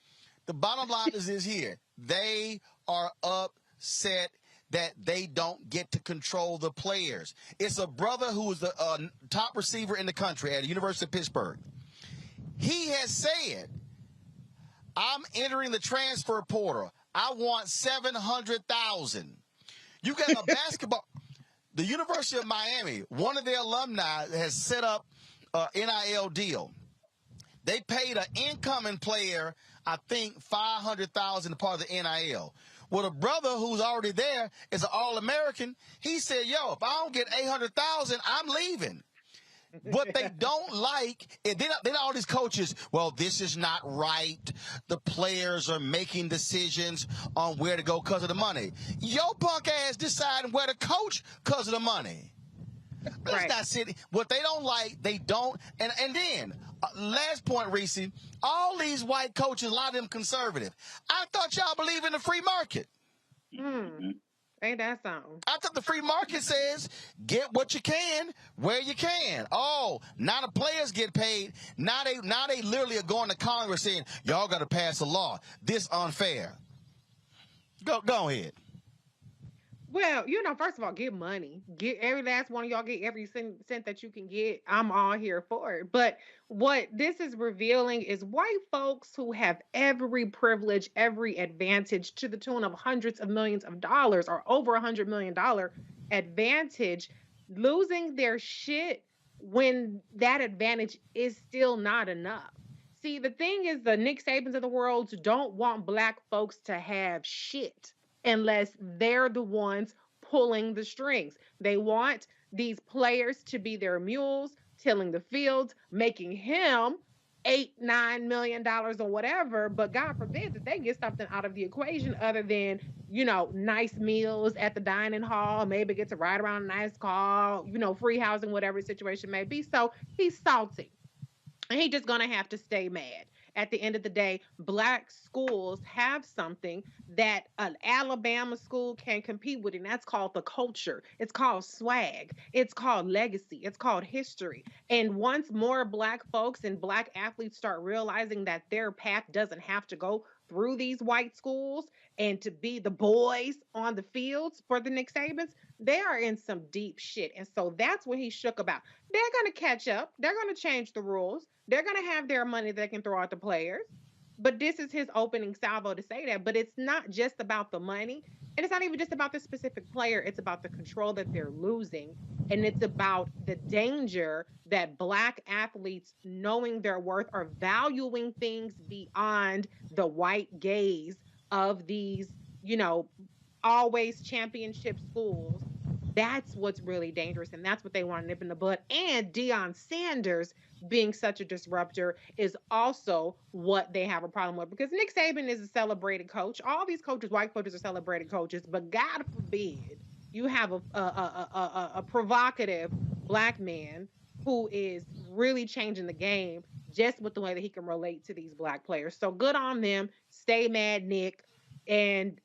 The bottom line is this here. They are upset that they don't get to control the players. It's a brother who is the top receiver in the country at the University of Pittsburgh. He has said, I'm entering the transfer portal. I want 700,000. You got a basketball. The University of Miami, one of their alumni has set up an NIL deal. They paid an incoming player, I think, $500,000 part of the NIL. Well, the brother who's already there is an All-American. He said, yo, if I don't get $800,000, I'm leaving. What they don't like, and then all these coaches, well, this is not right. The players are making decisions on where to go because of the money. Your punk ass deciding where to coach because of the money. That's not sitting. What they don't like, they don't. And then, last point, Reese, all these white coaches, a lot of them conservative. I thought y'all believe in the free market. Ain't that something? I thought the free market says get what you can where you can. Oh, now the players get paid. Now they literally are going to Congress saying, y'all got to pass a law. This unfair. Go ahead. Well, first of all, get money. Get every last one of y'all, get every cent that you can get. I'm all here for it. But what this is revealing is white folks who have every privilege, every advantage to the tune of hundreds of millions of dollars or over $100 million advantage, losing their shit when that advantage is still not enough. See, the thing is, the Nick Sabans of the world don't want black folks to have shit unless they're the ones pulling the strings. They want these players to be their mules, tilling the fields, making him $8-9 million or whatever. But God forbid that they get something out of the equation other than, nice meals at the dining hall, maybe get to ride around a nice car, free housing, whatever the situation may be. So he's salty. And he's just going to have to stay mad. At the end of the day, black schools have something that an Alabama school can compete with, and that's called the culture. It's called swag. It's called legacy. It's called history. And once more black folks and black athletes start realizing that their path doesn't have to go through these white schools and to be the boys on the fields for the Nick Sabans, they are in some deep shit. And so that's what he's shook about. They're going to catch up. They're going to change the rules. They're going to have their money they can throw at the players. But this is his opening salvo to say that. But it's not just about the money. And it's not even just about the specific player. It's about the control that they're losing. And it's about the danger that black athletes, knowing their worth, are valuing things beyond the white gaze of these, always championship schools. That's what's really dangerous. And that's what they want to nip in the bud. And Deion Sanders being such a disruptor is also what they have a problem with, because Nick Saban is a celebrated coach. All these coaches, white coaches, are celebrated coaches, but God forbid you have a provocative black man who is really changing the game just with the way that he can relate to these black players. So good on them. Stay mad, Nick, and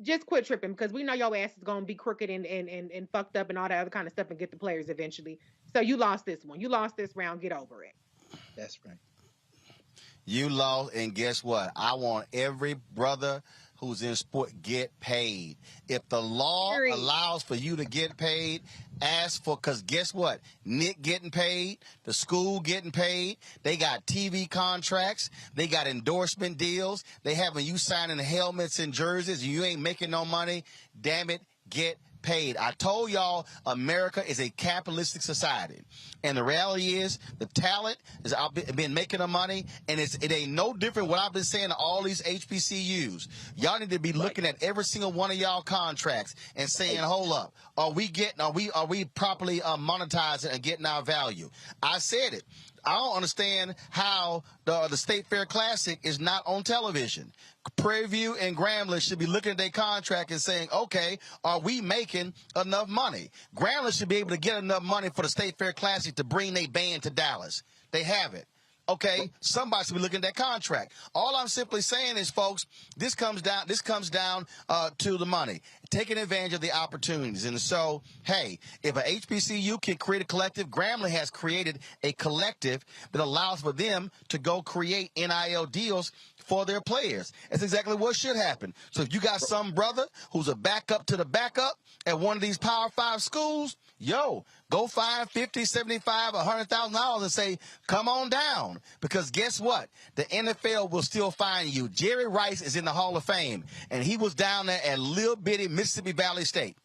just quit tripping, because we know your ass is going to be crooked and fucked up and all that other kind of stuff and get the players eventually. So you lost this one. You lost this round. Get over it. That's right. You lost, and guess what? I want every brother who's in sport get paid. If the law allows for you to get paid, ask for, because guess what? Nick getting paid, the school getting paid, they got TV contracts, they got endorsement deals, they having you signing helmets and jerseys, you ain't making no money. Damn it, get paid. I told y'all America is a capitalistic society, and the reality is the talent is I've been making the money, and it ain't no different what I've been saying to all these HBCUs. Y'all need to be looking at every single one of y'all contracts and saying, hold up, are we properly monetizing and getting our value? I said it. I don't understand how the State Fair Classic is not on television. Prairie View and Grambling should be looking at their contract and saying, okay, are we making enough money? Grambling should be able to get enough money for the State Fair Classic to bring their band to Dallas. They have it. Okay, somebody should be looking at that contract. All I'm simply saying is, folks, this comes down to the money, taking advantage of the opportunities. And so, hey, if a HBCU can create a collective, Grambling has created a collective that allows for them to go create NIL deals for their players. That's exactly what should happen. So if you got some brother who's a backup to the backup at one of these Power 5 schools, yo, go find $50, $75, $100,000 and say, come on down. Because guess what? The NFL will still find you. Jerry Rice is in the Hall of Fame, and he was down there at little bitty Mississippi Valley State.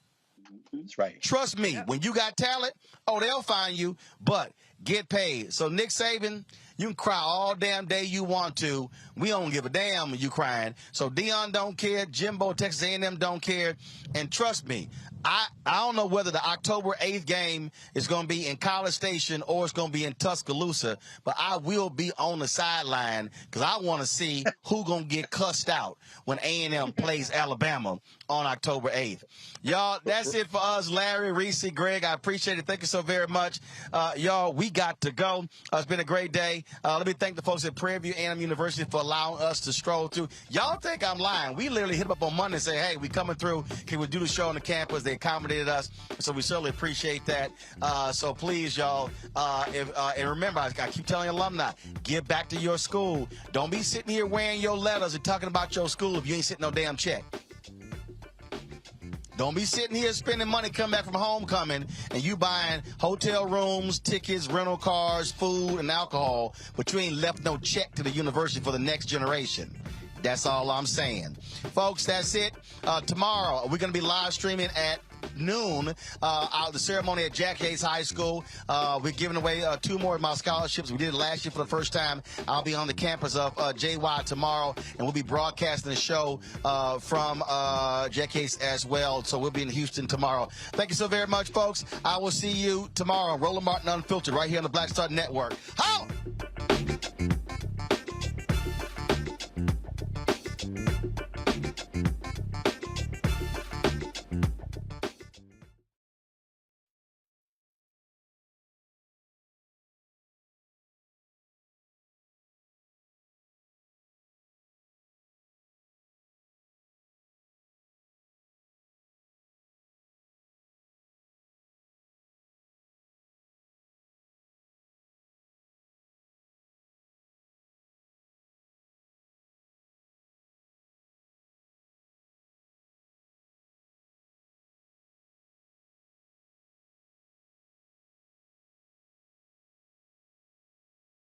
That's right. Trust me, when you got talent, they'll find you, but get paid. So Nick Saban, you can cry all damn day you want to. We don't give a damn when you crying. So Dion don't care. Jimbo, Texas A&M don't care. And trust me, I don't know whether the October 8th game is going to be in College Station or it's going to be in Tuscaloosa, but I will be on the sideline because I want to see who going to get cussed out when A&M plays Alabama on October 8th. Y'all, that's it for us. Larry, Reese, Greg, I appreciate it. Thank you so very much. Y'all, we got to go. It's been a great day. Let me thank the folks at Prairie View A and M University for allowing us to stroll through. Y'all think I'm lying. We literally hit them up on Monday and say, hey, we coming through. Can we do the show on the campus? They accommodated us, so we certainly appreciate that. So please, y'all, and remember, I keep telling alumni, give back to your school. Don't be sitting here wearing your letters and talking about your school if you ain't sitting no damn check. Don't be sitting here spending money coming back from homecoming and you buying hotel rooms, tickets, rental cars, food, and alcohol, but you ain't left no check to the university for the next generation. That's all I'm saying. Folks, that's it. Tomorrow, we're going to be live streaming at noon out the ceremony at Jack Hayes High School. We're giving away 2 more of my scholarships. We did it last year for the first time. I'll be on the campus of JY tomorrow, and we'll be broadcasting the show from Jack Hayes as well. So we'll be in Houston tomorrow. Thank you so very much, folks. I will see you tomorrow. Roland Martin Unfiltered right here on the Black Star Network. Holla!